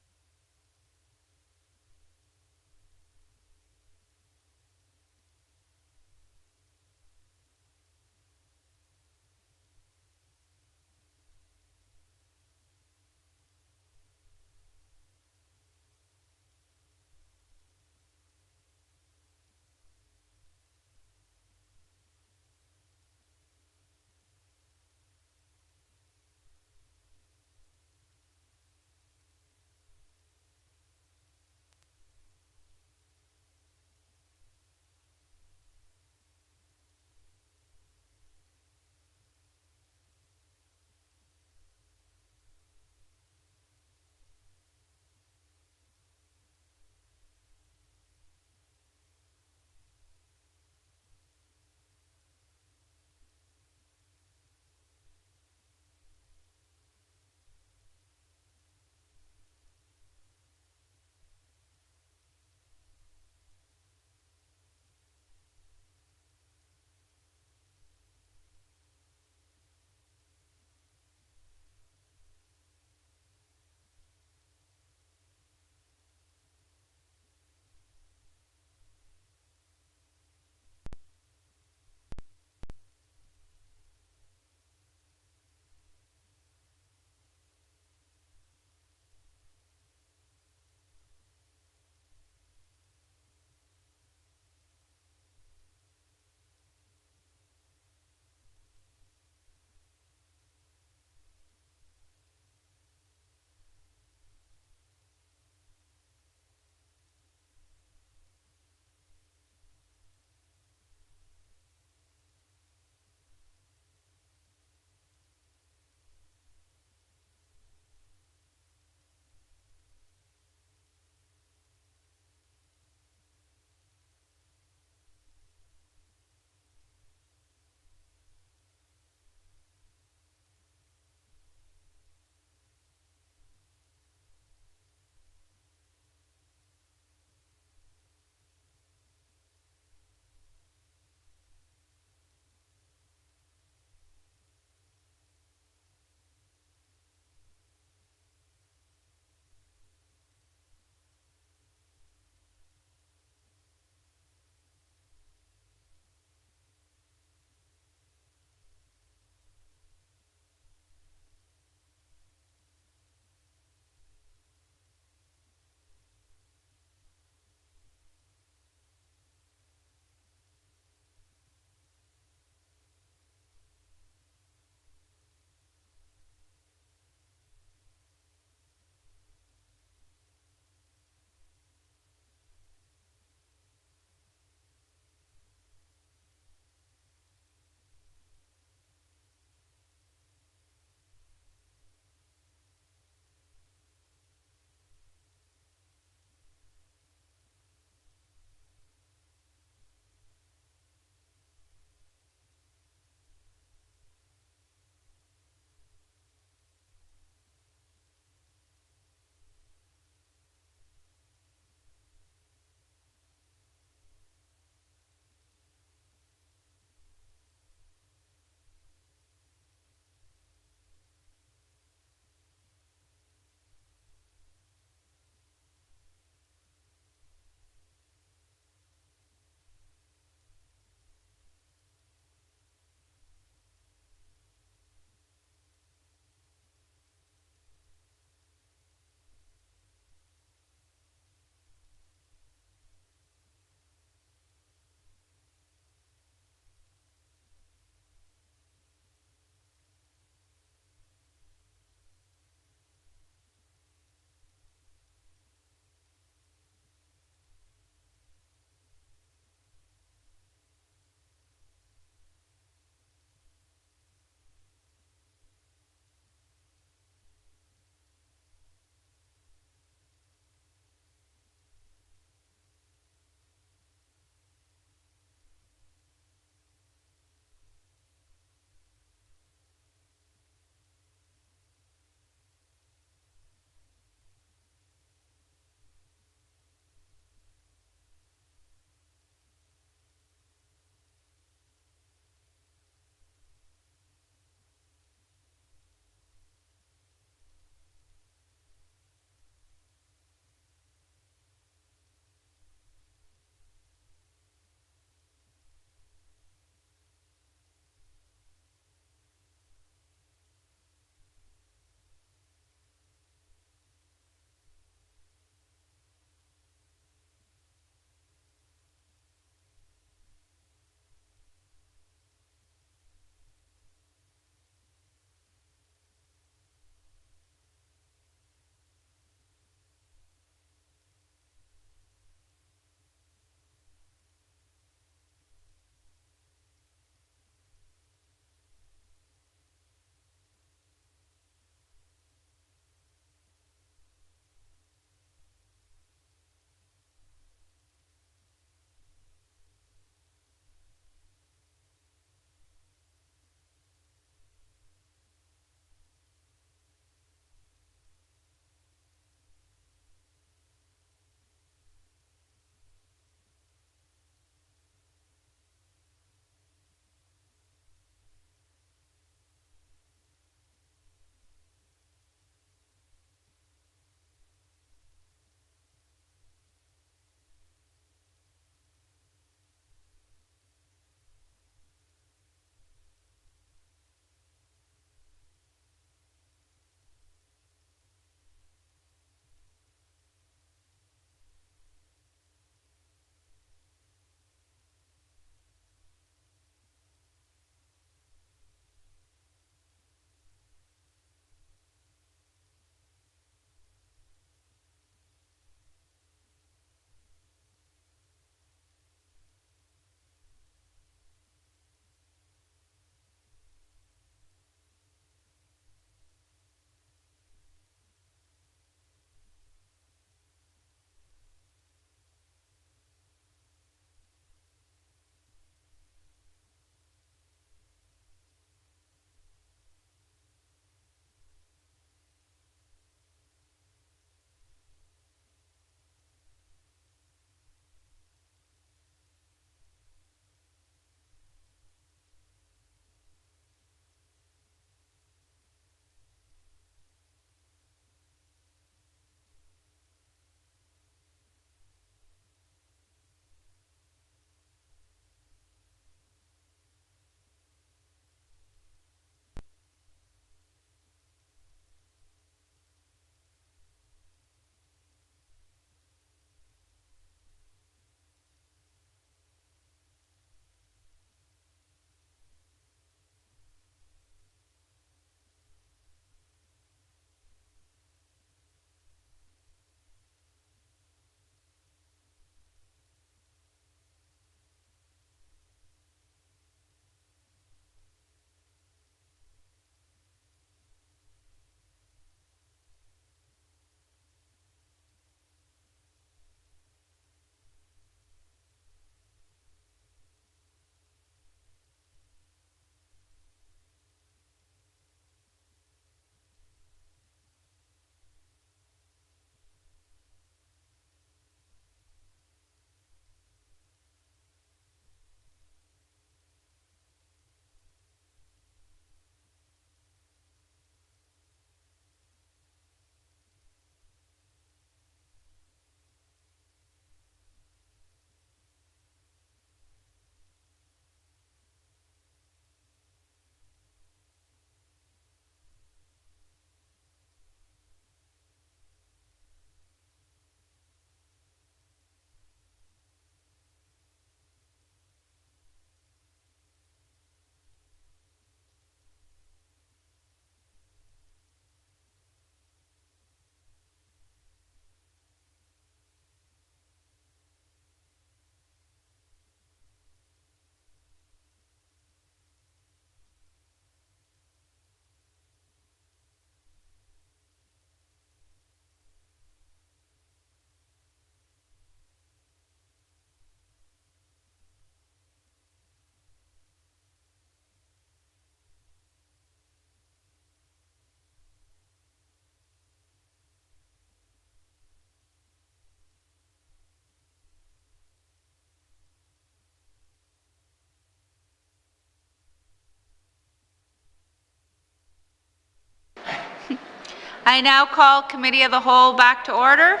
I now call Committee of the Whole back to order.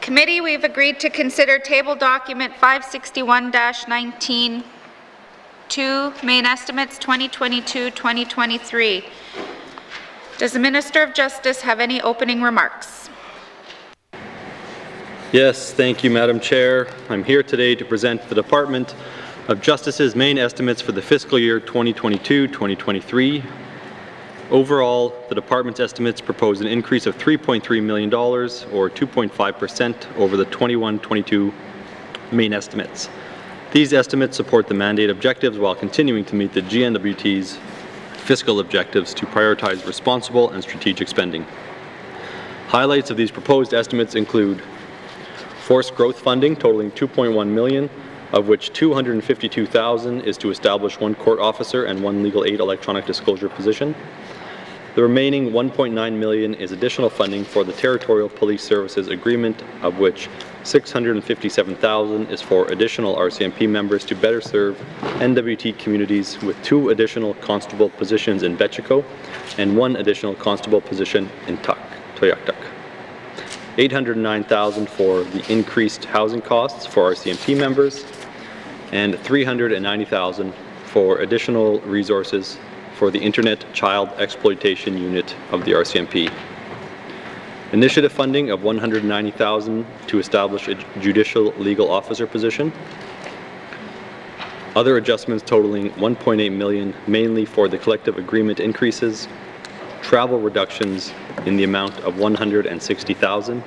Committee, we've agreed to consider table document 561-19 main estimates 2022-2023. Does the Minister of Justice have any opening remarks? Yes, thank you, Madam Chair. I'm here today to present the Department of Justice's main estimates for the fiscal year 2022-2023. Overall, the Department's estimates propose an increase of $3.3 million, or 2.5%, over the 21-22 main estimates. These estimates support the mandate objectives while continuing to meet the N.W.T's fiscal objectives to prioritize responsible and strategic spending. Highlights of these proposed estimates include forced growth funding totaling $2.1 million, of which $252,000 is to establish 1 court officer and 1 legal aid electronic disclosure position. The remaining $1.9 million is additional funding for the Territorial Police Services Agreement, of which $657,000 is for additional RCMP members to better serve N.W.T communities with 2 additional constable positions in Betchico and 1 additional constable position in Toyaktuk. $809,000 for the increased housing costs for RCMP members, and $390,000 for additional resources for the Internet Child Exploitation Unit of the RCMP. Initiative funding of $190,000 to establish a judicial legal officer position. Other adjustments totaling $1.8 million, mainly for the collective agreement increases. Travel reductions in the amount of $160,000.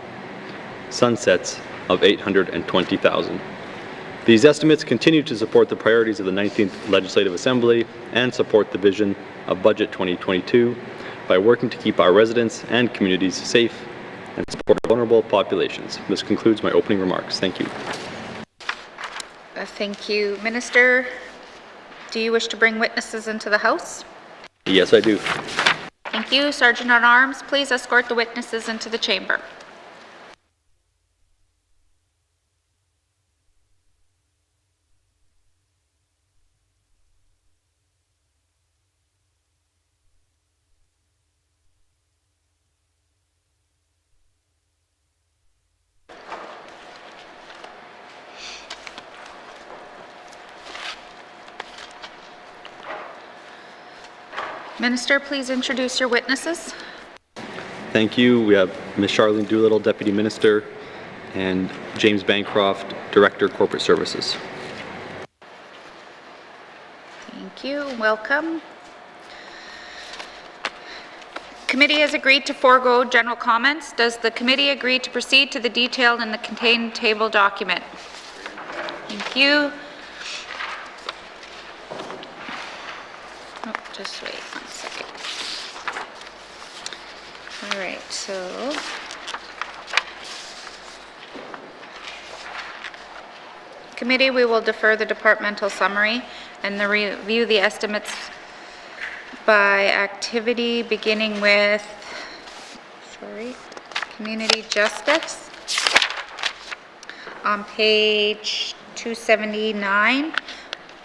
Sunsets of $820,000. These estimates continue to support the priorities of the 19th Legislative Assembly and support the vision of Budget 2022 by working to keep our residents and communities safe and support vulnerable populations. This concludes my opening remarks. Thank you. Thank you. Minister, do you wish to bring witnesses into the House? Yes, I do. Thank you. Sergeant at Arms, please escort the witnesses into the chamber. Minister, please introduce your witnesses. Thank you. We have Ms. Charlene Doolittle, Deputy Minister, and James Bancroft, Director, Corporate Services. Thank you. Welcome. Committee has agreed to forego general comments. Does the committee agree to proceed to the detail in the contained table document? Thank you. Oh, just wait 1 second. All right, so committee, we will defer the departmental summary and review the estimates by activity, beginning with, community justice on page 279,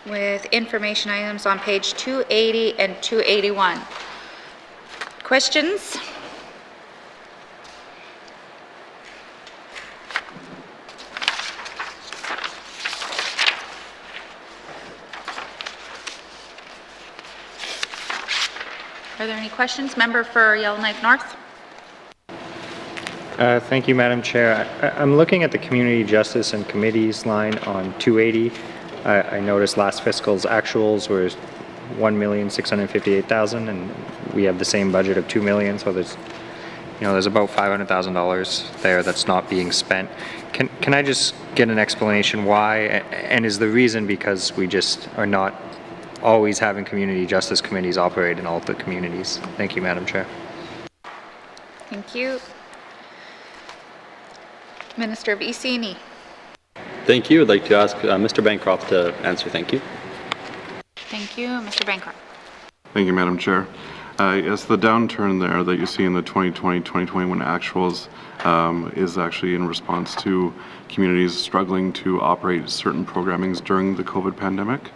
with information items on page 280 and 281. Questions? Are there any questions? Member for Yellowknife North. Thank you, Madam Chair. I'm looking at the Community Justice and Committees line on 280. I noticed last fiscal's actuals were $1,658,000, and we have the same budget of $2 million. So there's about $500,000 there that's not being spent. Can I just get an explanation why? And is the reason because we just are not always having community justice committees operate in all the communities? Thank you, Madam Chair. Thank you. Minister of EC&E. Thank you. I'd like to ask Mr. Bancroft to answer. Thank you. Thank you. Mr. Bancroft. Thank you, Madam Chair. Yes, the downturn there that you see in the 2020-2021 actuals is actually in response to communities struggling to operate certain programmings during the COVID pandemic.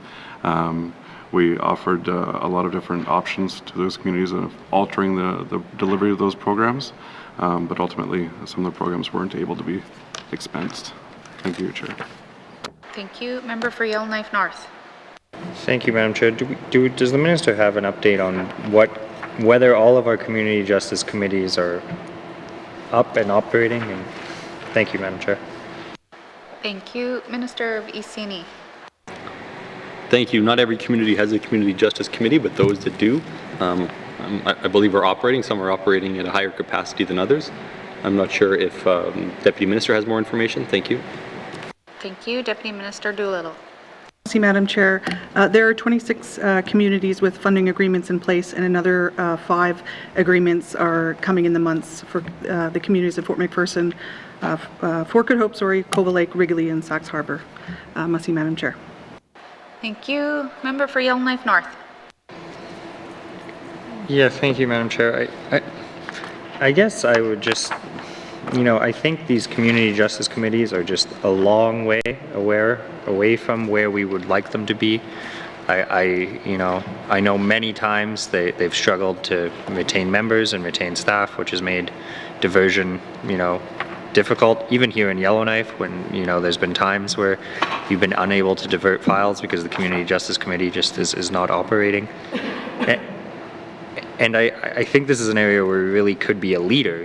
we offered a lot of different options to those communities of altering the delivery of those programs, but ultimately some of the programs weren't able to be expensed. Thank you, Chair. Thank you. Member for Yellowknife North. Thank you, Madam Chair. Does the Minister have an update on whether all of our community justice committees are up and operating? And thank you, Madam Chair. Thank you. Minister of ECNE. Thank you. Not every community has a community justice committee, but those that do, I believe are operating. Some are operating at a higher capacity than others. I'm not sure if Deputy Minister has more information. Thank you. Thank you. Deputy Minister Doolittle. Madam Chair, there are 26 communities with funding agreements in place, and another 5 agreements are coming in the months for the communities of Fort McPherson, Fort Good Hope, Cova Lake, Wrigley, and Sax Harbor. Merci, Madam Chair. Thank you. Member for Yellowknife North. Yeah, thank you, Madam Chair. I guess I would just, I think these community justice committees are just a long way away from where we would like them to be. I know many times they've struggled to retain members and retain staff, which has made diversion, difficult. Even here in Yellowknife, when there's been times where you've been unable to divert files because the community justice committee just is not operating. And I think this is an area where we really could be a leader.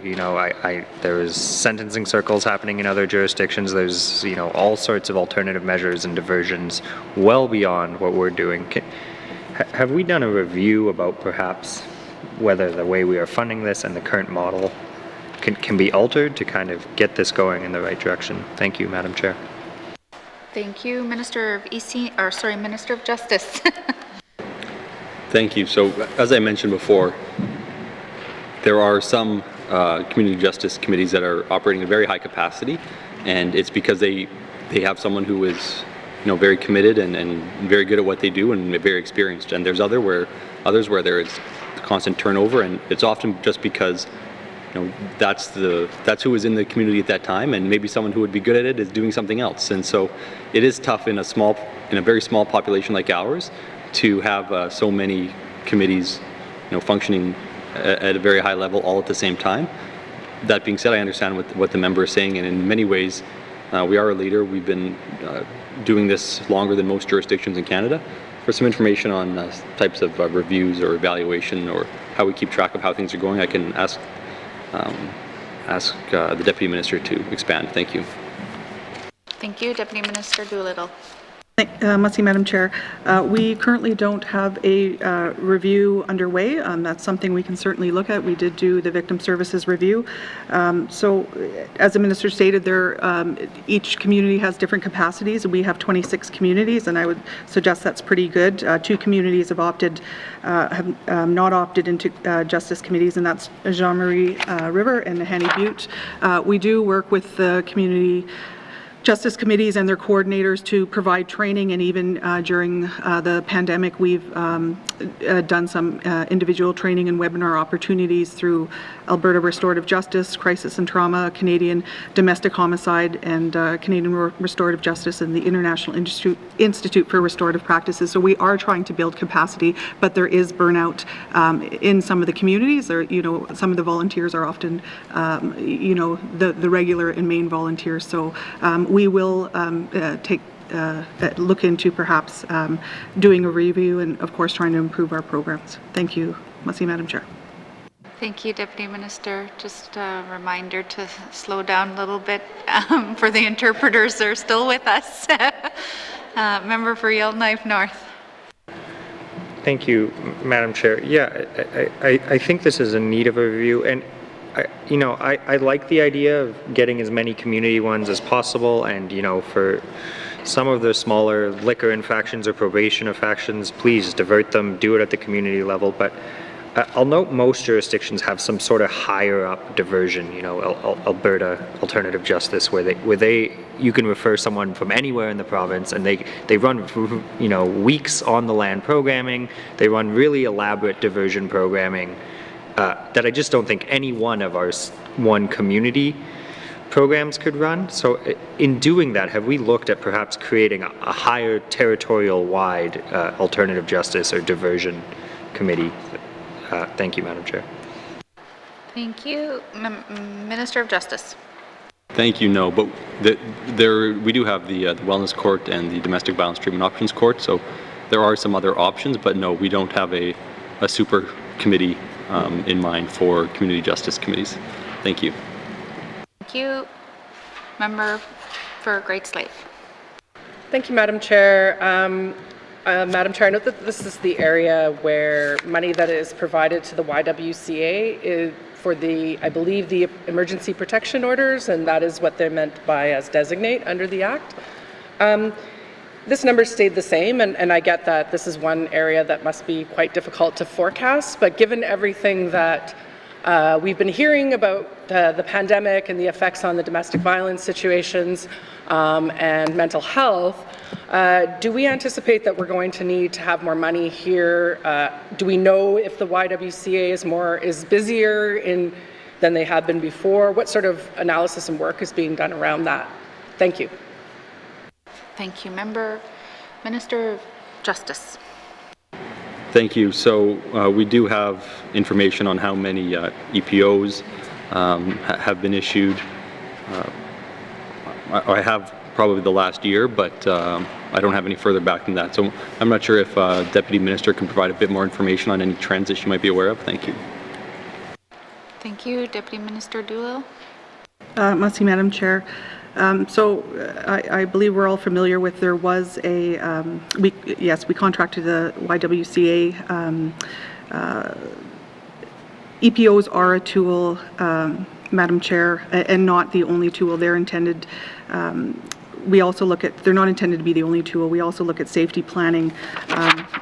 There's sentencing circles happening in other jurisdictions. There's, all sorts of alternative measures and diversions well beyond what we're doing. Have we done a review about perhaps whether the way we are funding this and the current model can be altered to kind of get this going in the right direction? Thank you, Madam Chair. Thank you, Minister of Minister of Justice. Thank you. So, as I mentioned before, there are some community justice committees that are operating at very high capacity, and it's because they have someone who is, very committed and very good at what they do and very experienced. And there's others where there is constant turnover, and it's often just because that's who is in the community at that time, and maybe someone who would be good at it is doing something else. And so it is tough in a very small population like ours to have so many committees functioning at a very high level all at the same time. That being said, I understand what the member is saying, and in many ways we are a leader. We've been doing this longer than most jurisdictions in Canada. For some information on types of reviews or evaluation or how we keep track of how things are going, I can ask the Deputy Minister to expand. Thank you. Thank you, Deputy Minister Doolittle. Merci, Madam Chair. We currently don't have a review underway. That's something we can certainly look at. We did do the Victim Services Review. So, as the Minister stated, each community has different capacities. We have 26 communities, and I would suggest that's pretty good. 2 communities have not opted into justice committees, and that's Jean-Marie River and Nahanni Butte. We do work with the community justice committees and their coordinators to provide training, and even during the pandemic we've done some individual training and webinar opportunities through Alberta Restorative Justice, Crisis and Trauma, Canadian Domestic Homicide, and Canadian Restorative Justice, and the International Institute for Restorative Practices. So we are trying to build capacity, but there is burnout in some of the communities. Some of the volunteers are often the regular and main volunteers. So we will look into perhaps doing a review and, of course, trying to improve our programs. Thank you, Merci, Madam Chair. Thank you, Deputy Minister. Just a reminder to slow down a little bit for the interpreters. They're still with us. Member for Yellowknife North. Thank you, Madam Chair. Yeah, I think this is in need of a review, and I like the idea of getting as many community ones as possible, and for some of the smaller liquor infractions or probation infractions, please divert them, do it at the community level. But I'll note most jurisdictions have some sort of higher up diversion, Alberta Alternative Justice, where you can refer someone from anywhere in the province, and they run weeks on the land programming. They run really elaborate diversion programming that I just don't think any one of our one community programs could run. So in doing that, have we looked at perhaps creating a higher territorial-wide alternative justice or diversion committee? Thank you, Madam Chair. Thank you. Minister of Justice. Thank you, no, but we do have the Wellness Court and the Domestic Violence Treatment Options Court, so there are some other options, but no, we don't have a super committee in mind for community justice committees. Thank you. Thank you. Member for Great Slave. Thank you, Madam Chair. Madam Chair, I note that this is the area where money that is provided to the YWCA is for I believe, the emergency protection orders, and that is what they're meant by as designate under the Act. This number stayed the same, and I get that this is one area that must be quite difficult to forecast, but given everything that we've been hearing about the pandemic and the effects on the domestic violence situations and mental health, do we anticipate that we're going to need to have more money here? Do we know if the YWCA is busier than they have been before? What sort of analysis and work is being done around that? Thank you. Thank you. Minister of Justice. Thank you. So we do have information on how many EPOs have been issued. I have probably the last year, but I don't have any further back than that. So I'm not sure if Deputy Minister can provide a bit more information on any trends that she might be aware of. Thank you. Thank you. Deputy Minister Doolittle. Merci, Madam Chair. So I believe we're all familiar with, there was we contracted the YWCA. EPOs are a tool, Madam Chair, and not the only tool. They're intended, we also look at, they're not intended to be the only tool. We also look at safety planning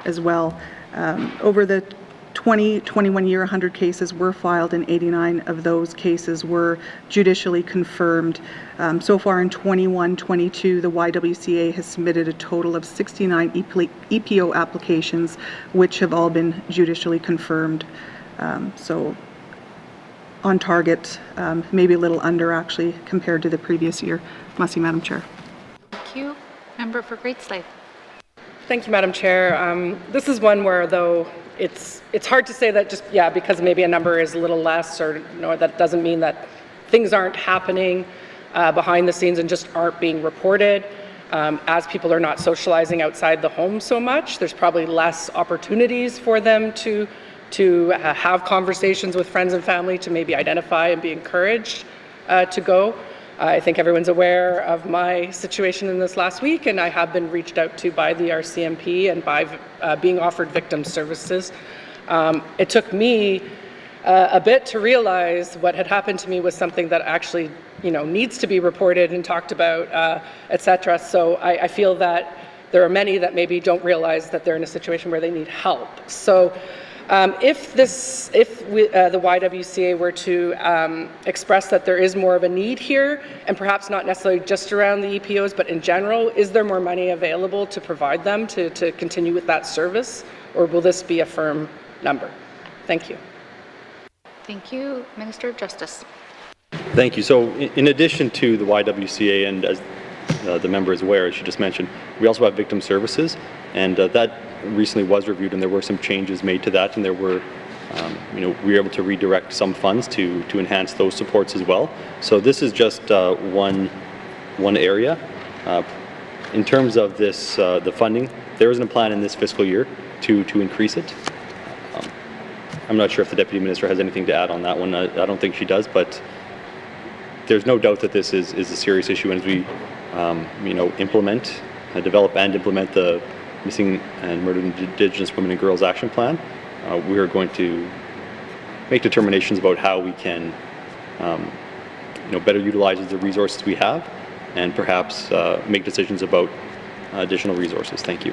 as well. Over the 2021 year, 100 cases were filed, and 89 of those cases were judicially confirmed. So far in 21-22, the YWCA has submitted a total of 69 EPO applications, which have all been judicially confirmed. So on target, maybe a little under actually compared to the previous year. Merci, Madam Chair. Thank you. Member for Great Slave. Thank you, Madam Chair. This is one where, though, it's hard to say that just, because maybe a number is a little less, or that doesn't mean that things aren't happening behind the scenes and just aren't being reported. As people are not socializing outside the home so much, there's probably less opportunities for them to have conversations with friends and family, to maybe identify and be encouraged to go. I think everyone's aware of my situation in this last week, and I have been reached out to by the RCMP and by being offered victim services. It took me a bit to realize what had happened to me was something that actually, needs to be reported and talked about, etc. So I feel that there are many that maybe don't realize that they're in a situation where they need help. So if the YWCA were to express that there is more of a need here, and perhaps not necessarily just around the EPOs, but in general, is there more money available to provide them to continue with that service, or will this be a firm number? Thank you. Thank you. Minister of Justice. Thank you. So in addition to the YWCA, and as the member is aware, as she just mentioned, we also have victim services, and that recently was reviewed, and there were some changes made to that, and there were, we were able to redirect some funds to enhance those supports as well. So this is just one area. In terms of this, the funding, there isn't a plan in this fiscal year to increase it. I'm not sure if the Deputy Minister has anything to add on that one. I don't think she does, but there's no doubt that this is a serious issue, and as we develop and implement the Missing and Murdered Indigenous Women and Girls Action Plan, we are going to make determinations about how we can better utilize the resources we have, and perhaps make decisions about additional resources. Thank you.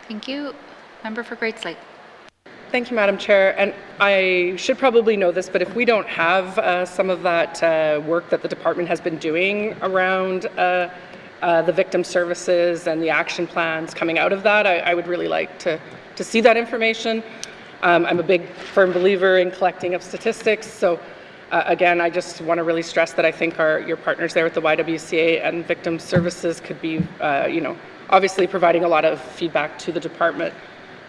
Thank you. Member for Great Slave. Thank you, Madam Chair. And I should probably know this, but if we don't have some of that work that the department has been doing around the victim services and the action plans coming out of that, I would really like to see that information. I'm a big firm believer in collecting of statistics, so Again, I just want to really stress that I think your partners there with the YWCA and Victim Services could be, obviously providing a lot of feedback to the department.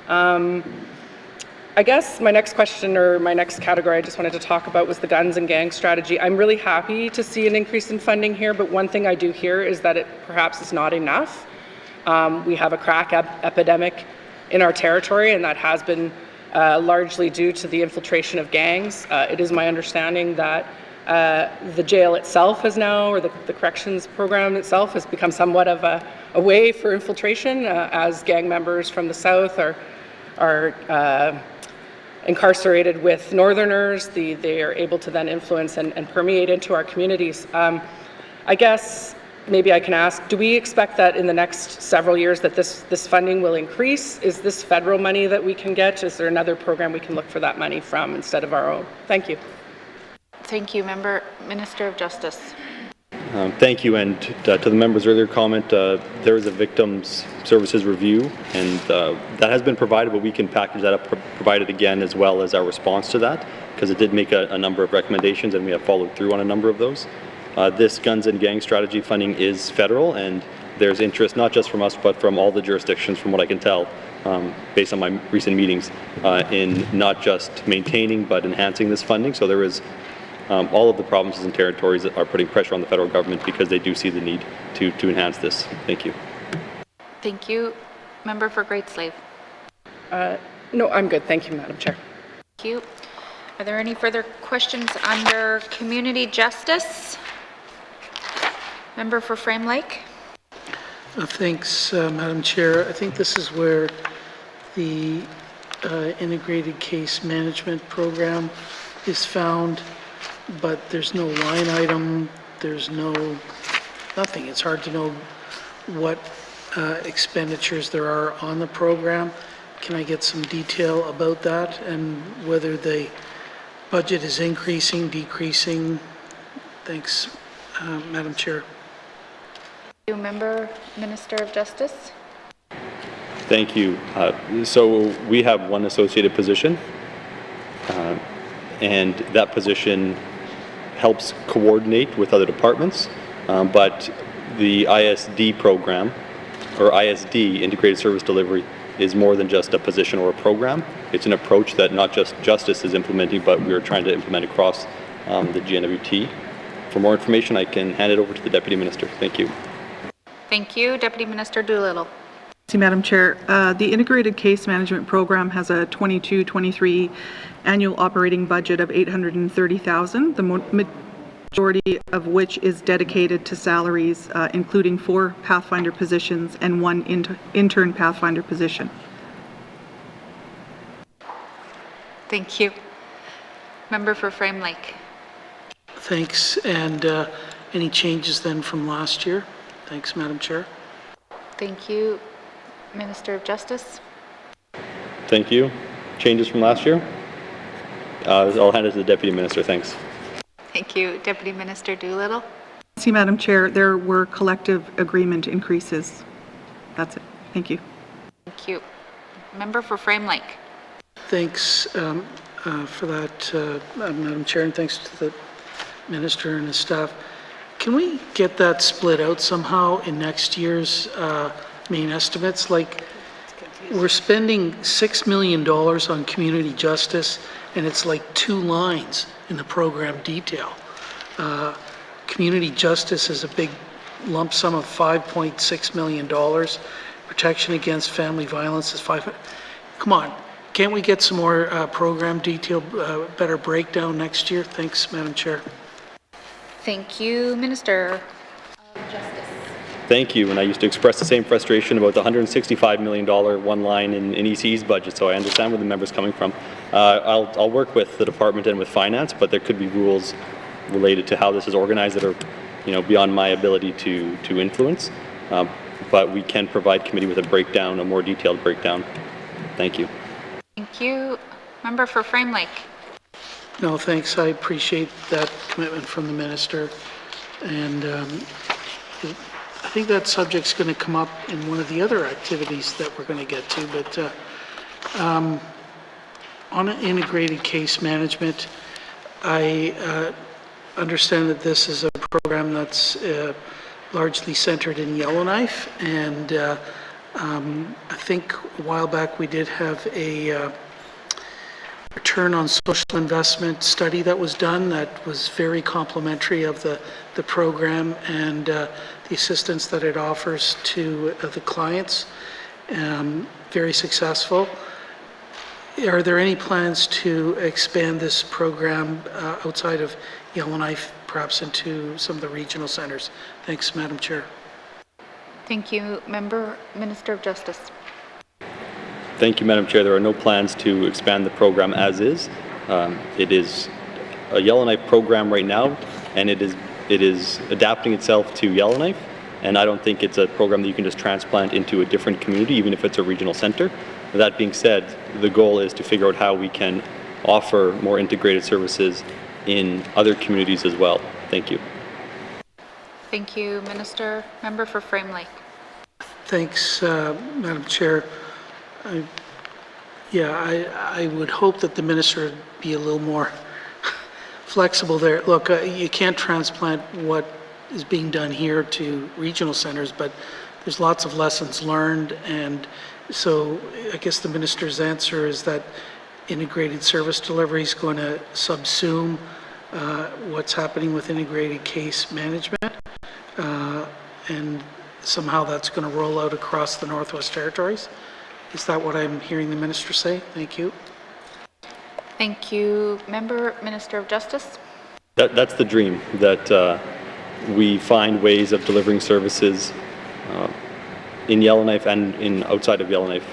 I guess my next question or my next category I just wanted to talk about was the guns and gang strategy. I'm really happy to see an increase in funding here, but one thing I do hear is that it perhaps is not enough. We have a crack epidemic in our territory, and that has been largely due to the infiltration of gangs. It is my understanding that the jail itself has now, or the corrections program itself, has become somewhat of a way for infiltration as gang members from the south are incarcerated with northerners. They are able to then influence and permeate into our communities. I guess maybe I can ask, do we expect that in the next several years that this funding will increase? Is this federal money that we can get? Is there another program we can look for that money from instead of our own? Thank you. Thank you. Minister of Justice. Thank you, and to the member's earlier comment, there is a victims services review, and that has been provided, but we can package that up, provide it again, as well as our response to that, because it did make a number of recommendations, and we have followed through on a number of those. This guns and gang strategy funding is federal, and there's interest not just from us, but from all the jurisdictions, from what I can tell, based on my recent meetings, in not just maintaining but enhancing this funding. So there is all of the provinces and territories that are putting pressure on the federal government because they do see the need to enhance this. Thank you. Thank you. Member for Great Slave. No, I'm good. Thank you, Madam Chair. Thank you. Are there any further questions under Community Justice? Member for Frame Lake. Thanks, Madam Chair. I think this is where the integrated case management program is found, but there's no line item, there's nothing. It's hard to know what expenditures there are on the program. Can I get some detail about that and whether the budget is increasing, decreasing? Thanks, Madam Chair. Thank you, Member, Minister of Justice. Thank you. So we have one associated position, and that position helps coordinate with other departments, but the ISD program, or ISD, Integrated Service Delivery, is more than just a position or a program. It's an approach that not just Justice is implementing, but we are trying to implement across the N.W.T. For more information, I can hand it over to the Deputy Minister. Thank you. Thank you. Deputy Minister Doolittle. Thank you, Madam Chair. The Integrated Case Management Program has a 22-23 annual operating budget of $830,000, the majority of which is dedicated to salaries, including 4 Pathfinder positions and 1 intern Pathfinder position. Thank you. Member for Frame Lake. Thanks. And any changes then from last year? Thanks, Madam Chair. Thank you. Minister of Justice. Thank you. Changes from last year? I'll hand it to the Deputy Minister. Thanks. Thank you. Deputy Minister Doolittle. See, Madam Chair, there were collective agreement increases. That's it. Thank you. Thank you. Member for Frame Lake. Thanks for that, Madam Chair, and thanks to the Minister and his staff. Can we get that split out somehow in next year's main estimates? Like, we're spending $6 million on community justice, and it's like 2 lines in the program detail. Community justice is a big lump sum of $5.6 million. Protection against family violence is $500. Come on, can't we get some more program detail, better breakdown next year? Thanks, Madam Chair. Thank you. Minister of Justice. Thank you, and I used to express the same frustration about the $165 million one line in ECE's budget, so I understand where the member's coming from. I'll work with the department and with finance, but there could be rules related to how this is organized that are, beyond my ability to influence. But we can provide committee with a breakdown, a more detailed breakdown. Thank you. Thank you. Member for Frame Lake. No, thanks. I appreciate that commitment from the Minister. And I think that subject's going to come up in one of the other activities that we're going to get to. But on an integrated case management, I understand that this is a program that's largely centered in Yellowknife, and I think a while back we did have a return on social investment study that was done that was very complimentary of the program and the assistance that it offers to the clients. Very successful. Are there any plans to expand this program outside of Yellowknife, perhaps into some of the regional centres? Thanks, Madam Chair. Thank you. Minister of Justice. Thank you, Madam Chair. There are no plans to expand the program as is. It is a Yellowknife program right now, and it is adapting itself to Yellowknife, and I don't think it's a program that you can just transplant into a different community, even if it's a regional centre. That being said, the goal is to figure out how we can offer more integrated services in other communities as well. Thank you. Thank you, Minister. Member for Frame Lake. Thanks, Madam Chair. I would hope that the minister would be a little more flexible there. Look, you can't transplant what is being done here to regional centres, but there's lots of lessons learned, and so I guess the minister's answer is that integrated service delivery is going to subsume what's happening with integrated case management, and somehow that's going to roll out across the Northwest Territories. Is that what I'm hearing the minister say? Thank you. Thank you. Minister of Justice. That's the dream, that we find ways of delivering services in Yellowknife and outside of Yellowknife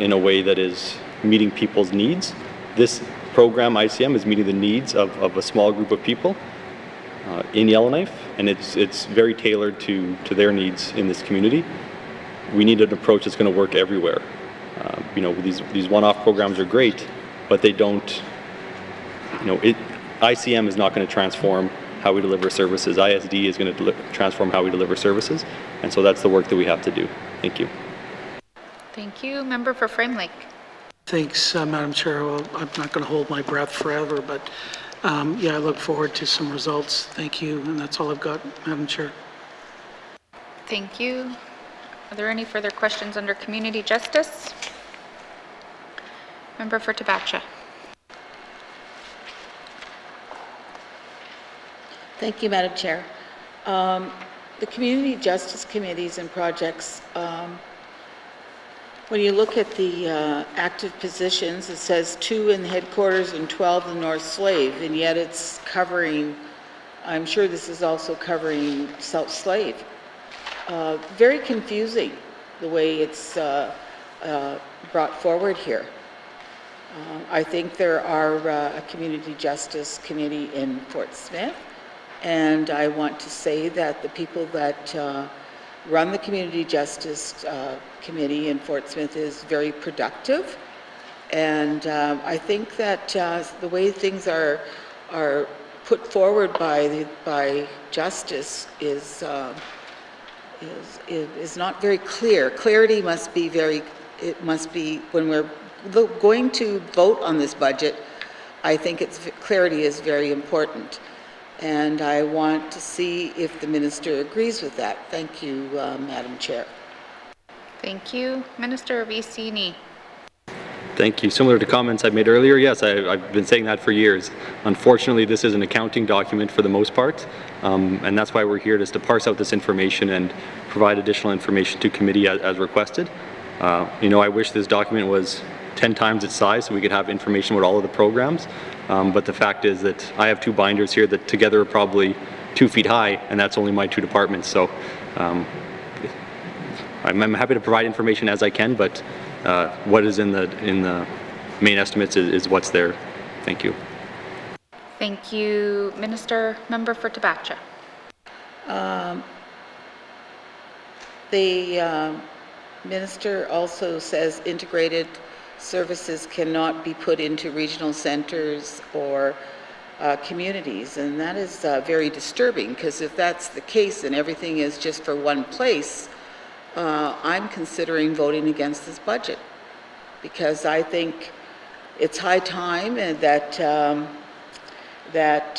in a way that is meeting people's needs. This program, ICM, is meeting the needs of a small group of people in Yellowknife, and it's very tailored to their needs in this community. We need an approach that's going to work everywhere. These one-off programs are great, but they don't, ICM is not going to transform how we deliver services. ISD is going to transform how we deliver services, and so that's the work that we have to do. Thank you. Thank you. Member for Frame Lake. Thanks, Madam Chair. Well, I'm not going to hold my breath forever, but I look forward to some results. Thank you, and that's all I've got, Madam Chair. Thank you. Are there any further questions under Community Justice? Member for Tabacha. Thank you, Madam Chair. The Community Justice Committees and projects, when you look at the active positions, it says 2 in the headquarters and 12 in North Slave, and yet it's covering, I'm sure this is also covering South Slave. Very confusing the way it's brought forward here. I think there are a Community Justice Committee in Fort Smith, and I want to say that the people that run the Community Justice Committee in Fort Smith is very productive, and I think that the way things are put forward by Justice is not very clear. Clarity must be when we're going to vote on this budget. I think clarity is very important, and I want to see if the minister agrees with that. Thank you, Madam Chair. Thank you. Minister of EC&E. Thank you. Similar to comments I made earlier, yes, I've been saying that for years. Unfortunately, this is an accounting document for the most part, and that's why we're here, just to parse out this information and provide additional information to committee as requested. I wish this document was 10 times its size so we could have information about all of the programs, but the fact is that I have 2 binders here that together are probably 2 feet high, and that's only my 2 departments. So I'm happy to provide information as I can, but what is in the main estimates is what's there. Thank you. Thank you, Minister. Member for Tabacha. The minister also says integrated services cannot be put into regional centers or communities, and that is very disturbing, because if that's the case and everything is just for one place, I'm considering voting against this budget, because I think it's high time and that that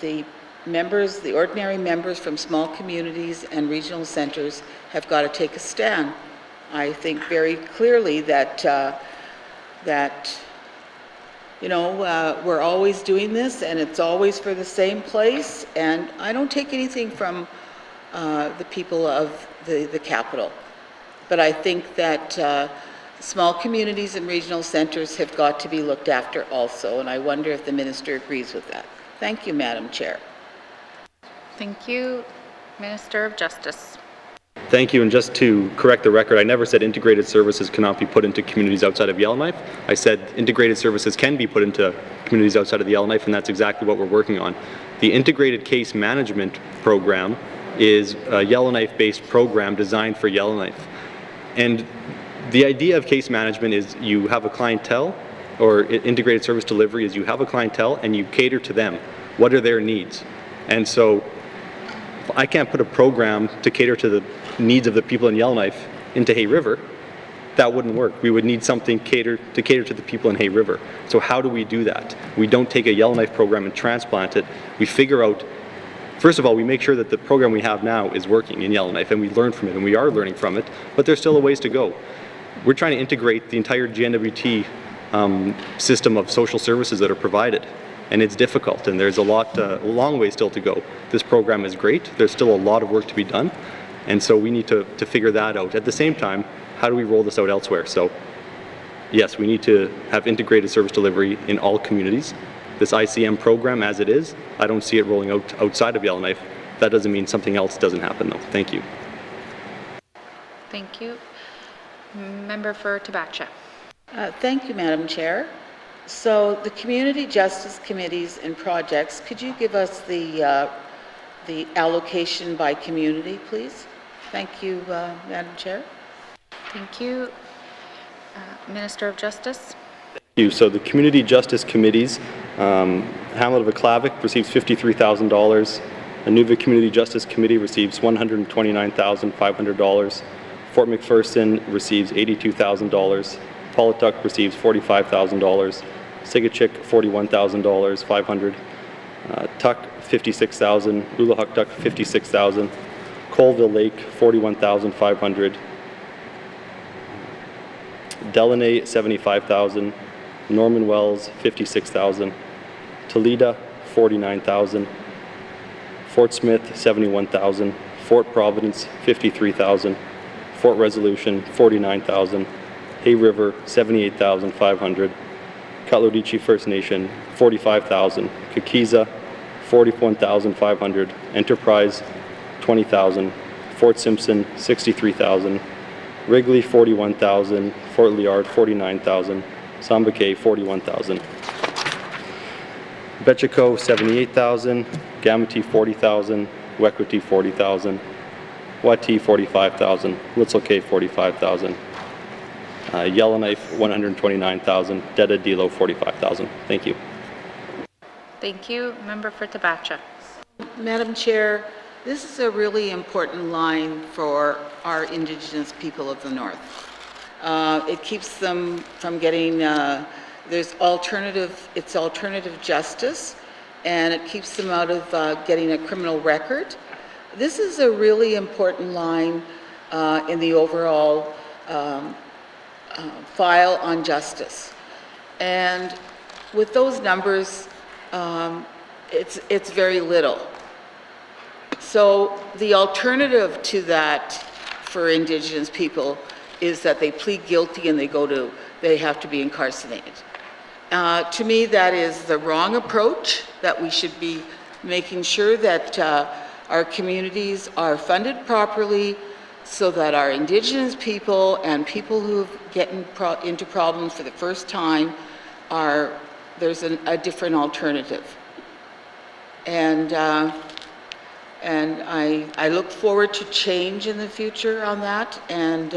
the members, the ordinary members from small communities and regional centres have got to take a stand. I think very clearly that we're always doing this and it's always for the same place, and I don't take anything from the people of the capital. But I think that small communities and regional centres have got to be looked after also, and I wonder if the minister agrees with that. Thank you, Madam Chair. Thank you. Minister of Justice. Thank you, and just to correct the record, I never said integrated services cannot be put into communities outside of Yellowknife. I said integrated services can be put into communities outside of the Yellowknife, and that's exactly what we're working on. The integrated case management program is a Yellowknife-based program designed for Yellowknife. And the idea of case management is you have a clientele, or integrated service delivery is you have a clientele and you cater to them. What are their needs? And so I can't put a program to cater to the needs of the people in Yellowknife into Hay River. That wouldn't work. We would need something to cater to the people in Hay River. So how do we do that? We don't take a Yellowknife program and transplant it. We figure out, first of all, we make sure that the program we have now is working in Yellowknife, and we learn from it, and we are learning from it, but there's still a ways to go. We're trying to integrate the entire N.W.T system of social services that are provided. And it's difficult, and there's a long way still to go. This program is great. There's still a lot of work to be done, and so we need to figure that out. At the same time, how do we roll this out elsewhere? So, yes, we need to have integrated service delivery in all communities. This ICM program, as it is, I don't see it rolling out outside of Yellowknife. That doesn't mean something else doesn't happen, though. Thank you. Thank you. Member for Tabacha. Thank you, Madam Chair. So the community justice committees and projects, could you give us the allocation by community, please? Thank you, Madam Chair. Thank you. Minister of Justice. Thank you. So the community justice committees, Hamlet of Aklavik receives $53,000. Anuva Community Justice Committee receives $129,500. Fort McPherson receives $82,000. Paulituck receives $45,000. Sigachik $41,500. Tuck $56,000. Ulahuktuk $56,000. Colville Lake $41,500. Delaney $75,000. Norman Wells $56,000. Toledo $49,000. Fort Smith $71,000. Fort Providence $53,000. Fort Resolution $49,000. Hay River $78,500. Cutler-Dichi First Nation $45,000. Kakiza $41,500. Enterprise $20,000. Fort Simpson $63,000. Wrigley $41,000. Fort Liard $49,000. Sambake $41,000. Betchico $78,000. Gamity $40,000. Wekwati $40,000. Wati $45,000. Little K $45,000. Yellowknife $129,000. Deda Dilo $45,000. Thank you. Thank you. Member for Tabacha. Madam Chair, this is a really important line for our Indigenous people of the North. It keeps them from getting, it's alternative justice, and it keeps them out of getting a criminal record. This is a really important line in the overall file on justice. And with those numbers, it's very little. So the alternative to that for Indigenous people is that they plead guilty and they have to be incarcerated. To me, that is the wrong approach, that we should be making sure that our communities are funded properly so that our Indigenous people and people who get into problems for the first time there's a different alternative. And I look forward to change in the future on that, and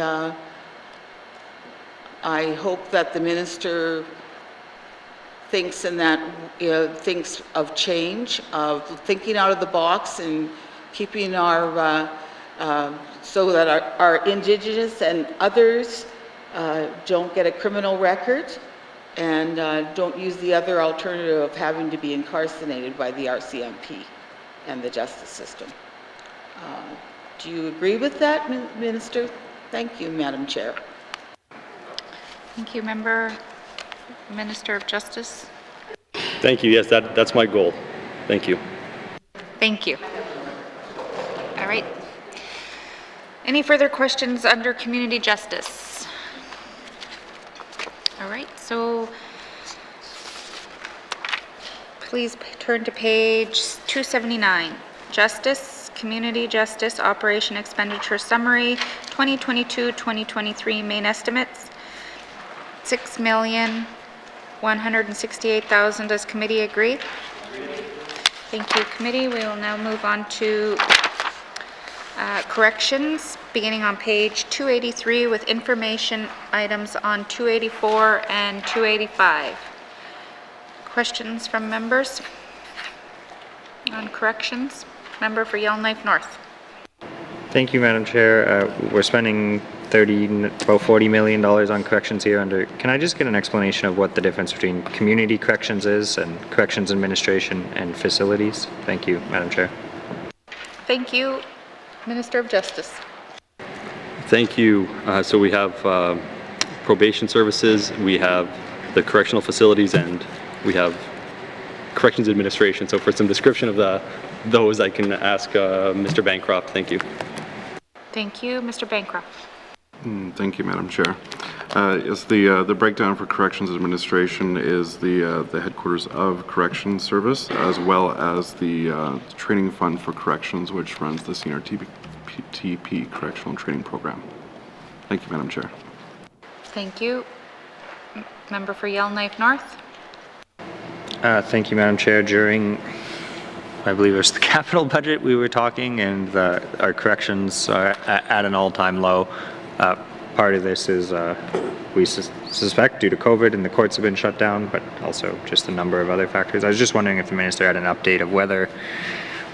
I hope that the minister thinks thinks of change, of thinking out of the box and keeping so that our Indigenous and others don't get a criminal record, and don't use the other alternative of having to be incarcerated by the RCMP and the justice system. Do you agree with that, Minister? Thank you, Madam Chair. Thank you, Minister of Justice. Thank you. Yes, that's my goal. Thank you. Thank you. All right. Any further questions under community justice? All right, so please turn to page 279. Justice, Community Justice Operation Expenditure Summary, 2022-2023 main estimates, $6,168,000. Does committee agree? Thank you, committee. We will now move on to corrections, beginning on page 283 with information items on 284 and 285. Questions from members on corrections? Member for Yellowknife North. Thank you, Madam Chair. We're spending about $40 million on corrections here under. Can I just get an explanation of what the difference between community corrections is and corrections administration and facilities? Thank you, Madam Chair. Thank you. Minister of Justice. Thank you. So we have probation services, we have the correctional facilities, and we have corrections administration. So for some description of those, I can ask Mr. Bancroft. Thank you. Thank you. Mr. Bancroft. Thank you, Madam Chair. Yes, the breakdown for corrections administration is the headquarters of corrections service, as well as the training fund for corrections, which runs the CNRTP correctional training program. Thank you, Madam Chair. Thank you. Member for Yellowknife North. Thank you, Madam Chair. During, I believe it was the capital budget, we were talking, and our corrections are at an all-time low. Part of this is we suspect due to COVID and the courts have been shut down, but also just a number of other factors. I was just wondering if the Minister had an update of whether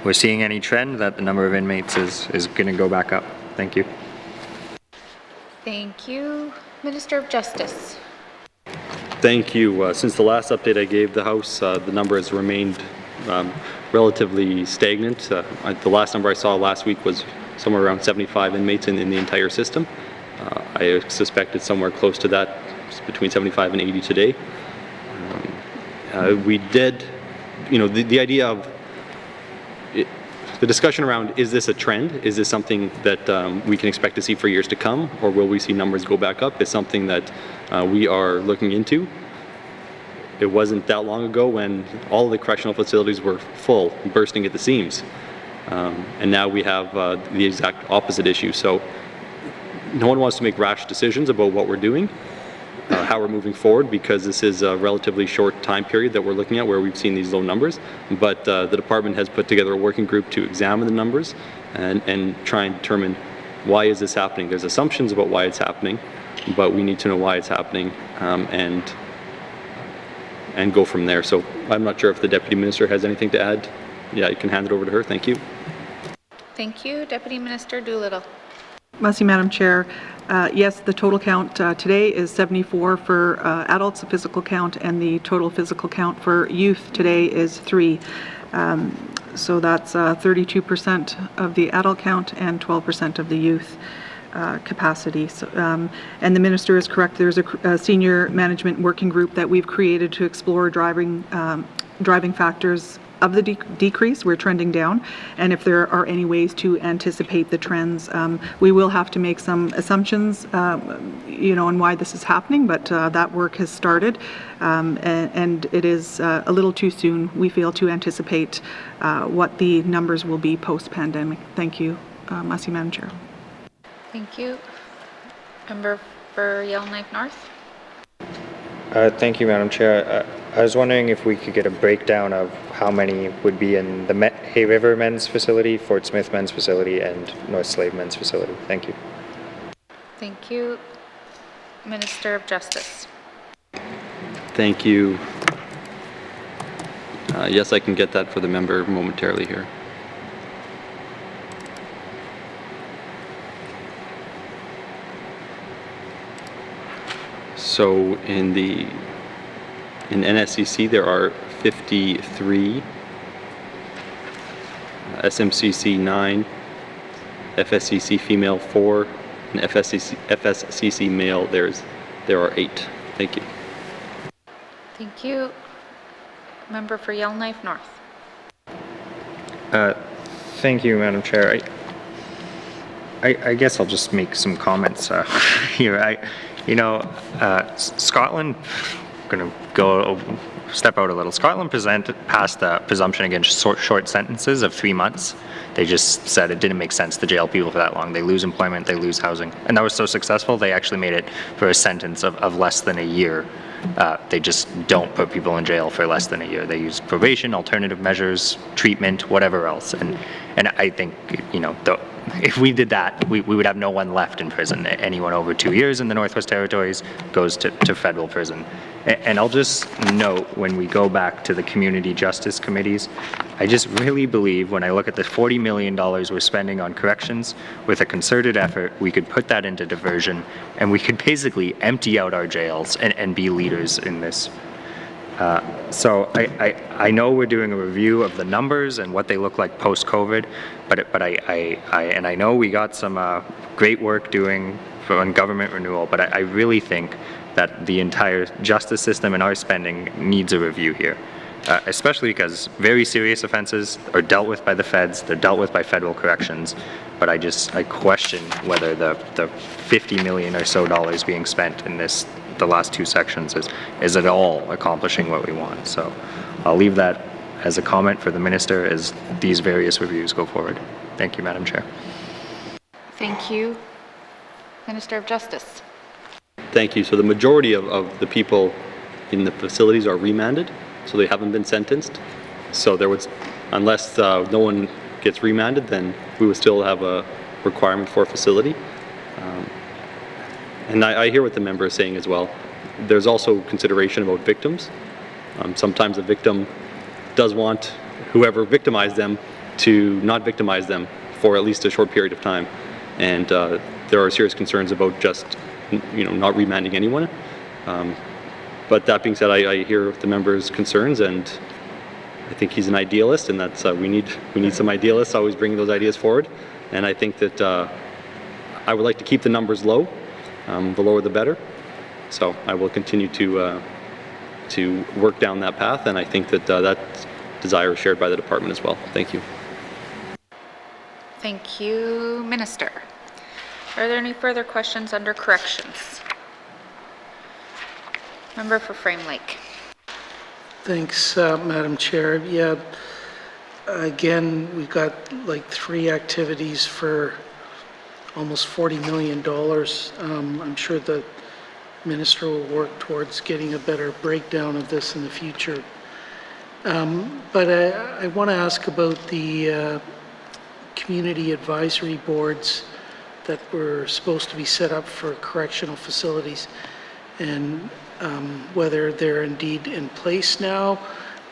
we're seeing any trend that the number of inmates is going to go back up. Thank you. Thank you. Minister of Justice. Thank you. Since the last update I gave the House, the number has remained relatively stagnant. The last number I saw last week was somewhere around 75 inmates in the entire system. I suspect it's somewhere close to that, between 75 and 80 today. We did, the idea of the discussion around, is this a trend? Is this something that we can expect to see for years to come, or will we see numbers go back up? Is something that we are looking into. It wasn't that long ago when all of the correctional facilities were full, bursting at the seams. And now we have the exact opposite issue. So no one wants to make rash decisions about what we're doing, how we're moving forward, because this is a relatively short time period that we're looking at where we've seen these low numbers. But the department has put together a working group to examine the numbers and try and determine why is this happening. There's assumptions about why it's happening, but we need to know why it's happening and go from there. So I'm not sure if the Deputy Minister has anything to add. Yeah, you can hand it over to her. Thank you. Thank you. Deputy Minister Doolittle. Merci, Madam Chair. Yes, the total count today is 74 for adults, the physical count, and the total physical count for youth today is 3. So that's 32% of the adult count and 12% of the youth capacity. So, and the Minister is correct. There's a senior management working group that we've created to explore driving factors of the decrease. We're trending down, and if there are any ways to anticipate the trends, we will have to make some assumptions, on why this is happening, but that work has started, and it is a little too soon, we feel, to anticipate what the numbers will be post-pandemic. Thank you, Merci, Madam Chair. Thank you. Member for Yellowknife North. Thank you, Madam Chair. I was wondering if we could get a breakdown of how many would be in the Hay River Men's Facility, Fort Smith Men's Facility, and North Slave Men's Facility. Thank you. Thank you. Minister of Justice. Thank you. Yes, I can get that for the member momentarily here. So in the In NSCC, there are 53, SMCC 9, FSCC female 4, and FSCC male, there are 8. Thank you. Thank you. Member for Yellowknife North. Thank you, Madam Chair. I guess I'll just make some comments here. Scotland, going to go step out a little. Scotland passed a presumption against short sentences of 3 months. They just said it didn't make sense to jail people for that long. They lose employment, they lose housing. And that was so successful, they actually made it for a sentence of less than a year. They just don't put people in jail for less than a year. They use probation, alternative measures, treatment, whatever else. And I think, if we did that, we would have no one left in prison. Anyone over 2 years in the Northwest Territories goes to federal prison. And I'll just note, when we go back to the community justice committees, I just really believe when I look at the $40 million we're spending on corrections, with a concerted effort, we could put that into diversion, and we could basically empty out our jails and be leaders in this. So I know we're doing a review of the numbers and what they look like post-COVID, but I know we got some great work doing on government renewal, but I really think that the entire justice system and our spending needs a review here, especially because very serious offenses are dealt with by the feds, they're dealt with by federal corrections, but I question whether the $50 million or so being spent in the last 2 sections is at all accomplishing what we want. So I'll leave that as a comment for the Minister as these various reviews go forward. Thank you, Madam Chair. Thank you. Minister of Justice. Thank you. So the majority of the people in the facilities are remanded, so they haven't been sentenced. So there was, unless no one gets remanded, then we would still have a requirement for a facility. And I hear what the member is saying as well. There's also consideration about victims. Sometimes a victim does want whoever victimized them to not victimize them for at least a short period of time. And there are serious concerns about just not remanding anyone. But that being said, I hear the member's concerns, and I think he's an idealist, and that's we need some idealists always bringing those ideas forward. And I think that I would like to keep the numbers low. The lower the better. So I will continue to work down that path, and I think that that desire is shared by the department as well. Thank you. Thank you, Minister. Are there any further questions under corrections? Member for Frame Lake. Thanks, Madam Chair. Yeah, again, we've got like 3 activities for almost $40 million. I'm sure the Minister will work towards getting a better breakdown of this in the future. But I want to ask about the community advisory boards that were supposed to be set up for correctional facilities, and whether they're indeed in place now,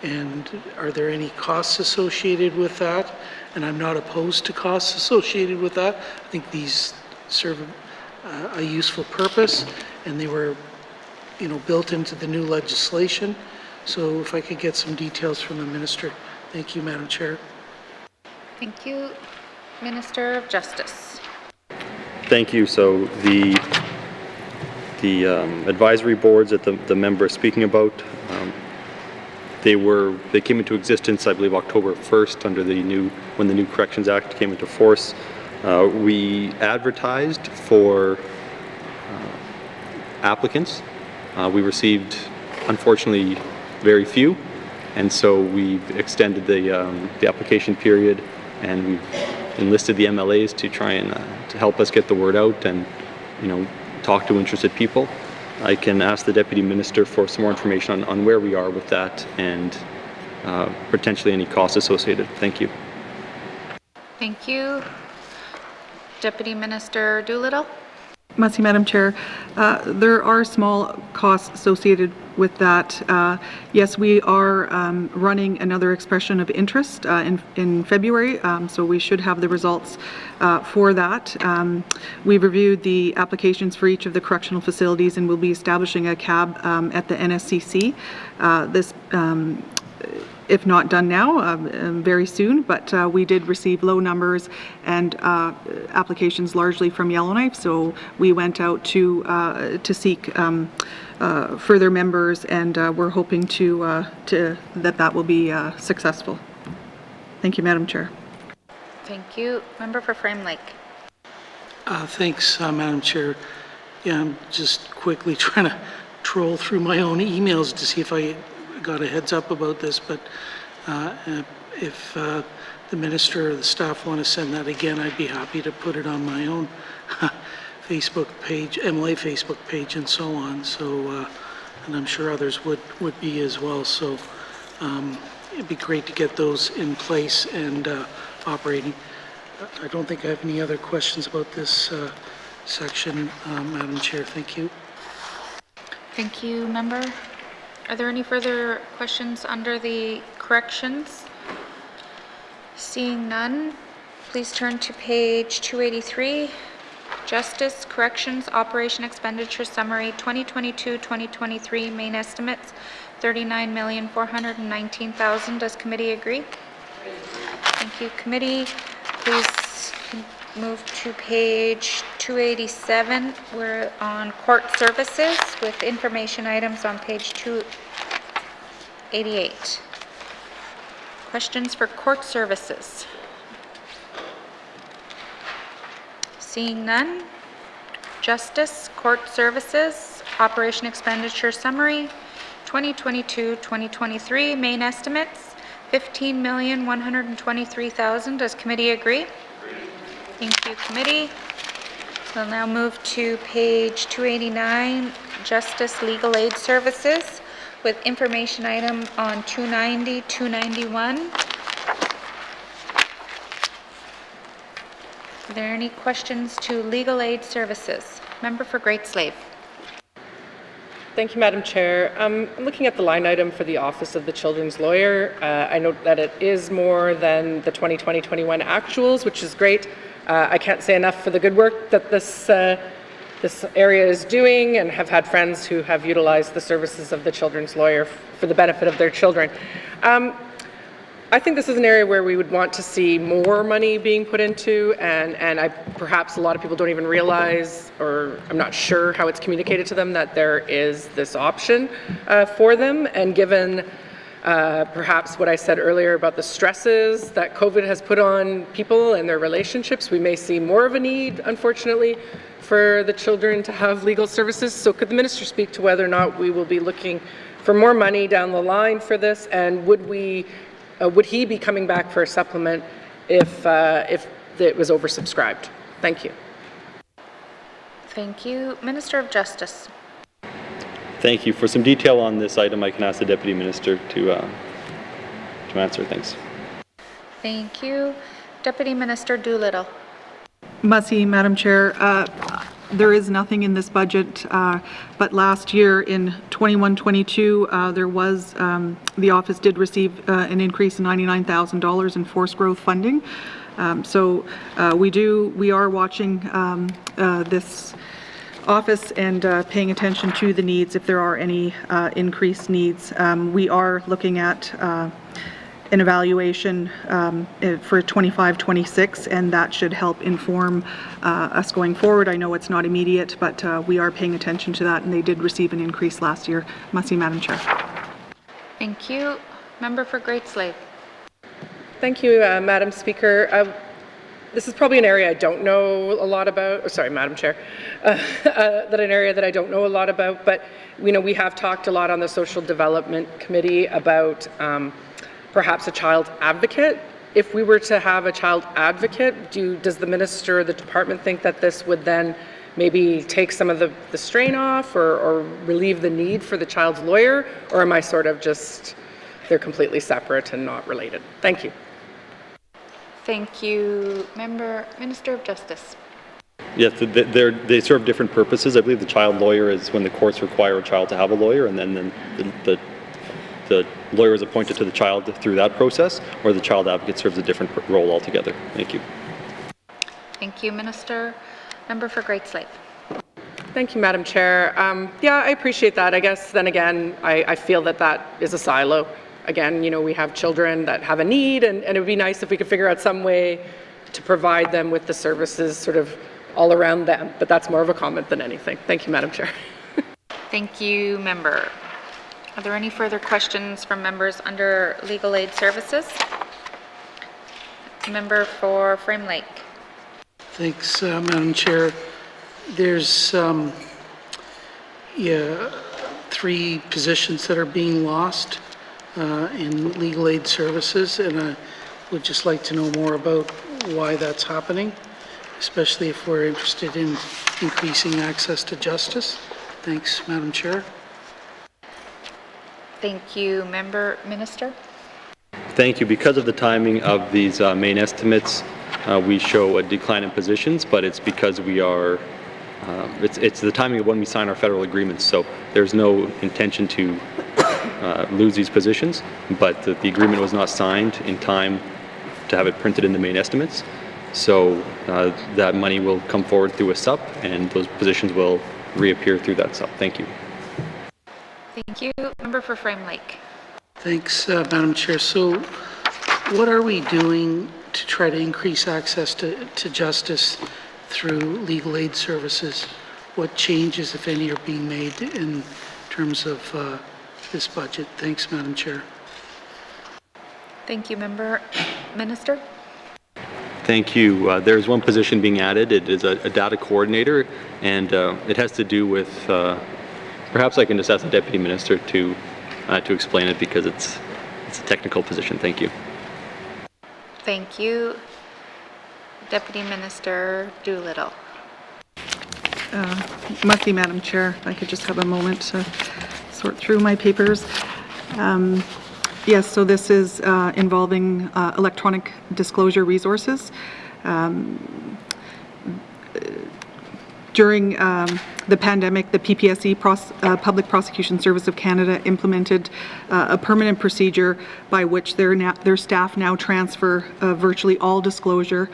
and are there any costs associated with that? And I'm not opposed to costs associated with that. I think these serve a useful purpose, and they were, built into the new legislation. So if I could get some details from the Minister. Thank you, Madam Chair. Thank you. Minister of Justice. Thank you. So the advisory boards that the member is speaking about, they came into existence, I believe, October 1st when the new Corrections Act came into force. We advertised for applicants. We received, unfortunately, very few, and so we've extended the application period, and we've enlisted the MLAs to try and to help us get the word out and talk to interested people. I can ask the Deputy Minister for some more information on where we are with that and potentially any costs associated. Thank you. Thank you. Deputy Minister Doolittle. Merci, Madam Chair. There are small costs associated with that. Yes, we are running another expression of interest in February, so we should have the results for that. We've reviewed the applications for each of the correctional facilities and we'll be establishing a cab at the NSCC. This if not done now, very soon, but we did receive low numbers and applications largely from Yellowknife, so we went out to seek further members, and we're hoping that will be successful. Thank you, Madam Chair. Thank you. Member for Frame Lake. Thanks, Madam Chair. Yeah, I'm just quickly trying to troll through my own emails to see if I got a heads up about this, but if the minister or the staff want to send that again, I'd be happy to put it on my own Facebook page, MLA Facebook page, and so on. So, and I'm sure others would be as well. So, it'd be great to get those in place and operating. I don't think I have any other questions about this section, Madam Chair. Thank you. Thank you, member. Are there any further questions under the corrections? Seeing none, please turn to page 283, Justice Corrections Operation Expenditure Summary 2022-2023 Main Estimates, $39,419,000. Does committee agree? Thank you, committee. Please move to page 287. We're on court services with information items on page 288. Questions for court services? Seeing none. Justice Court Services Operation Expenditure Summary 2022-2023 Main Estimates $15,123,000. Does committee agree? Thank you, committee. We'll now move to page 289, Justice Legal Aid Services, with information item on 290, 291. Are there any questions to Legal Aid Services? Member for Great Slave. Thank you, Madam Chair. I'm looking at the line item for the Office of the Children's Lawyer. I note that it is more than the 2020-21 actuals, which is great. I can't say enough for the good work that this area is doing, and have had friends who have utilized the services of the children's lawyer for the benefit of their children. I think this is an area where we would want to see more money being put into, and perhaps a lot of people don't even realize, or I'm not sure how it's communicated to them, that there is this option for them. And given perhaps what I said earlier about the stresses that COVID has put on people and their relationships, we may see more of a need, unfortunately, for the children to have legal services. So could the minister speak to whether or not we will be looking for more money down the line for this, and would he be coming back for a supplement if it was oversubscribed? Thank you. Thank you. Minister of Justice. Thank you. For some detail on this item, I can ask the Deputy Minister to answer. Thanks. Thank you. Deputy Minister Doolittle. Merci, Madam Chair. There is nothing in this budget, but last year in 21-22, there was, the office did receive an increase in $99,000 in force growth funding. So we are watching this office and paying attention to the needs if there are any increased needs. We are looking at an evaluation for 25-26, and that should help inform us going forward. I know it's not immediate, but we are paying attention to that, and they did receive an increase last year. Merci, Madam Chair. Thank you. Member for Great Slave. Thank you, Madam Speaker. This is probably an area I don't know a lot about. Sorry, Madam Chair. That an area that I don't know a lot about, but we have talked a lot on the Social Development Committee about perhaps a child advocate. If we were to have a child advocate, does the minister or the department think that this would then maybe take some of the strain off, or relieve the need for the child's lawyer, or am I sort of just, they're completely separate and not related? Thank you. Thank you. Minister of Justice. Yes, they serve different purposes. I believe the child lawyer is when the courts require a child to have a lawyer, and then the lawyer is appointed to the child through that process, or the child advocate serves a different role altogether. Thank you. Thank you, Minister. Member for Great Slave. Thank you, Madam Chair. Yeah, I appreciate that. I guess then again, I feel that that is a silo. Again, you know, we have children that have a need, and it would be nice if we could figure out some way to provide them with the services sort of all around them. But that's more of a comment than anything. Thank you, Madam Chair. Thank you, Member. Are there any further questions from members under Legal Aid Services? Member for Frame Lake. Thanks, Madam Chair. There's 3 positions that are being lost in legal aid services, and I would just like to know more about why that's happening, especially if we're interested in increasing access to justice. Thanks, Madam Chair. Thank you, Minister. Thank you. Because of the timing of these main estimates, we show a decline in positions, but it's because we are, it's the timing of when we sign our federal agreements, so there's no intention to lose these positions, but the agreement was not signed in time to have it printed in the main estimates, so that money will come forward through a SUP, and those positions will reappear through that SUP. Thank you. Thank you. Member for Frame Lake. Thanks, Madam Chair. So what are we doing to try to increase access to justice through legal aid services? What changes, if any, are being made in terms of this budget? Thanks, Madam Chair. Thank you, Minister. Thank you. There's one position being added. It is a data coordinator, and it has to do with, perhaps I can just ask the Deputy Minister to explain it, because it's a technical position. Thank you. Thank you. Deputy Minister Doolittle. Must be, Madam Chair, if I could just have a moment to sort through my papers. Yes, so this is involving electronic disclosure resources. During the pandemic, the PPSC, Public Prosecution Service of Canada, implemented a permanent procedure by which their staff now transfer virtually all disclosure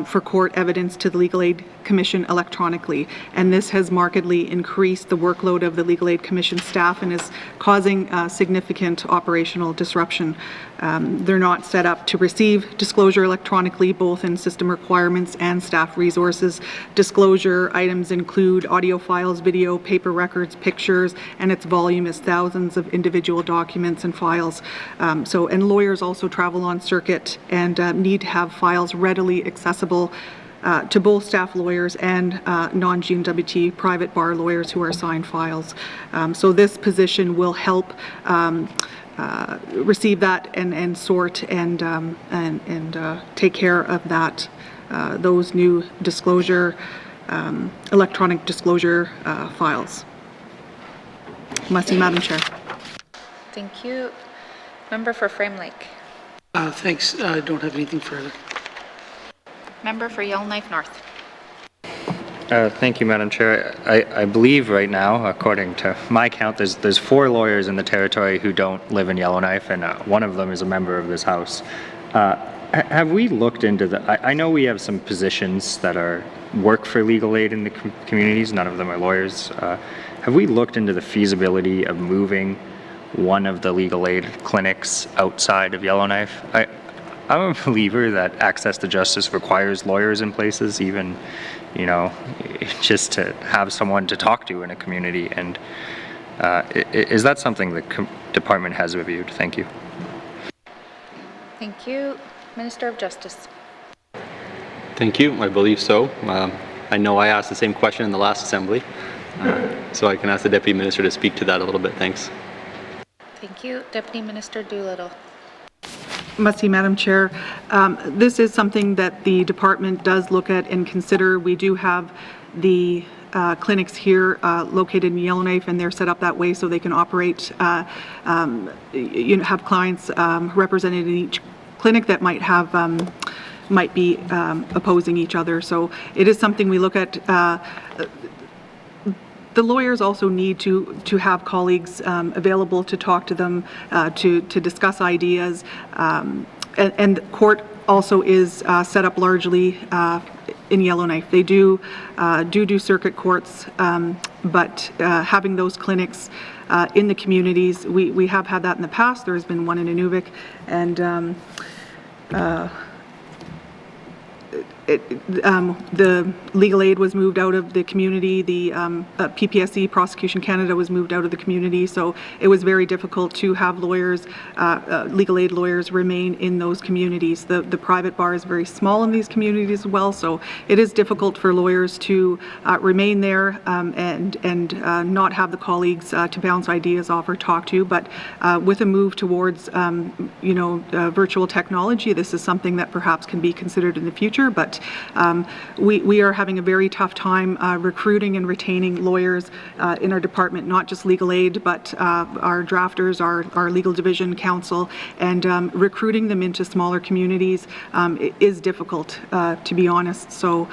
for court evidence to the Legal Aid Commission electronically. And this has markedly increased the workload of the Legal Aid Commission staff and is causing significant operational disruption. They're not set up to receive disclosure electronically, both in system requirements and staff resources. Disclosure items include audio files, video, paper records, pictures, and its volume is thousands of individual documents and files. And lawyers also travel on circuit and need to have files readily accessible to both staff lawyers and non-N.W.T private bar lawyers who are assigned files. So this position will help receive that and sort and take care of that, those new disclosure, electronic disclosure files. Must be, Madam Chair. Thank you. Member for Frame Lake. Thanks. I don't have anything further. Member for Yellowknife North. Thank you, Madam Chair. I believe right now, according to my count, there's 4 lawyers in the territory who don't live in Yellowknife, and one of them is a member of this House. Have we looked into I know we have some positions that work for legal aid in the communities. None of them are lawyers. Have we looked into the feasibility of moving one of the legal aid clinics outside of Yellowknife? I'm a believer that access to justice requires lawyers in places, even, just to have someone to talk to in a community. And is that something the department has reviewed? Thank you. Thank you. Minister of Justice. Thank you. I believe so. I know I asked the same question in the last assembly, so I can ask the Deputy Minister to speak to that a little bit. Thanks. Thank you. Deputy Minister Doolittle. Must be, Madam Chair. This is something that the department does look at and consider. We do have the clinics here located in Yellowknife, and they're set up that way so they can operate, have clients represented in each clinic that might have might be opposing each other. So it is something we look at. The lawyers also need to have colleagues available to talk to them, to discuss ideas, and the court also is set up largely in Yellowknife. They do circuit courts, but having those clinics in the communities, we have had that in the past. There has been one in N.W.T, and the legal aid was moved out of the community, the PPSC, Prosecution Canada, was moved out of the community, so it was very difficult to have lawyers, legal aid lawyers, remain in those communities. The private bar is very small in these communities as well, so it is difficult for lawyers to remain there and not have the colleagues to bounce ideas off or talk to, but with a move towards virtual technology, this is something that perhaps can be considered in the future, but we are having a very tough time recruiting and retaining lawyers in our department, not just legal aid, but our drafters, our legal division, counsel, and recruiting them into smaller communities is difficult, to be honest. So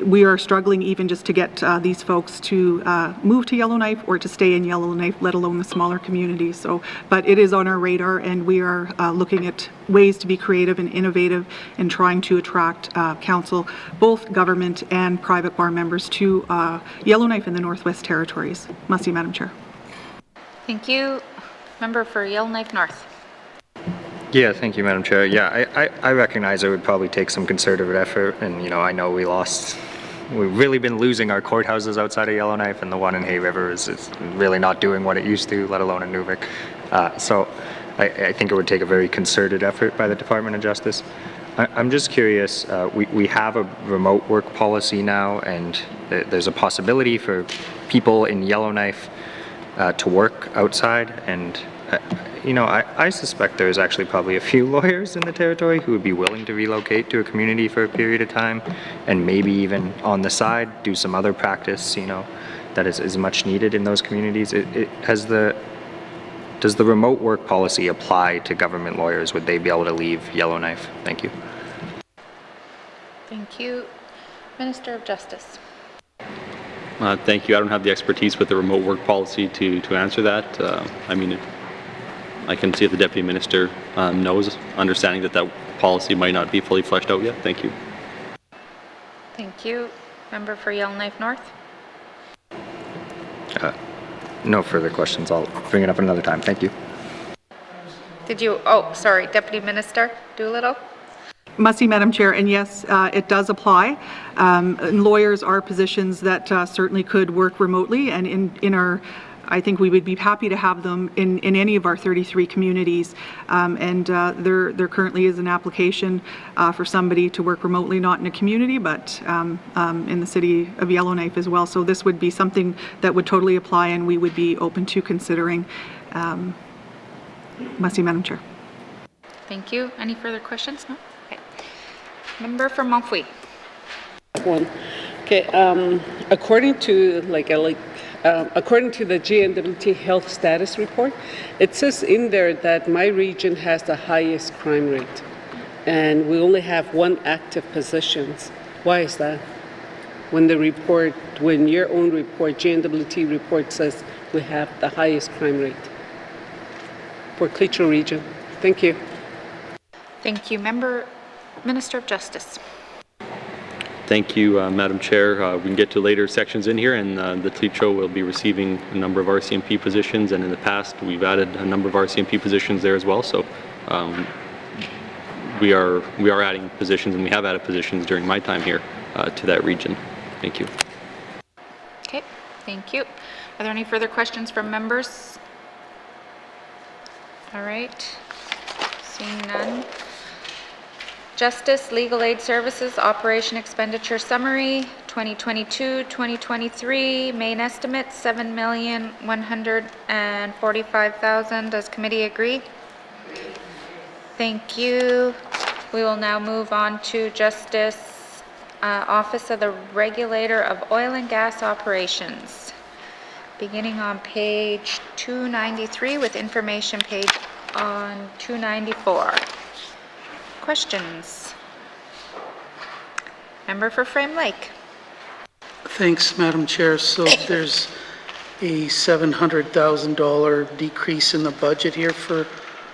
we are struggling even just to get these folks to move to Yellowknife or to stay in Yellowknife, let alone the smaller communities. So, but it is on our radar, and we are looking at ways to be creative and innovative and trying to attract counsel, both government and private bar members, to Yellowknife and the Northwest Territories. Merci, Madam Chair. Thank you. Member for Yellowknife North. Yeah, thank you, Madam Chair. Yeah, I recognize it would probably take some concerted effort, and I know we've really been losing our courthouses outside of Yellowknife, and the one in Hay River is really not doing what it used to, let alone in N.W.T. So I think it would take a very concerted effort by the Department of Justice. I'm just curious, we have a remote work policy now, and there's a possibility for people in Yellowknife to work outside, and I suspect there's actually probably a few lawyers in the territory who would be willing to relocate to a community for a period of time, and maybe even on the side do some other practice, that is much needed in those communities. Does the remote work policy apply to government lawyers? Would they be able to leave Yellowknife? Thank you. Thank you. Minister of Justice. Thank you. I don't have the expertise with the remote work policy to answer that. I can see if the Deputy Minister knows, understanding that policy might not be fully fleshed out yet. Thank you. Thank you. Member for Yellowknife North. No further questions. I'll bring it up another time. Thank you. Sorry, Deputy Minister Doolittle. Merci, Madam Chair, and yes, it does apply. Lawyers are positions that certainly could work remotely, and in our, I think we would be happy to have them in any of our 33 communities. There currently is an application for somebody to work remotely, not in a community, but in the city of Yellowknife as well. So this would be something that would totally apply, and we would be open to considering. Merci, Madam Chair. Thank you. Any further questions? No? Okay. Member for Montfouille. Okay. According to according to the N.W.T health status report, it says in there that my region has the highest crime rate, and we only have one active positions. Why is that? When your own report, N.W.T report, says we have the highest crime rate for Cleacher region. Thank you. Thank you. Minister of Justice. Thank you, Madam Chair. We can get to later sections in here, and the Tlicho will be receiving a number of RCMP positions, and in the past we've added a number of RCMP positions there as well. So we are adding positions, and we have added positions during my time here to that region. Thank you. Okay, thank you. Are there any further questions from members? All right, seeing none. Justice Legal Aid Services Operation Expenditure Summary 2022-2023 main estimate $7,145,000. Does committee agree? Thank you. We will now move on to Justice Office of the Regulator of Oil and Gas Operations, beginning on page 293 with information page on 294. Questions? Member for Frame Lake. Thanks, Madam Chair. So there's a $700,000 decrease in the budget here for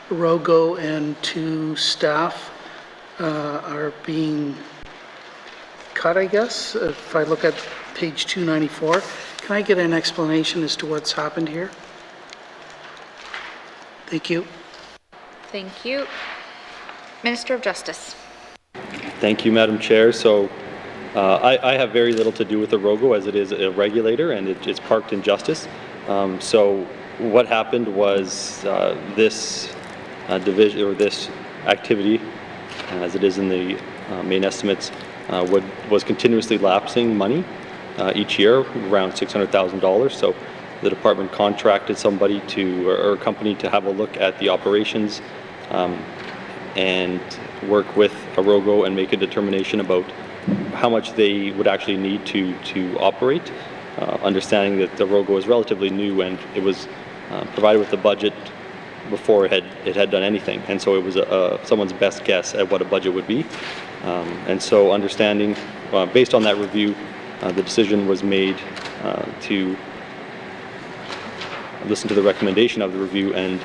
Rogo, and 2 staff are being cut, I guess, if I look at page 294. Can I get an explanation as to what's happened here? Thank you. Thank you. Minister of Justice. Thank you, Madam Chair. So I have very little to do with the ROGO, as it is a regulator and it's parked in justice. So what happened was this division, or this activity, as it is in the main estimates, was continuously lapsing money each year, around $600,000. So the department contracted somebody to, or a company, to have a look at the operations and work with a ROGO and make a determination about how much they would actually need to operate, understanding that the ROGO is relatively new and it was provided with the budget before it had done anything, and so it was someone's best guess at what a budget would be. And so understanding, based on that review, the decision was made to listen to the recommendation of the review and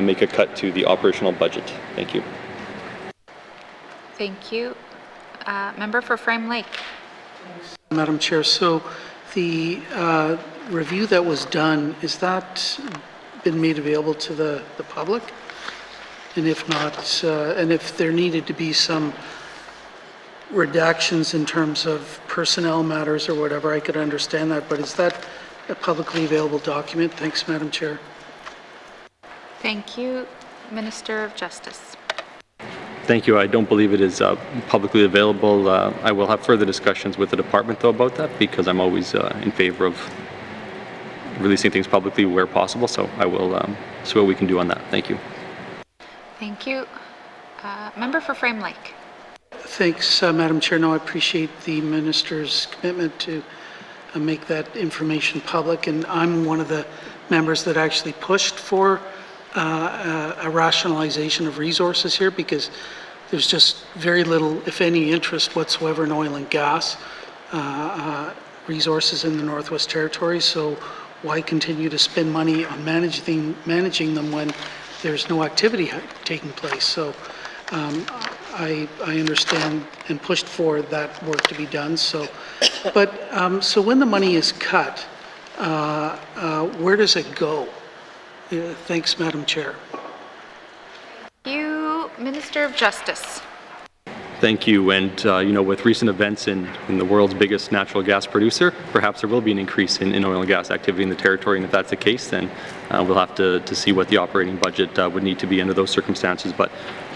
make a cut to the operational budget. Thank you. Thank you. Member for Frame Lake. Madam Chair, so the review that was done, is that been made available to the public? And if not, and if there needed to be some redactions in terms of personnel matters or whatever, I could understand that, but is that a publicly available document? Thanks, Madam Chair. Thank you. Minister of Justice. Thank you. I don't believe it is publicly available. I will have further discussions with the department, though, about that, because I'm always in favor of releasing things publicly where possible. So I will see what we can do on that. Thank you. Thank you. Member for Frame Lake. Thanks, Madam Chair. No, I appreciate the minister's commitment to make that information public, and I'm one of the members that actually pushed for a rationalization of resources here, because there's just very little, if any, interest whatsoever in oil and gas resources in the Northwest Territories. So why continue to spend money on managing them when there's no activity taking place? So I understand and pushed for that work to be done. So, but so when the money is cut, where does it go? Thanks, Madam Chair. Thank you. Minister of Justice. Thank you. And you know, with recent events in the world's biggest natural gas producer, perhaps there will be an increase in oil and gas activity in the territory. And if that's the case, then we'll have to see what the operating budget would need to be under those circumstances. But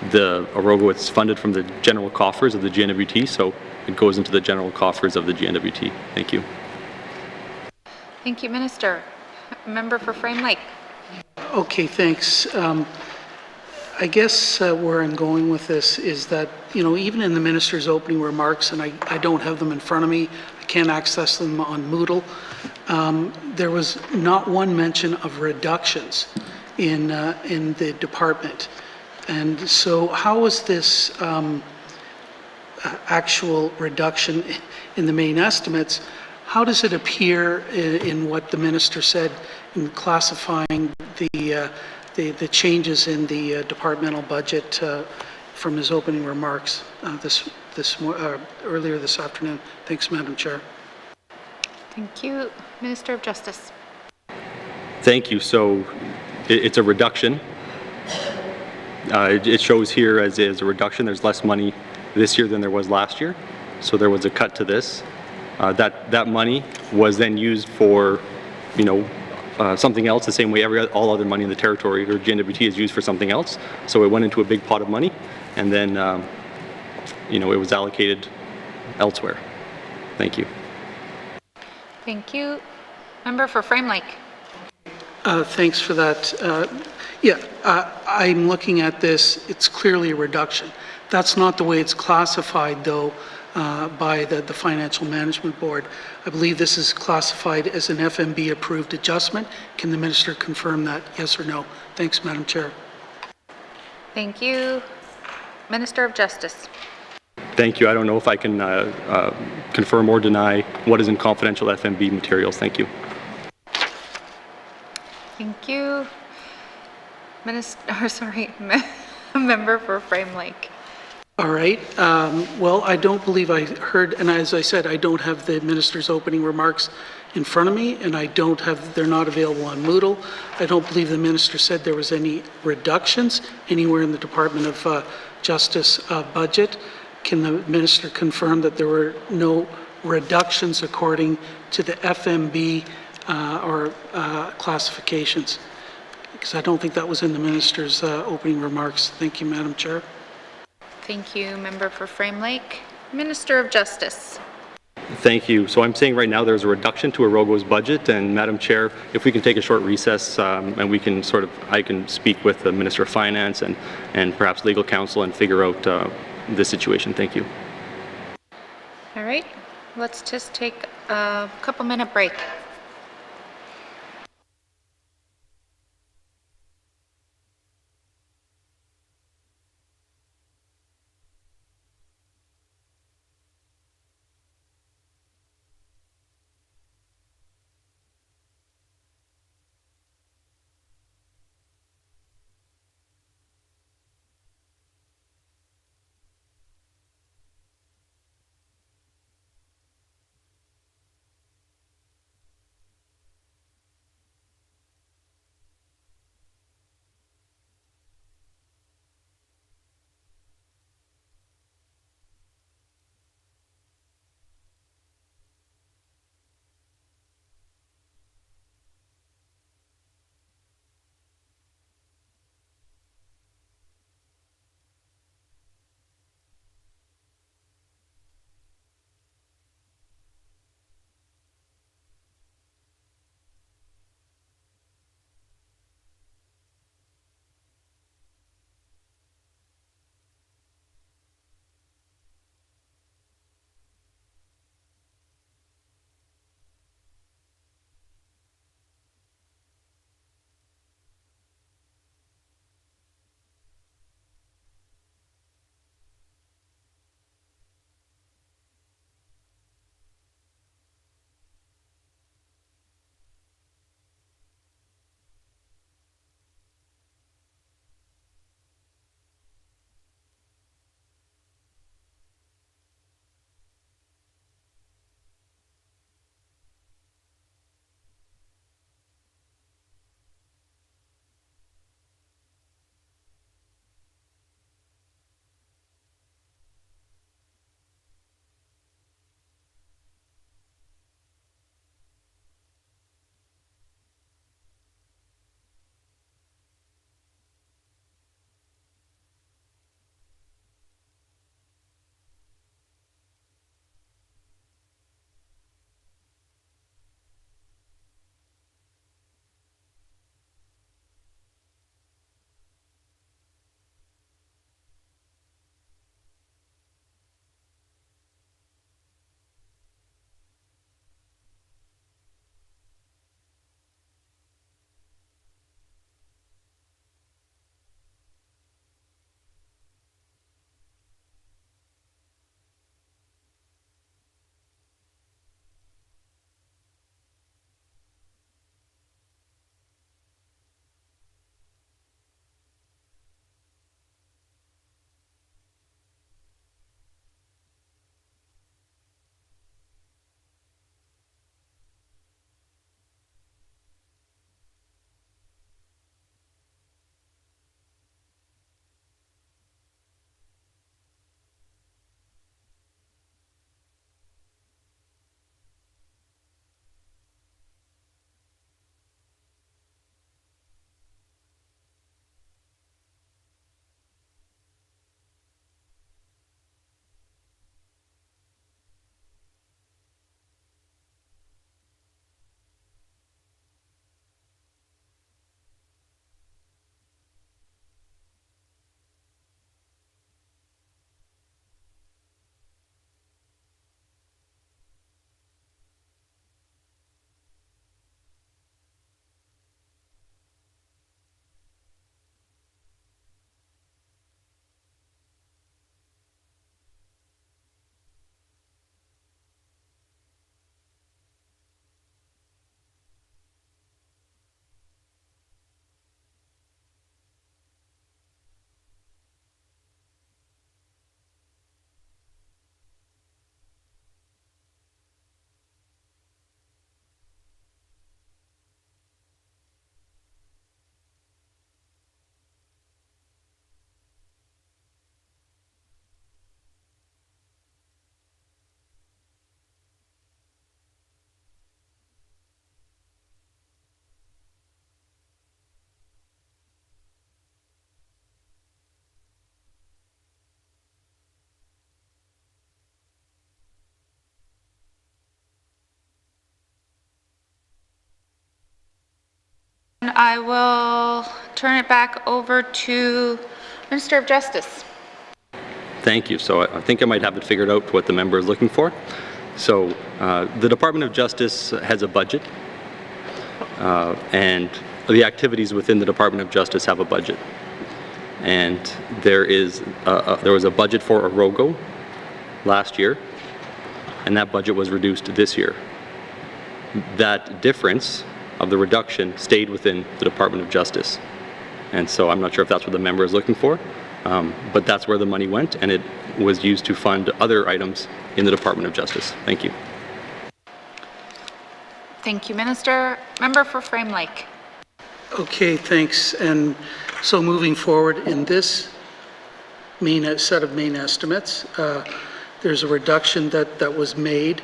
the ROGO, it's funded from the general coffers of the N.W.T, so it goes into the general coffers of the N.W.T. Thank you. Thank you, Minister. Member for Frame Lake. Okay, thanks. I guess where I'm going with this is that, you know, even in the minister's opening remarks, and I don't have them in front of me, I can't access them on Moodle, there was not one mention of reductions in the department. And so how is this actual reduction in the main estimates, how does it appear in what the minister said in classifying the changes in the departmental budget from his opening remarks earlier this afternoon? Thanks, Madam Chair. Thank you. Minister of Justice. Thank you. So it's a reduction. It shows here as a reduction. There's less money this year than there was last year. So there was a cut to this. That money was then used for, you know, something else, the same way all other money in the territory or N.W.T is used for something else. So it went into a big pot of money, and then you know, it was allocated elsewhere. Thank you. Thank you. Member for Frame Lake. Thanks for that. I'm looking at this. It's clearly a reduction. That's not the way it's classified, though, by the Financial Management Board. I believe this is classified as an FMB-approved adjustment. Can the minister confirm that, yes or no? Thanks, Madam Chair. Thank you. Minister of Justice. Thank you. I don't know if I can confirm or deny what is in confidential FMB materials. Thank you. Thank you. Member for Frame Lake. All right. Well, I don't believe I heard, and as I said, I don't have the minister's opening remarks in front of me, and they're not available on Moodle. I don't believe the minister said there was any reductions anywhere in the Department of Justice budget. Can the minister confirm that there were no reductions according to the FMB or classifications? Because I don't think that was in the minister's opening remarks. Thank you, Madam Chair. Thank you, Member for Frame Lake. Minister of Justice. Thank you. So I'm saying right now there's a reduction to Arogo's budget, and Madam Chair, if we can take a short recess and we can I can speak with the Minister of Finance and perhaps legal counsel and figure out this situation. Thank you. All right, let's just take a couple-minute break. And I will turn it back over to Minister of Justice. Thank you. So I think I might have it figured out what the member is looking for. So the Department of Justice has a budget, and the activities within the Department of Justice have a budget. And there was a budget for Orogo last year, and that budget was reduced this year. That difference of the reduction stayed within the Department of Justice. And so I'm not sure if that's what the member is looking for, but that's where the money went, and it was used to fund other items in the Department of Justice. Thank you. Thank you, Minister. Member for Frame Lake. Okay, thanks. And so moving forward in this set of main estimates, there's a reduction that was made,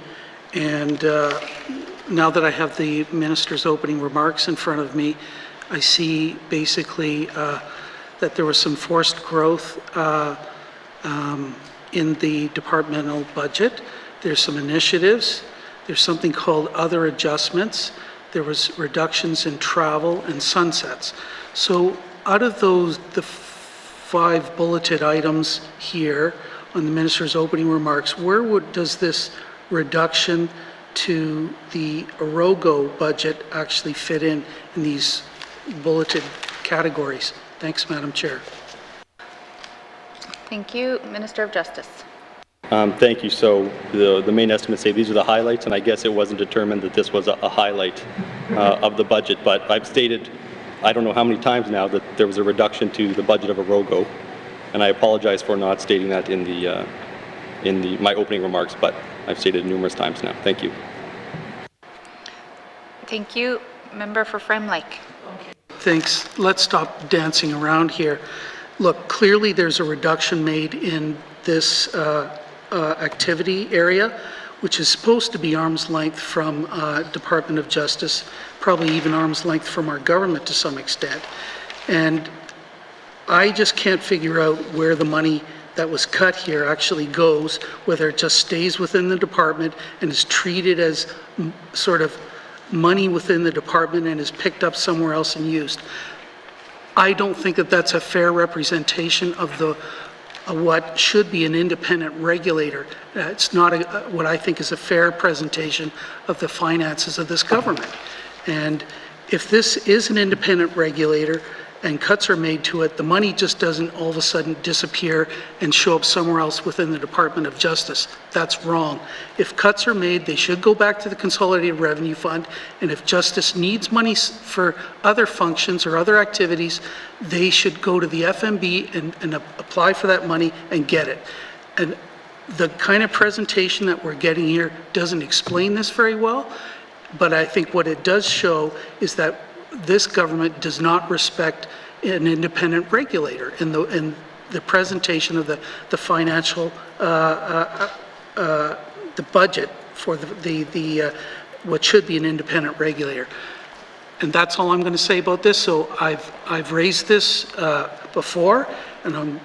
and now that I have the minister's opening remarks in front of me, I see basically that there was some forced growth in the departmental budget. There's some initiatives. There's something called other adjustments. There was reductions in travel and sunsets. So out of the 5 bulleted items here on the minister's opening remarks, where does this reduction to the Orogo budget actually fit in these bulleted categories? Thanks, Madam Chair. Thank you. Minister of Justice. Thank you. So the main estimates say these are the highlights, and I guess it wasn't determined that this was a highlight of the budget, but I've stated, I don't know how many times now, that there was a reduction to the budget of Orogo, and I apologize for not stating that in my opening remarks, but I've stated it numerous times now. Thank you. Thank you. Member for Frame Lake. Thanks. Let's stop dancing around here. Look, clearly there's a reduction made in this activity area, which is supposed to be arm's length from Department of Justice, probably even arm's length from our government to some extent. And I just can't figure out where the money that was cut here actually goes, whether it just stays within the department and is treated as sort of money within the department and is picked up somewhere else and used. I don't think that that's a fair representation of what should be an independent regulator. It's not what I think is a fair presentation of the finances of this government. And if this is an independent regulator and cuts are made to it, the money just doesn't all of a sudden disappear and show up somewhere else within the Department of Justice. That's wrong. If cuts are made, they should go back to the Consolidated Revenue Fund, and if Justice needs money for other functions or other activities, they should go to the FMB and apply for that money and get it. And the kind of presentation that we're getting here doesn't explain this very well, but I think what it does show is that this government does not respect an independent regulator in the presentation of the financial the budget for the what should be an independent regulator. And that's all I'm going to say about this. So I've raised this before, and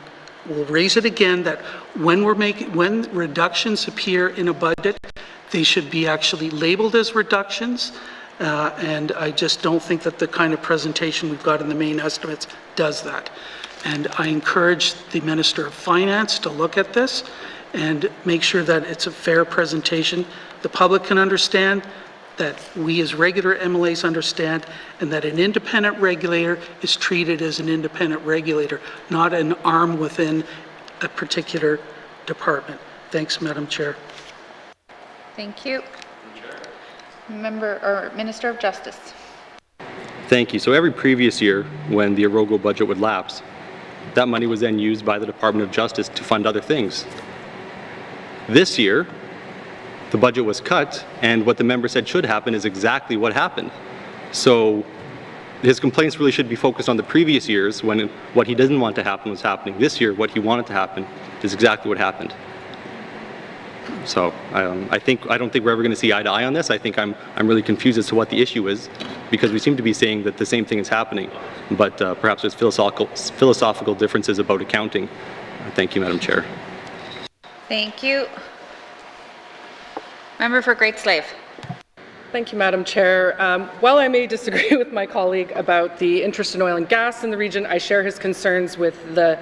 we'll raise it again, that when reductions appear in a budget, they should be actually labeled as reductions. And I just don't think that the kind of presentation we've got in the main estimates does that. And I encourage the Minister of Finance to look at this and make sure that it's a fair presentation. The public can understand, that we as regular MLAs understand, and that an independent regulator is treated as an independent regulator, not an arm within a particular department. Thanks, Madam Chair. Thank you. Minister of Justice. Thank you. So every previous year, when the Orogo budget would lapse, that money was then used by the Department of Justice to fund other things. This year, the budget was cut, and what the member said should happen is exactly what happened. So his complaints really should be focused on the previous years, when what he didn't want to happen was happening. This year, what he wanted to happen is exactly what happened. So I don't think we're ever going to see eye to eye on this. I think I'm really confused as to what the issue is, because we seem to be saying that the same thing is happening, but perhaps there's philosophical differences about accounting. Thank you, Madam Chair. Thank you. Member for Great Slave. Thank you, Madam Chair. While I may disagree with my colleague about the interest in oil and gas in the region, I share his concerns with the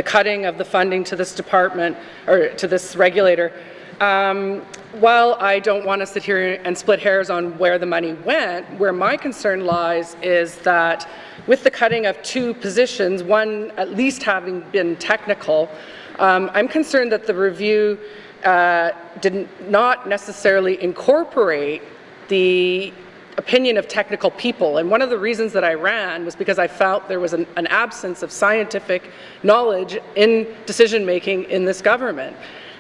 cutting of the funding to this department, or to this regulator. While I don't want to sit here and split hairs on where the money went, where my concern lies is that with the cutting of 2 positions, one at least having been technical, I'm concerned that the review did not necessarily incorporate the opinion of technical people. And one of the reasons that I ran was because I felt there was an absence of scientific knowledge in decision-making in this government.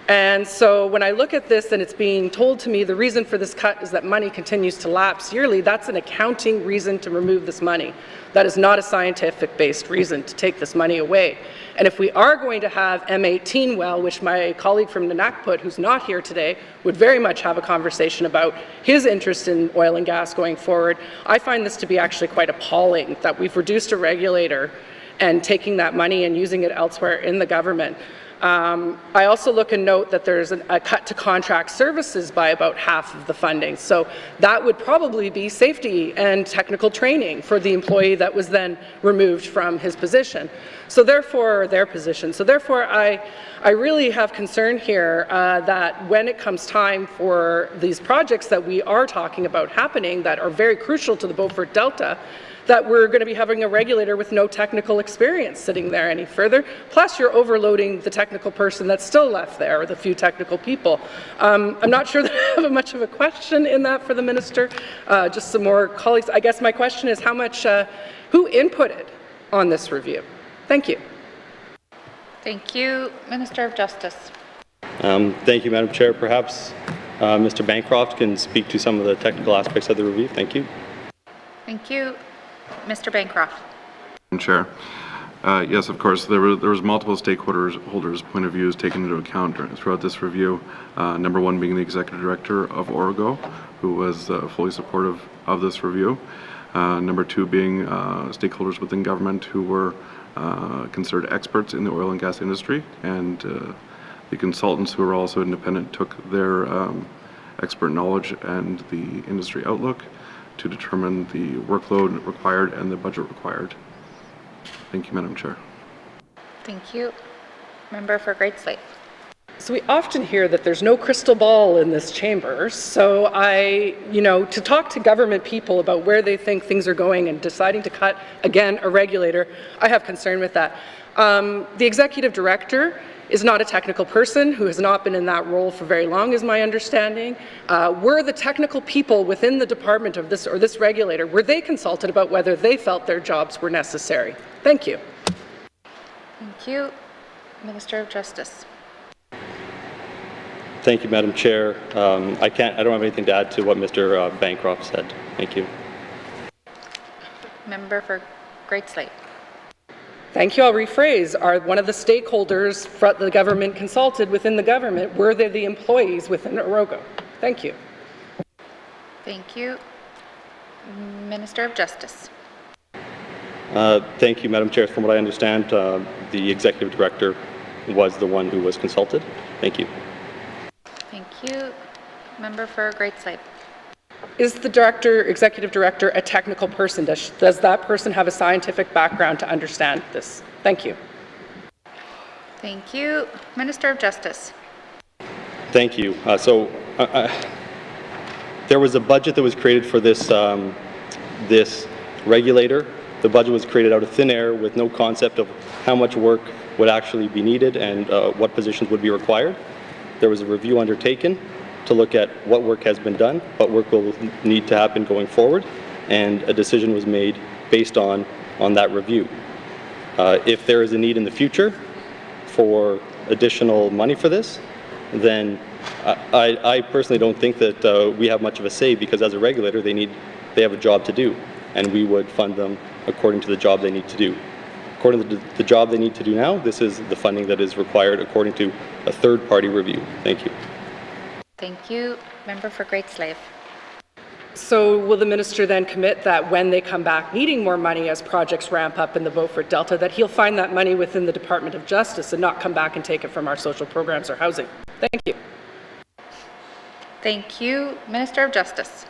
And so when I look at this and it's being told to me the reason for this cut is that money continues to lapse yearly, that's an accounting reason to remove this money. That is not a scientific-based reason to take this money away. And if we are going to have M18 well, which my colleague from N.W.T, who's not here today, would very much have a conversation about his interest in oil and gas going forward, I find this to be actually quite appalling that we've reduced a regulator and taking that money and using it elsewhere in the government. I also look and note that there's a cut to contract services by about half of the funding. So that would probably be safety and technical training for the employee that was then removed from his position. So therefore, their position. So therefore, I really have concern here that when it comes time for these projects that we are talking about happening that are very crucial to the Beaufort Delta, that we're going to be having a regulator with no technical experience sitting there any further. Plus, you're overloading the technical person that's still left there, or the few technical people. I'm not sure that I have much of a question in that for the minister. Just some more colleagues. I guess my question is how much, who inputted on this review? Thank you. Thank you. Minister of Justice. Thank you, Madam Chair. Perhaps Mr. Bancroft can speak to some of the technical aspects of the review. Thank you. Thank you. Mr. Bancroft. Madam Chair. Yes, of course, there was multiple stakeholders' point of views taken into account throughout this review. Number one being the Executive Director of Origo, who was fully supportive of this review. Number two being stakeholders within government who were considered experts in the oil and gas industry, and the consultants who were also independent took their expert knowledge and the industry outlook to determine the workload required and the budget required. Thank you, Madam Chair. Thank you. Member for Great Slate. So we often hear that there's no crystal ball in this chamber. So to talk to government people about where they think things are going and deciding to cut, again, a regulator, I have concern with that. The Executive Director is not a technical person who has not been in that role for very long, is my understanding. Were the technical people within the department of this or this regulator, were they consulted about whether they felt their jobs were necessary? Thank you. Thank you. Minister of Justice. Thank you, Madam Chair. I don't have anything to add to what Mr. Bancroft said. Thank you. Member for Great Slate. Thank you. I'll rephrase. Are one of the stakeholders the government consulted within the government, were they the employees within Origo? Thank you. Thank you. Minister of Justice. Thank you, Madam Chair. From what I understand, the Executive Director was the one who was consulted. Thank you. Thank you. Member for Great Slate. Is the Executive Director a technical person? Does that person have a scientific background to understand this? Thank you. Thank you. Minister of Justice. Thank you. There was a budget that was created for this regulator. The budget was created out of thin air with no concept of how much work would actually be needed and what positions would be required. There was a review undertaken to look at what work has been done, what work will need to happen going forward, and a decision was made based on that review. If there is a need in the future for additional money for this, then I personally don't think that we have much of a say, because as a regulator they have a job to do, and we would fund them according to the job they need to do. According to the job they need to do now, this is the funding that is required according to a third-party review. Thank you. Thank you. Member for Great Slave. So will the minister then commit that when they come back needing more money as projects ramp up in the Beaufort Delta, that he'll find that money within the Department of Justice and not come back and take it from our social programs or housing? Thank you. Thank you. Minister of Justice.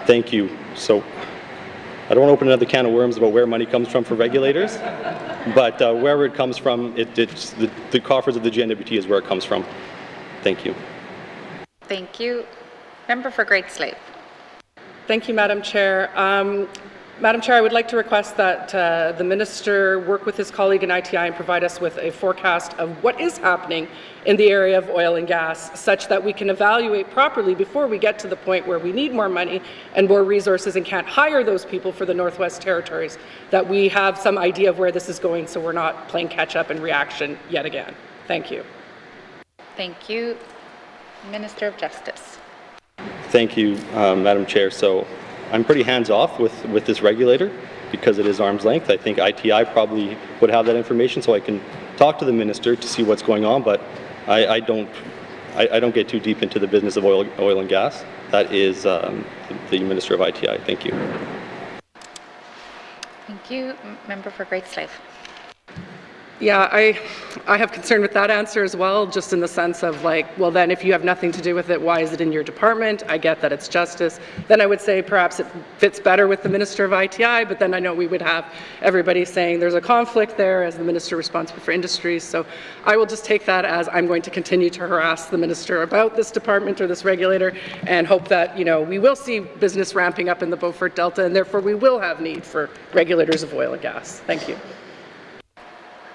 Thank you. So I don't want to open another can of worms about where money comes from for regulators, but wherever it comes from, it's the coffers of the N.W.T is where it comes from. Thank you. Thank you. Member for Great Slave. Thank you, Madam Chair. Madam Chair, I would like to request that the Minister work with his colleague in ITI and provide us with a forecast of what is happening in the area of oil and gas, such that we can evaluate properly before we get to the point where we need more money and more resources and can't hire those people for the Northwest Territories, that we have some idea of where this is going so we're not playing catch-up and reaction yet again. Thank you. Thank you. Minister of Justice. Thank you, Madam Chair. So I'm pretty hands-off with this regulator because it is arm's length. I think ITI probably would have that information so I can talk to the minister to see what's going on, but I don't get too deep into the business of oil and gas. That is the Minister of ITI. Thank you. Thank you. Member for Great Slave. Yeah, I have concern with that answer as well, just in the sense of like, well then if you have nothing to do with it, why is it in your department? I get that it's justice. Then I would say perhaps it fits better with the Minister of ITI, but then I know we would have everybody saying there's a conflict there as the Minister responsible for industries. So I will just take that as I'm going to continue to harass the Minister about this department or this regulator and hope that, you know, we will see business ramping up in the Beaufort Delta and therefore we will have need for regulators of oil and gas. Thank you.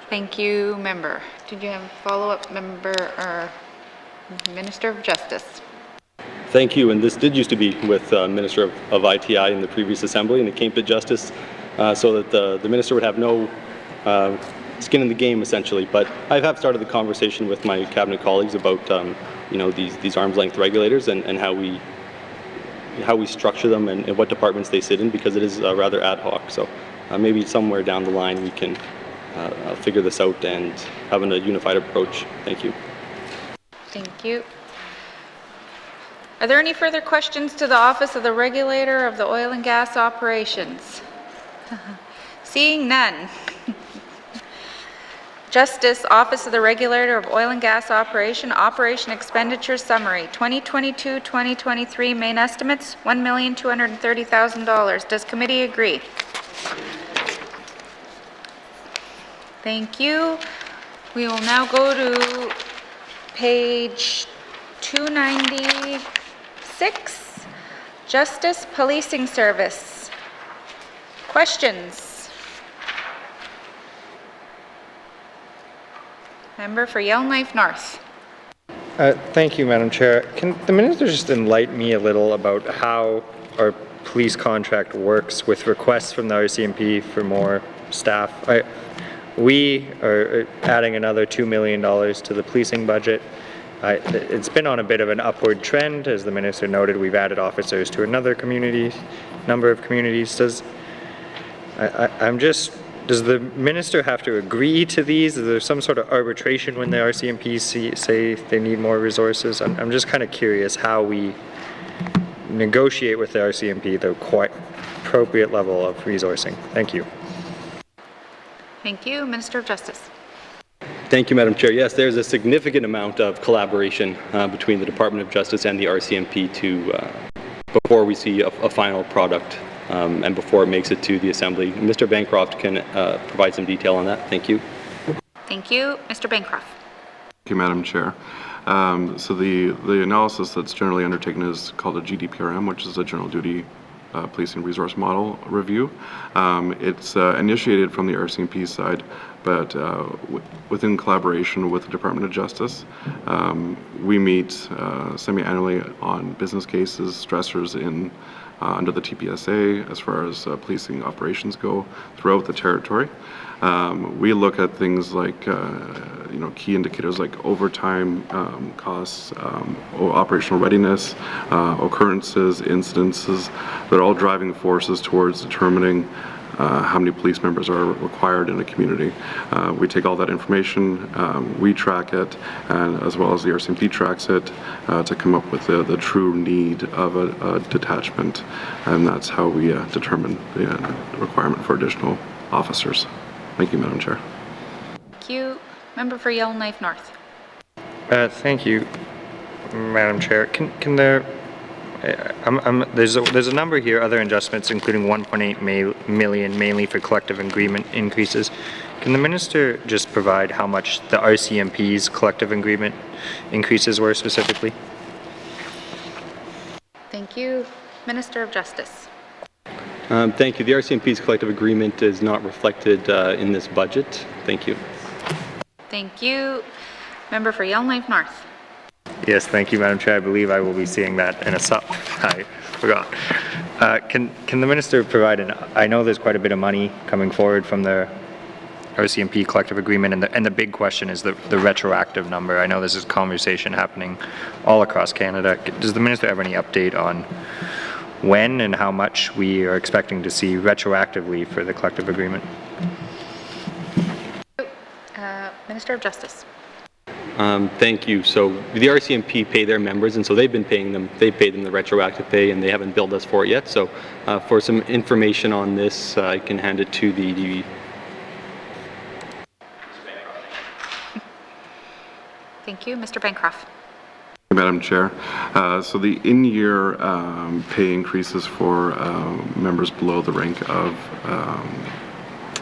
Thank you, Member. Did you have a follow-up, Member or Minister of Justice? Thank you. And this did used to be with Minister of ITI in the previous assembly, and it came to justice so that the minister would have no skin in the game, essentially. But I have started the conversation with my cabinet colleagues about you know, these arm's length regulators and how we structure them and what departments they sit in, because it is rather ad hoc. So maybe somewhere down the line we can figure this out and having a unified approach. Thank you. Thank you. Are there any further questions to the Office of the Regulator of the Oil and Gas Operations? Seeing none. Justice, Office of the Regulator of Oil and Gas Operation Expenditure Summary, 2022-2023 main estimates, $1,230,000. Does committee agree? Thank you. We will now go to page 296, Justice Policing Service. Questions? Member for Yellowknife North. Thank you, Madam Chair. Can the Minister just enlighten me a little about how our police contract works with requests from the RCMP for more staff? We are adding another $2 million to the policing budget. It's been on a bit of an upward trend. As the Minister noted, we've added officers to another number of communities. Does the Minister have to agree to these? Is there some sort of arbitration when the RCMP say they need more resources? I'm just kind of curious how we negotiate with the RCMP the quite appropriate level of resourcing. Thank you. Thank you. Minister of Justice. Thank you, Madam Chair. Yes, there's a significant amount of collaboration between the Department of Justice and the RCMP before we see a final product and before it makes it to the Assembly. Mr. Bancroft can provide some detail on that. Thank you. Thank you. Mr. Bancroft. Thank you, Madam Chair. So the analysis that's generally undertaken is called a GDPRM, which is a General Duty Policing Resource Model Review. It's initiated from the RCMP side, but within collaboration with the Department of Justice. We meet semi-annually on business cases, stressors under the TPSA as far as policing operations go throughout the territory. We look at things like key indicators like overtime costs, operational readiness, occurrences, incidences that are all driving forces towards determining how many police members are required in a community. We take all that information, we track it, and as well as the RCMP tracks it to come up with the true need of a detachment, and that's how we determine the requirement for additional officers. Thank you, Madam Chair. Thank you. Member for Yellowknife North. Thank you, Madam Chair. Can the There's a number here, other adjustments, including 1.8 million, mainly for collective agreement increases. Can the minister just provide how much the RCMP's collective agreement increases were specifically? Thank you. Minister of Justice. Thank you. The RCMP's collective agreement is not reflected in this budget. Thank you. Thank you. Member for Yellowknife North. Yes, thank you, Madam Chair. I believe I will be seeing that in a I forgot. Can the minister provide I know there's quite a bit of money coming forward from the RCMP collective agreement, and the big question is the retroactive number. I know this is a conversation happening all across Canada. Does the minister have any update on when and how much we are expecting to see retroactively for the collective agreement? Minister of Justice. Thank you. So the RCMP pay their members, and so they've been paying them. They paid them the retroactive pay, and they haven't billed us for it yet. So for some information on this, I can hand it to the Thank you. Mr. Bancroft. Madam Chair. So the in-year pay increases for members below the rank of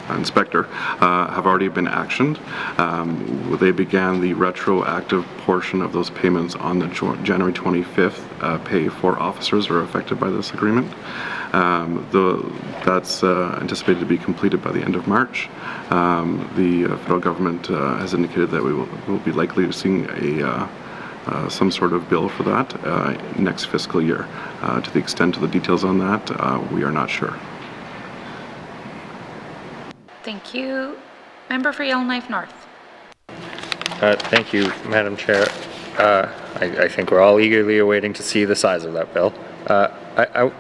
inspector have already been actioned. They began the retroactive portion of those payments on the January 25th pay for officers are affected by this agreement. That's anticipated to be completed by the end of March. The federal government has indicated that we will be likely to see some sort of bill for that next fiscal year. To the extent of the details on that, we are not sure. Thank you. Member for Yellowknife North. Thank you, Madam Chair. I think we're all eagerly awaiting to see the size of that bill.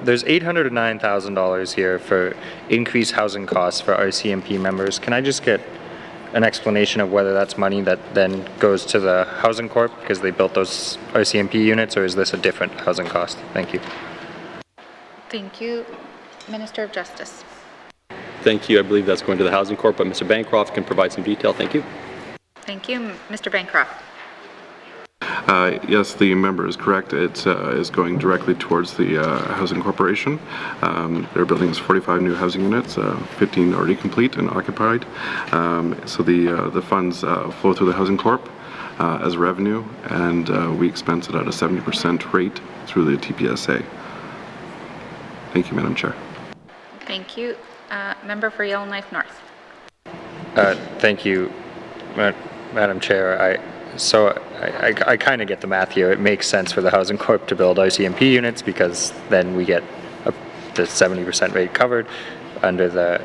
There's $809,000 here for increased housing costs for RCMP members. Can I just get an explanation of whether that's money that then goes to the Housing Corp because they built those RCMP units, or is this a different housing cost? Thank you. Thank you. Minister of Justice. Thank you. I believe that's going to the Housing Corp, but Mr. Bancroft can provide some detail. Thank you. Thank you. Mr. Bancroft. Yes, the member is correct. It is going directly towards the Housing Corporation. Their building is 45 new housing units, 15 already complete and occupied. So the funds flow through the Housing Corp as revenue, and we expense it at a 70% rate through the TPSA. Thank you, Madam Chair. Thank you. Member for Yellowknife North. Thank you, Madam Chair. I kind of get the math here. It makes sense for the Housing Corp to build RCMP units because then we get the 70% rate covered under the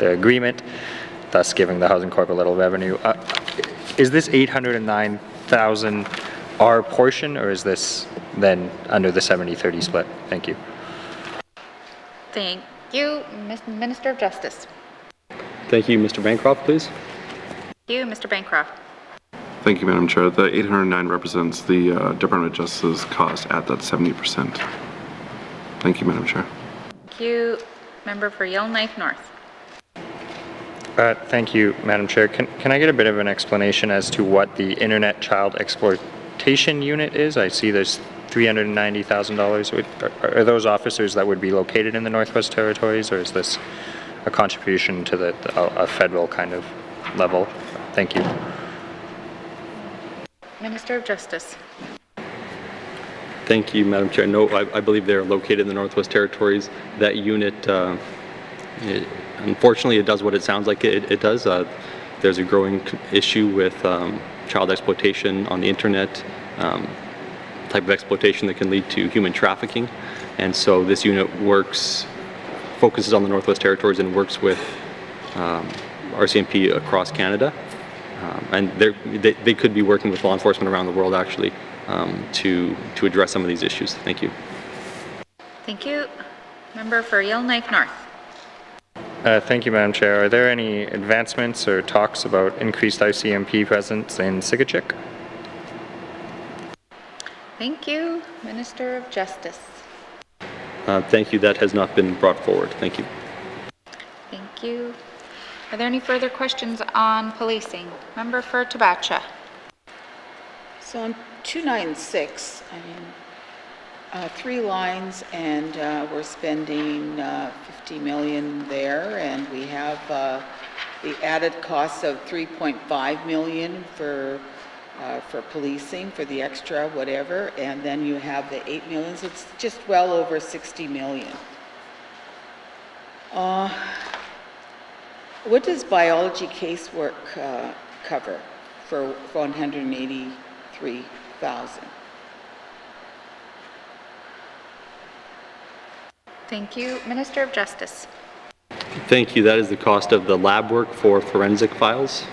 agreement, thus giving the Housing Corp a little revenue. Is this $809,000 our portion, or is this then under the 70-30 split? Thank you. Thank you. Minister of Justice. Thank you. Mr. Bancroft, please. Thank you. Mr. Bancroft. Thank you, Madam Chair. The 809 represents the Department of Justice cost at that 70%. Thank you, Madam Chair. Thank you. Member for Yellowknife North. Thank you, Madam Chair. Can I get a bit of an explanation as to what the Internet Child Exploitation Unit is? I see there's $390,000. Are those officers that would be located in the Northwest Territories, or is this a contribution to a federal kind of level? Thank you. Minister of Justice. Thank you, Madam Chair. No, I believe they're located in the Northwest Territories. That unit, unfortunately, it does what it sounds like it does. There's a growing issue with child exploitation on the internet, type of exploitation that can lead to human trafficking. And so this unit focuses on the Northwest Territories and works with RCMP across Canada. And they could be working with law enforcement around the world, actually, to address some of these issues. Thank you. Thank you. Member for Yellowknife North. Thank you, Madam Chair. Are there any advancements or talks about increased RCMP presence in Sigachik? Thank you. Minister of Justice. Thank you. That has not been brought forward. Thank you. Thank you. Are there any further questions on policing? Member for Tabacha. So on 296, 3 lines, and we're spending 50 million there, and we have the added costs of 3.5 million for policing, for the extra whatever, and then you have the 8 million, so it's just well over 60 million. What does biology casework cover for 183,000? Thank you. Minister of Justice. Thank you. That is the cost of the lab work for forensic files.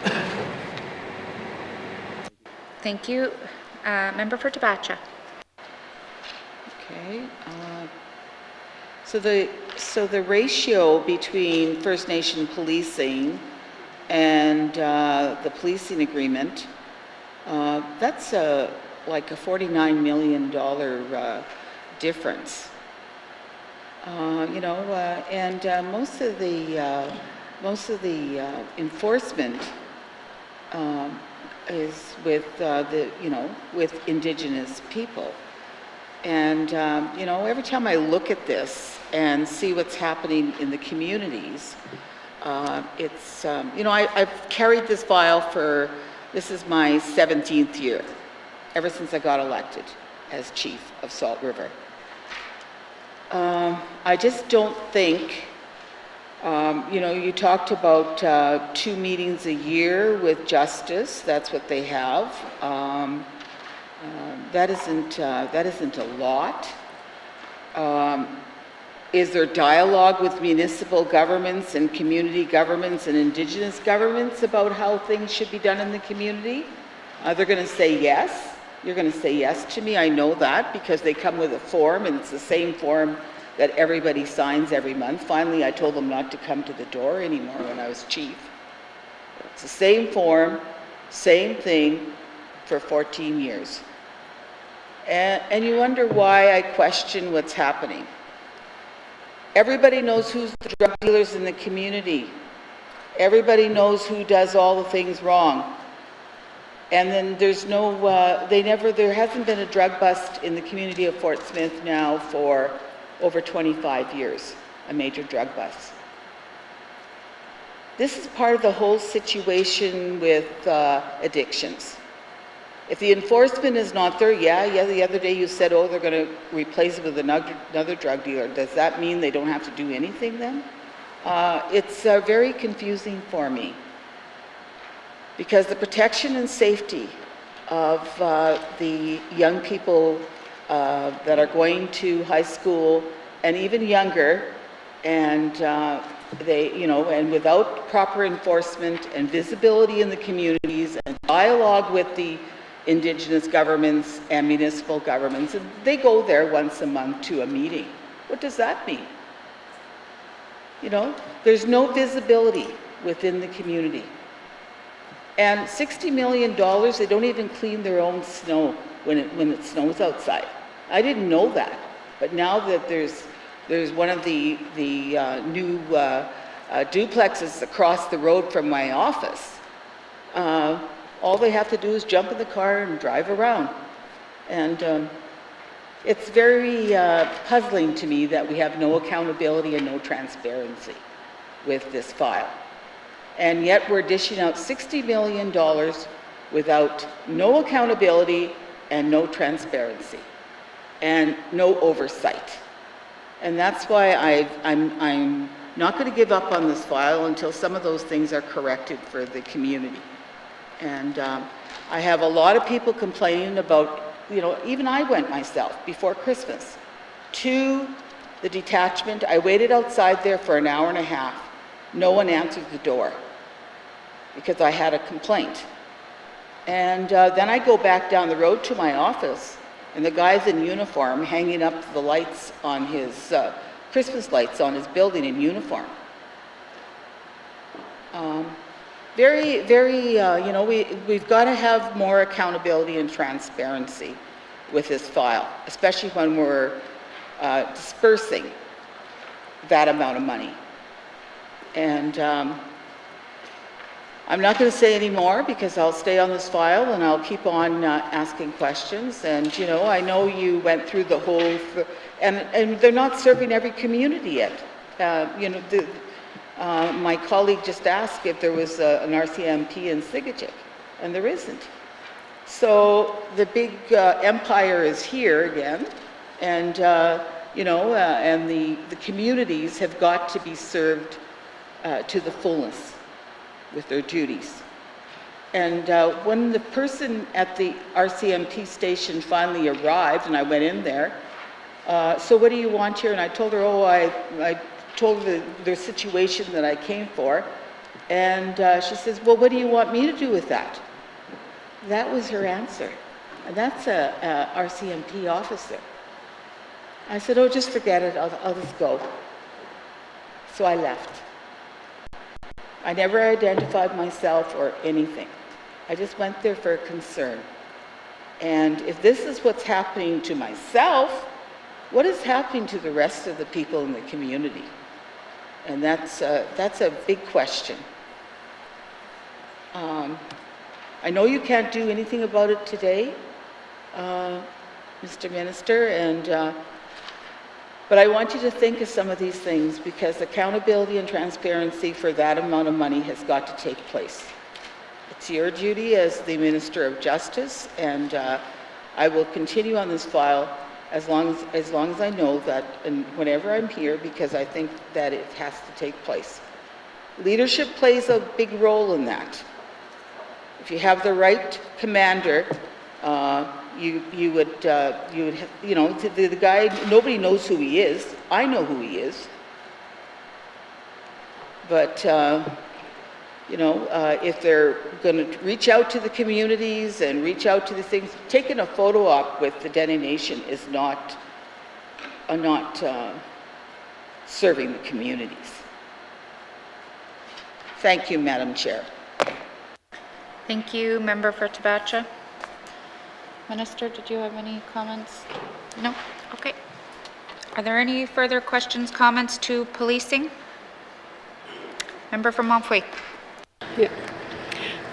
Thank you. Member for Tabacha. Okay. So the ratio between First Nation policing and the policing agreement, that's like a $49 million difference. You know, and most of the enforcement is with with Indigenous people. And you know, every time I look at this and see what's happening in the communities, it's you know, I've carried this file for, this is my 17th year, ever since I got elected as chief of Salt River. I just don't think, you know, you talked about 2 meetings a year with Justice. That's what they have. That isn't a lot. Is there dialogue with municipal governments and community governments and Indigenous governments about how things should be done in the community? They're going to say yes. You're going to say yes to me. I know that because they come with a form, and it's the same form that everybody signs every month. Finally, I told them not to come to the door anymore when I was chief. It's the same form, same thing for 14 years. And you wonder why I question what's happening. Everybody knows who's the drug dealers in the community. Everybody knows who does all the things wrong. And then there's no, there hasn't been a drug bust in the community of Fort Smith now for over 25 years, a major drug bust. This is part of the whole situation with addictions. If the enforcement is not there, yeah, the other day you said, oh, they're going to replace it with another drug dealer. Does that mean they don't have to do anything then? It's very confusing for me. Because the protection and safety of the young people that are going to high school and even younger, and they, you know, and without proper enforcement and visibility in the communities and dialogue with the Indigenous governments and municipal governments, and they go there once a month to a meeting. What does that mean? You know, there's no visibility within the community. And $60 million, they don't even clean their own snow when it snows outside. I didn't know that, but now that there's one of the new duplexes across the road from my office, all they have to do is jump in the car and drive around. And it's very puzzling to me that we have no accountability and no transparency with this file. And yet we're dishing out $60 million without no accountability and no transparency and no oversight. And that's why I'm not going to give up on this file until some of those things are corrected for the community. And I have a lot of people complaining about, you know, even I went myself before Christmas to the detachment. I waited outside there for an hour and a half. No one answered the door because I had a complaint. And then I go back down the road to my office, and the guy's in uniform hanging up the lights on his, Christmas lights on his building in uniform. Very, very, you know, we've got to have more accountability and transparency with this file, especially when we're dispersing that amount of money. And I'm not going to say any more because I'll stay on this file and I'll keep on asking questions. And, you know, I know you went through the whole, and they're not serving every community yet. You know, my colleague just asked if there was an RCMP in Sigajik, and there isn't. So the big empire is here again, and you know, and the communities have got to be served to the fullness with their duties. And when the person at the RCMP station finally arrived, and I went in there, so what do you want here? And I told her, oh, I told her the situation that I came for, and she says, well, what do you want me to do with that? That was her answer. And that's a RCMP officer. I said, oh, just forget it, I'll just go. So I left. I never identified myself or anything. I just went there for a concern. And if this is what's happening to myself, what is happening to the rest of the people in the community? And that's a big question. I know you can't do anything about it today, Mr. Minister, but I want you to think of some of these things because accountability and transparency for that amount of money has got to take place. It's your duty as the Minister of Justice, and I will continue on this file as long as I know that, and whenever I'm here, because I think that it has to take place. Leadership plays a big role in that. If you have the right commander, you would have, you know, the guy, nobody knows who he is. I know who he is. But, you know, if they're going to reach out to the communities and reach out to the things, taking a photo op with the Dene Nation is not serving the communities. Thank you, Madam Chair. Thank you. Member for Tabacha. Minister, did you have any comments? No? Okay. Are there any further questions, comments to policing? Member for Montfouet. Yeah.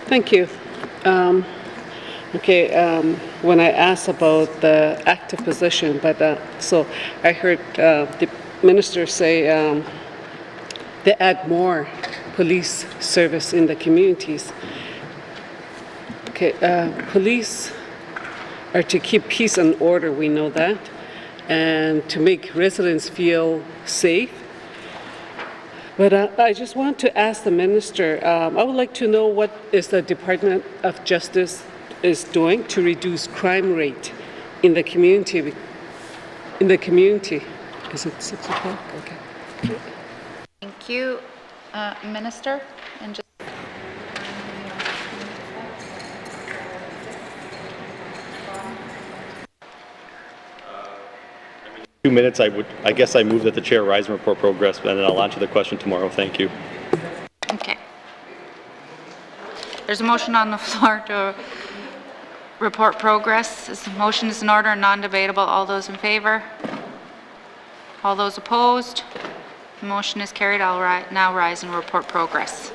Thank you. When I asked about the active position, but so I heard the minister say they add more police service in the communities. Okay, police are to keep peace and order, we know that, and to make residents feel safe. But I just want to ask the minister, I would like to know what is the Department of Justice is doing to reduce crime rate in the community. Is it 6 o'clock? Okay. Thank you, Minister. And just 2 minutes, I guess I move that the chair rise and report progress, and then I'll answer the question tomorrow. Thank you. okay. There's a motion on the floor to report progress. This motion is in order and non-debatable. All those in favor? All those opposed? The motion is carried. I'll now rise and report progress.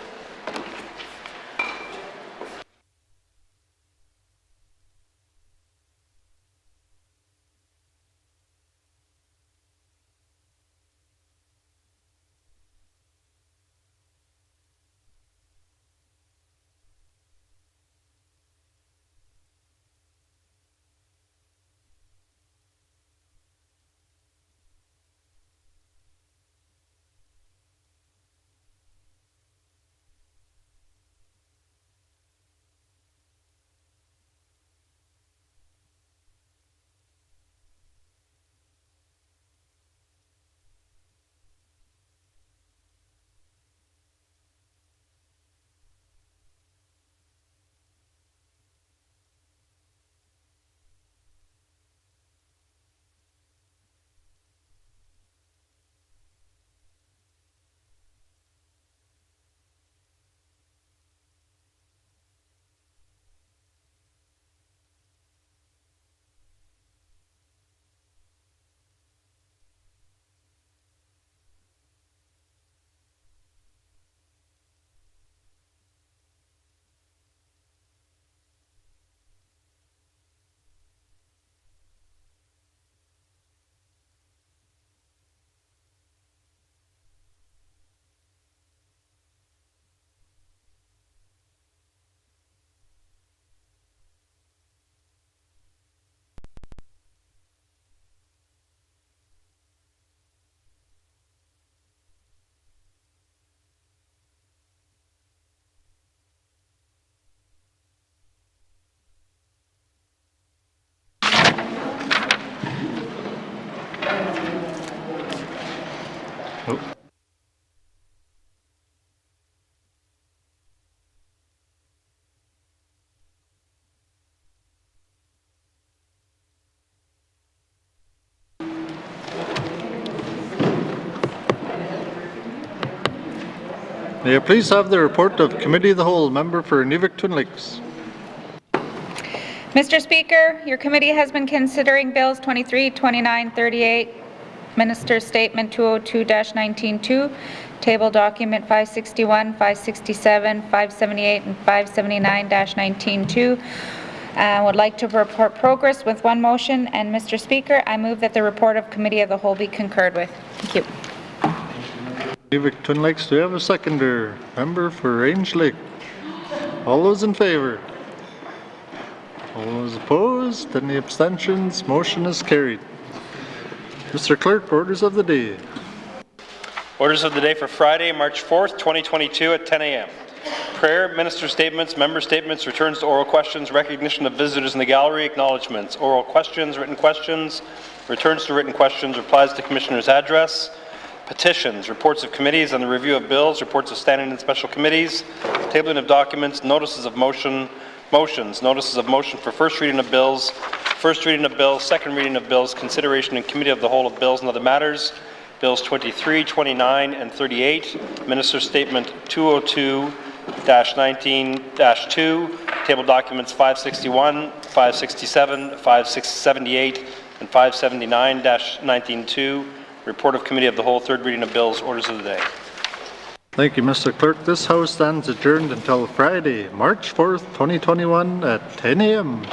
May I please have the report of Committee of the Whole, member for N.W.T. Lakes. Mr. Speaker, your committee has been considering Bills 23, 29, 38, Minister's Statement 202-19-2, Table Document 561, 567, 578, and 579-19-2. Would like to report progress with one motion, and Mr. Speaker, I move that the report of Committee of the Whole be concurred with. Thank you. N.W.T. Lakes, do we have a seconder? Member for Range Lake. All those in favour? All those opposed? Any abstentions? Motion is carried. Mr. Clerk, orders of the day. Orders of the day for Friday, March 4th, 2022 at 10 a.m. Prayer, minister statements, member statements, returns to oral questions, recognition of visitors in the gallery, acknowledgements, oral questions, returns to written questions, replies to commissioner's address, petitions, reports of committees and the review of bills, reports of standing and special committees, tabling of documents, notices of motions, notices of motion for first reading of bills, second reading of bills, consideration in committee of the whole of bills and other matters, bills 23, 29, and 38, Minister's Statement 202-19-2, table documents 561, 567, 578, and 579-19-2, report of committee of the whole, third reading of bills, orders of the day. Thank you, Mr. Clerk. This House stands adjourned until Friday, March 4th, 2021 at 10 a.m.